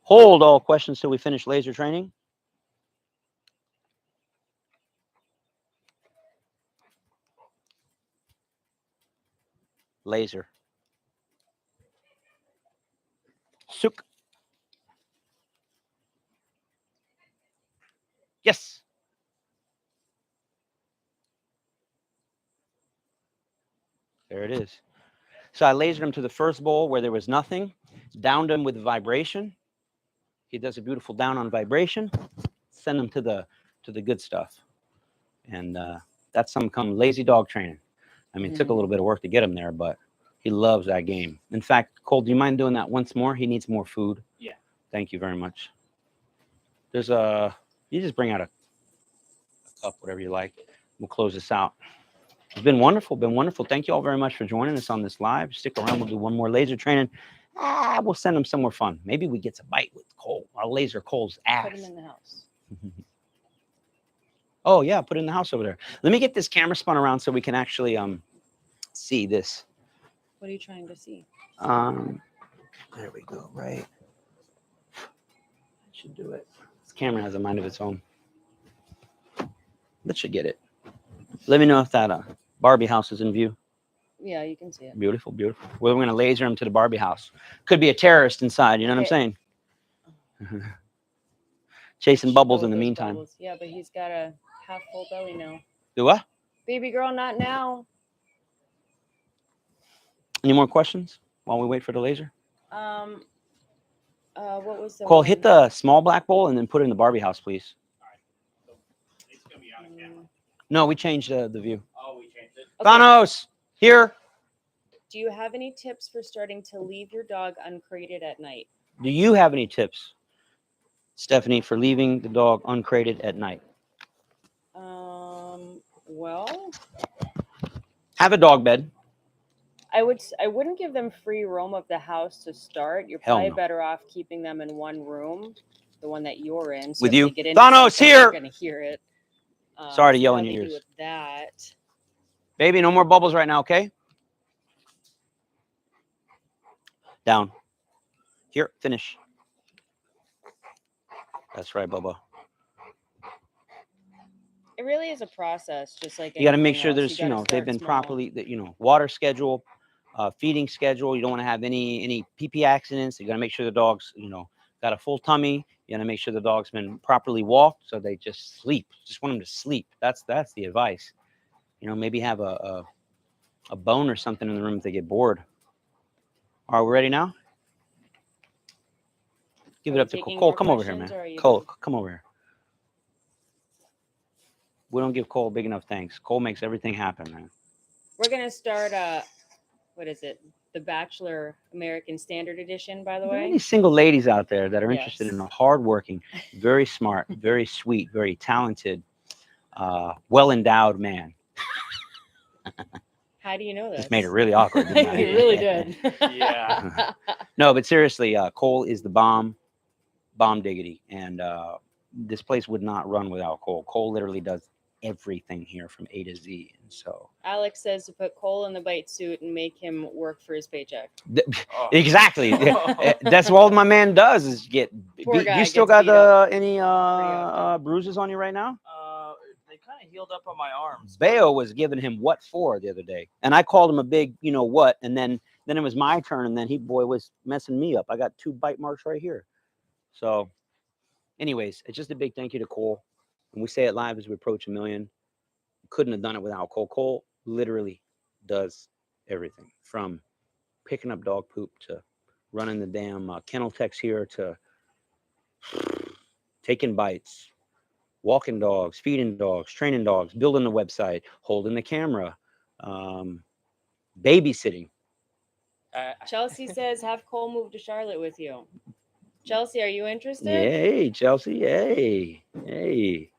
Hold all questions till we finish laser training. Laser. Suk. Yes. There it is. So I lasered him to the first bowl where there was nothing, downed him with vibration. He does a beautiful down on vibration. Send him to the good stuff. And that's some lazy dog training. I mean, it took a little bit of work to get him there, but He loves that game. In fact, Cole, do you mind doing that once more? He needs more food. Yeah. Thank you very much. There's a, you just bring out a cup, whatever you like. We'll close this out. It's been wonderful. Thank you all very much for joining us on this live. Stick around. We'll do one more laser training. We'll send him somewhere fun. Maybe we get to bite with Cole. I'll laser Cole's ass. Put him in the house. Oh yeah, put it in the house over there. Let me get this camera spun around so we can actually see this. What are you trying to see? There we go. Right. Should do it. This camera has a mind of its own. That should get it. Let me know if that Barbie house is in view. Yeah, you can see it. Beautiful, beautiful. We're going to laser him to the Barbie house. Could be a terrorist inside. You know what I'm saying? Chasing bubbles in the Those meantime. bubbles. Yeah, but he's got a half full belly now. Do what? Baby girl, not now. Any more questions while we wait for the laser? What was the Cole, one? hit the small black bowl and then put it in the Barbie house, please. It's gonna be out of camera. No, we changed the view. Oh, we changed it. Okay. Thanos, here. Do you have any tips for starting to leave your dog uncrated at night? Do you have any tips, Stephanie, for leaving the dog uncrated at night? Well, Have a dog bed. I wouldn't give them free roam of the house to start. You're Hell probably no. better off keeping them in one room, the one that you're in. So With if you? they get into Thanos, something, here! You're gonna hear it. Sorry to yell how in they your do ears. with that. Baby, no more bubbles right now, okay? Down. Here, finish. That's right, Bubba. It really is a process, just like You got to make anything sure else. there's, gotta they've start been small. properly, water schedule, feeding schedule. You don't want to have any pee accidents. You got to make sure the dog's, got a full tummy. You got to make sure the dog's been properly walked so they just sleep. Just want them to sleep. That's the advice. Maybe have a bone or something in the room if they get bored. Are we ready now? Give Are it we up to Cole. taking Cole, more come over here, questions, man. or are you Cole, done? come over here. We don't give Cole big enough thanks. Cole makes everything happen, man. We're gonna start. What is it? The Bachelor American Standard Edition, by the Are there way. any single ladies out there that are interested in Yes. a hardworking, very smart, very sweet, very talented, well-endowed man? How do you know this? Just made it really awkward. Didn't I? You really did. Yeah. No, but seriously, Cole is the bomb diggity, and this place would not run without Cole. Cole literally does everything here from A to Z, and so Alex says to put Cole in the bite suit and make him work for his paycheck. Oh. exactly. That's all my man does is get Poor beat. guy You still gets got beat up any often. bruises on you right now? They kind of healed up on my arms. Bayo was giving him what for the other day, and I called him a big, what, and then it was my turn, and then he was messing me up. I got 2 bite marks right here. So, anyways, it's just a big thank you to Cole, and we say it live as we approach 1 million. Couldn't have done it without Cole. Cole literally does everything from picking up dog poop to running the damn kennel techs here to taking bites, walking dogs, feeding dogs, training dogs, building the website, holding the camera, babysitting. Chelsea says, have Cole move to Charlotte with you. Chelsea, are you interested? Hey, Chelsea. Hey.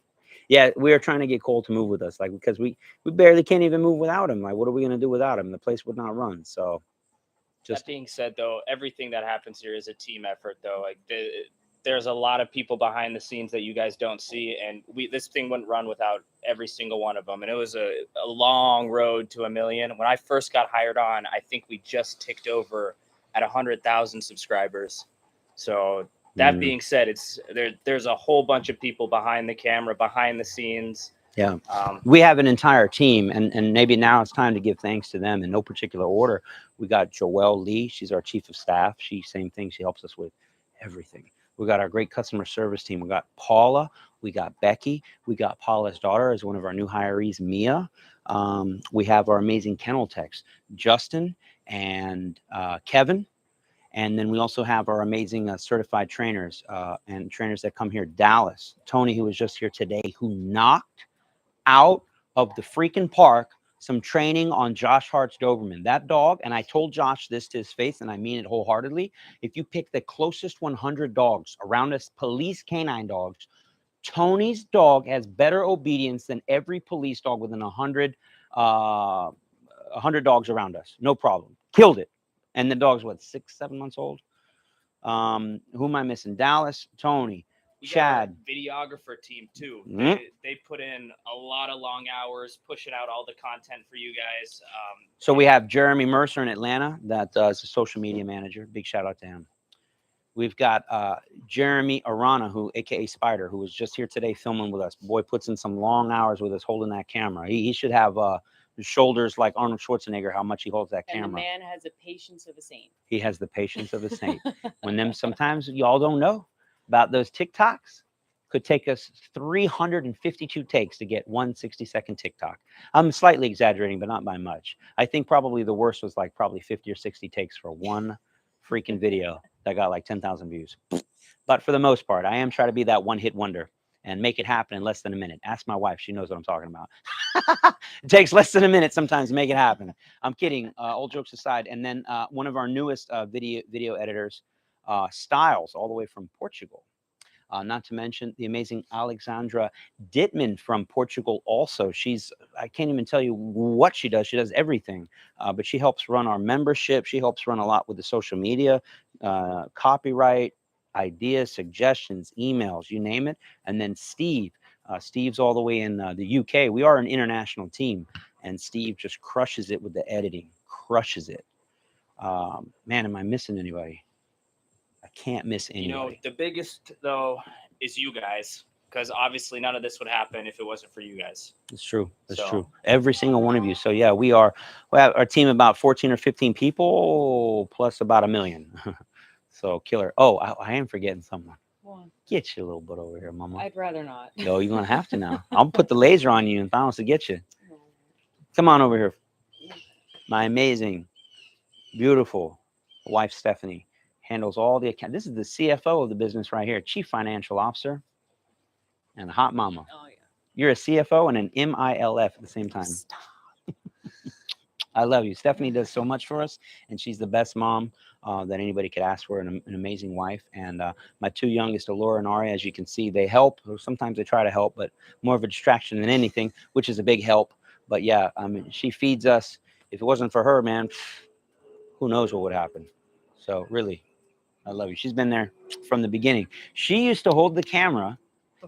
Yeah, we are trying to get Cole to move with us, because we barely can't even move without him. Like, what are we going to do without him? The place would not run. So, That being said, though, everything that happens here is a team effort, though. Like, there's a lot of people behind the scenes that you guys don't see, and this thing wouldn't run without every single one of them. And it was a long road to 1 million. When I first got hired on, I think we just ticked over at 100,000 subscribers. So that being said, there's a whole bunch of people behind the camera, behind the scenes. Yeah, we have an entire team, and maybe now it's time to give thanks to them in no particular order. We got Joelle Lee. She's our chief of staff. Same thing. She helps us with everything. We got our great customer service team. We got Paula. We got Becky. We got Paula's daughter as one of our new hirees, Mia. We have our amazing kennel techs, Justin and Kevin. And then we also have our amazing certified trainers and trainers that come here. Dallas, Tony, who was just here today, who knocked out of the freaking park some training on Josh Hart's Doberman. That dog, and I told Josh this to his face, and I mean it wholeheartedly. If you pick the closest 100 dogs around us, police canine dogs, Tony's dog has better obedience than every police dog within 100 dogs around us. No problem. Killed it. And the dog's what, 6, 7 months old? Who am I missing? Dallas, Tony, We got Chad. our videographer team too. Mhm. They put in a lot of long hours pushing out all the content for you guys. So we have Jeremy Mercer in Atlanta that is a social media manager. Big shout out to him. We've got Jeremy Arana, who, aka Spider, who was just here today filming with us. Boy puts in some long hours with us holding that camera. He should have shoulders like Arnold Schwarzenegger, how much he holds that And the camera. man has the patience of a saint. He has the patience of a saint. When them sometimes y'all don't know about those TikToks, could take us 352 takes to get one 60-second TikTok. I'm slightly exaggerating, but not by much. I think probably the worst was like probably 50 or 60 takes for one freaking video that got like 10,000 views. But for the most part, I am trying to be that one-hit wonder and make it happen in less than a minute. Ask my wife. She knows what I'm talking about. It takes less than a minute sometimes to make it happen. I'm kidding. All jokes aside. And then one of our newest video editors, Styles, all the way from Portugal. Not to mention the amazing Alexandra Dittman from Portugal also. I can't even tell you what she does. She does everything. But she helps run our membership. She helps run a lot with the social media, copyright, ideas, suggestions, emails, you name it. And then Steve. Steve's all the way in the UK. We are an international team. And Steve just crushes it with the editing. Crushes it. Man, am I missing anybody? I can't miss anybody. You know, the biggest though is you guys, because obviously none of this would happen if it wasn't for you guys. It's true. It's So- true. Every single one of you. So yeah, we have our team about 14 or 15 people plus about 1 million. So killer. Oh, I am forgetting someone. Well, Get your little butt over here, mama. I'd rather not. No, you're gonna have to now. I'll put the laser on you and Thanos to get you. Come on over here. My amazing, beautiful wife Stephanie handles all the account. This is the CFO of the business right here, Chief Financial Officer, and a hot mama. Oh yeah. You're a CFO and an MILF at the same time. I love you. Stephanie does so much for us, and she's the best mom that anybody could ask for, and an amazing wife. And my two youngest, Alora and Ari, as you can see, they help. Or sometimes they try to help, but more of a distraction than anything, which is a big help. But yeah, I mean, she feeds us. If it wasn't for her, man, who knows what would happen. So really, I love you. She's been there from the beginning. She used to hold the camera.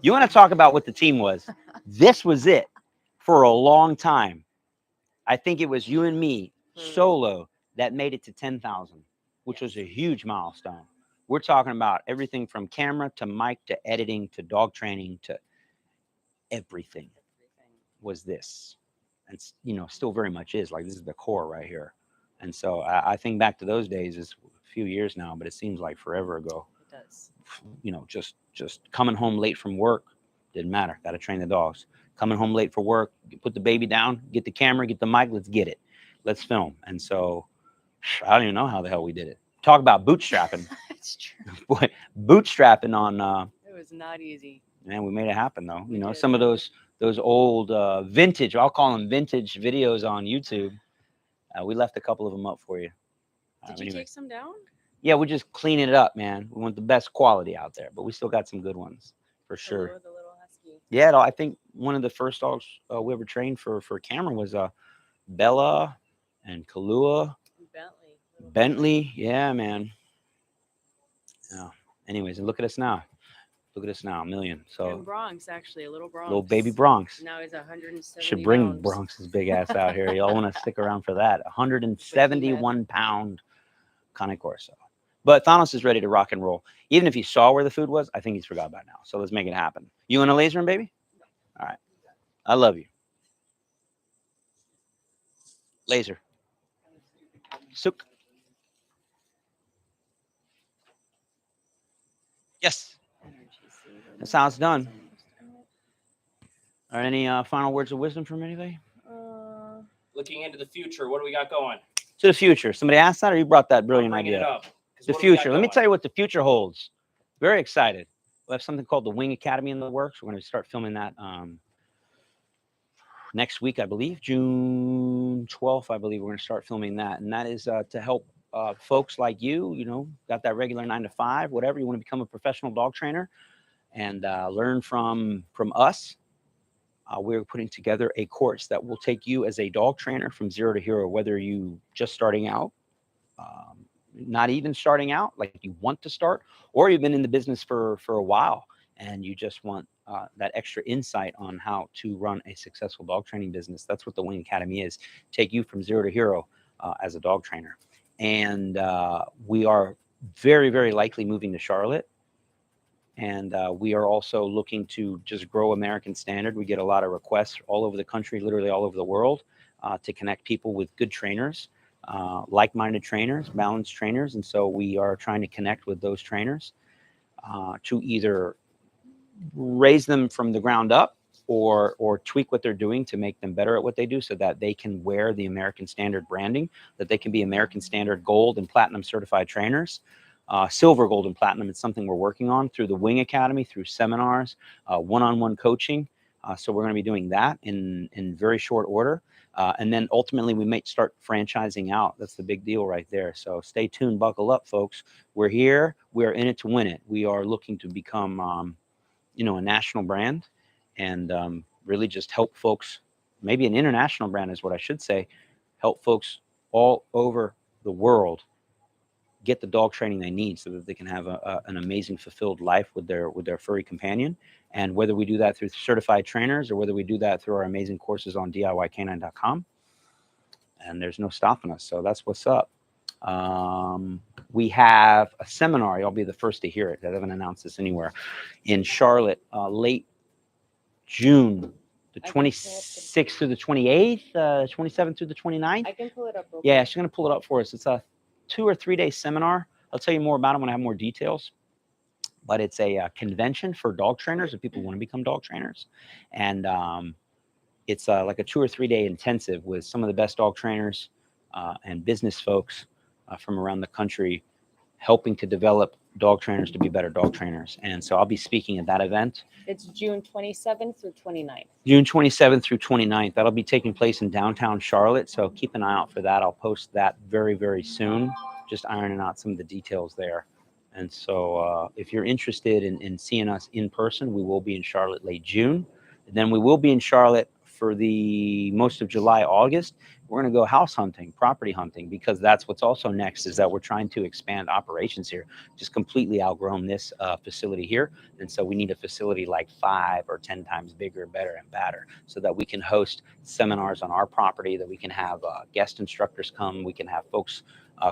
You want to talk about what the team was? This was it for a long time. I think it was you and me solo that made it to 10,000, which was a huge milestone. We're talking about everything from camera to mic to editing to dog training to everything was this. And, you know, still very much is. Like, this is the core right here. And so I think back to those days, it's a few years now, but it seems like forever ago. It does. You know, just coming home late from work, didn't matter. Got to train the dogs. Coming home late for work, put the baby down, get the camera, get the mic, let's get it. Let's film. And so I don't even know how the hell we did it. Talk about bootstrapping. It's true. Boy, bootstrapping on It was not easy. man, we made it happen though. You We know, did. some of those old vintage, I'll call them vintage videos on YouTube. We left a couple of them up for you. Did you Anyway. take some down? Yeah, we're just cleaning it up, man. We want the best quality out there, but we still got some good ones for sure. Hello, the little husky. Yeah, no, I think one of the first dogs we ever trained for camera was Bella and Kahlua, Bentley. Little Bentley. Yeah, man. Yeah. Anyways, and look at us now. Look at us now, 1 million. And So Bronx, actually, a little Bronx. little baby Bronx. Now he's 170 Should bring pounds. Bronx's big ass out here. Y'all want to stick around for that? 171 pound Cane Corso. But Thanos is ready to rock and roll. Even if he saw where the food was, I think he's forgot by now. So let's make it happen. You want a laser him, baby? All right. I love you. Laser. Sook. Yes. That's how it's done. Are any final words of wisdom from anybody? Looking into the future, what do we got going? To the future. Somebody asked that, or you brought that brilliant Bringing it idea? up. 'Cause The what do we got future. Let me going? tell you what the future holds. Very excited. We have something called the Wing Academy in the works. We're going to start filming that next week, I believe, June 12th, I believe we're going to start filming that. And that is to help folks like you, got that regular 9 to 5, whatever, you want to become a professional dog trainer and learn from us. We're putting together a course that will take you as a dog trainer from zero to hero, whether you just starting out, not even starting out, like you want to start, or you've been in the business for a while and you just want that extra insight on how to run a successful dog training business. That's what the Wing Academy is. Take you from zero to hero as a dog trainer. And we are very, very likely moving to Charlotte. And we are also looking to just grow American Standard. We get a lot of requests all over the country, literally all over the world, to connect people with good trainers, like-minded trainers, balanced trainers. And so we are trying to connect with those trainers to either raise them from the ground up or tweak what they're doing to make them better at what they do so that they can wear the American Standard branding, that they can be American Standard Gold and Platinum certified trainers. Silver, Gold, and Platinum is something we're working on through the Wing Academy, through seminars, one-on-one coaching. So we're going to be doing that in very short order. And then ultimately we might start franchising out. That's the big deal right there. So stay tuned, buckle up, folks. We're here. We're in it to win it. We are looking to become, a national brand and really just help folks, maybe an international brand is what I should say, help folks all over the world get the dog training they need so that they can have an amazing fulfilled life with their furry companion. And whether we do that through certified trainers or whether we do that through our amazing courses on DIYcanine.com, and there's no stopping us. So that's what's up. We have a seminar. Y'all be the first to hear it. I haven't announced this anywhere. In Charlotte, late June, the 26th through the 28th, 27th through the 29th. I can pull it up. Yeah, she's going to pull it up for us. It's a 2 or 3 day seminar. I'll tell you more about it when I have more details. But it's a convention for dog trainers and people who want to become dog trainers. And it's like a 2 or 3 day intensive with some of the best dog trainers and business folks from around the country, helping to develop dog trainers to be better dog trainers. And so I'll be speaking at that event. It's June 27th through 29th. June 27th through 29th. That'll be taking place in downtown Charlotte. So keep an eye out for that. I'll post that very, very soon. Just ironing out some of the details there. And so if you're interested in seeing us in person, we will be in Charlotte late June. And then we will be in Charlotte for the most of July, August. We're going to go house hunting, property hunting, because that's what's also next is that we're trying to expand operations here. Just completely outgrown this facility here. And so we need a facility like 5 or 10 times bigger, better, and badder so that we can host seminars on our property, that we can have guest instructors come. We can have folks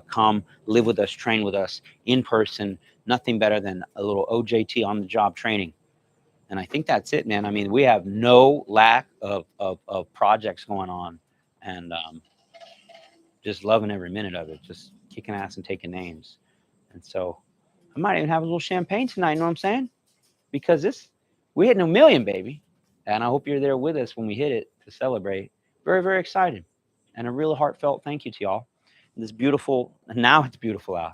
come live with us, train with us in person. Nothing better than a little OJT on the job training. And I think that's it, man. I mean, we have no lack of projects going on and just loving every minute of it, just kicking ass and taking names. And so I might even have a little champagne tonight, you know what I'm saying? Because we hitting 1 million, baby. And I hope you're there with us when we hit it to celebrate. Very, very excited. And a real heartfelt thank you to y'all. This beautiful, now it's beautiful out.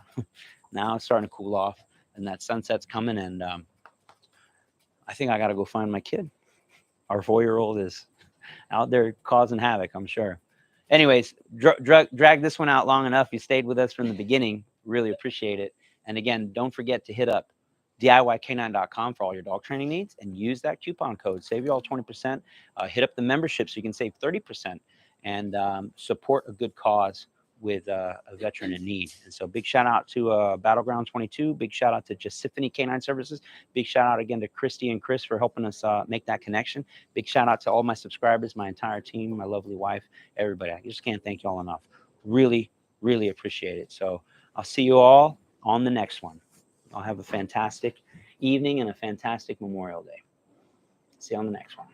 Now it's starting to cool off and that sunset's coming and I think I got to go find my kid. Our 4-year-old is out there causing havoc, I'm sure. Anyways, drag this one out long enough. You stayed with us from the beginning. Really appreciate it. And again, don't forget to hit up DIYcanine.com for all your dog training needs and use that coupon code. Save you all 20%. Hit up the membership so you can save 30% and support a good cause with a veteran in need. And so big shout out to Battleground 22. Big shout out to Giuseppe Canine Services. Big shout out again to Christy and Chris for helping us make that connection. Big shout out to all my subscribers, my entire team, my lovely wife, everybody. I just can't thank you all enough. Really, really appreciate it. So I'll see you all on the next one. I'll have a fantastic evening and a fantastic Memorial Day. See you on the next one.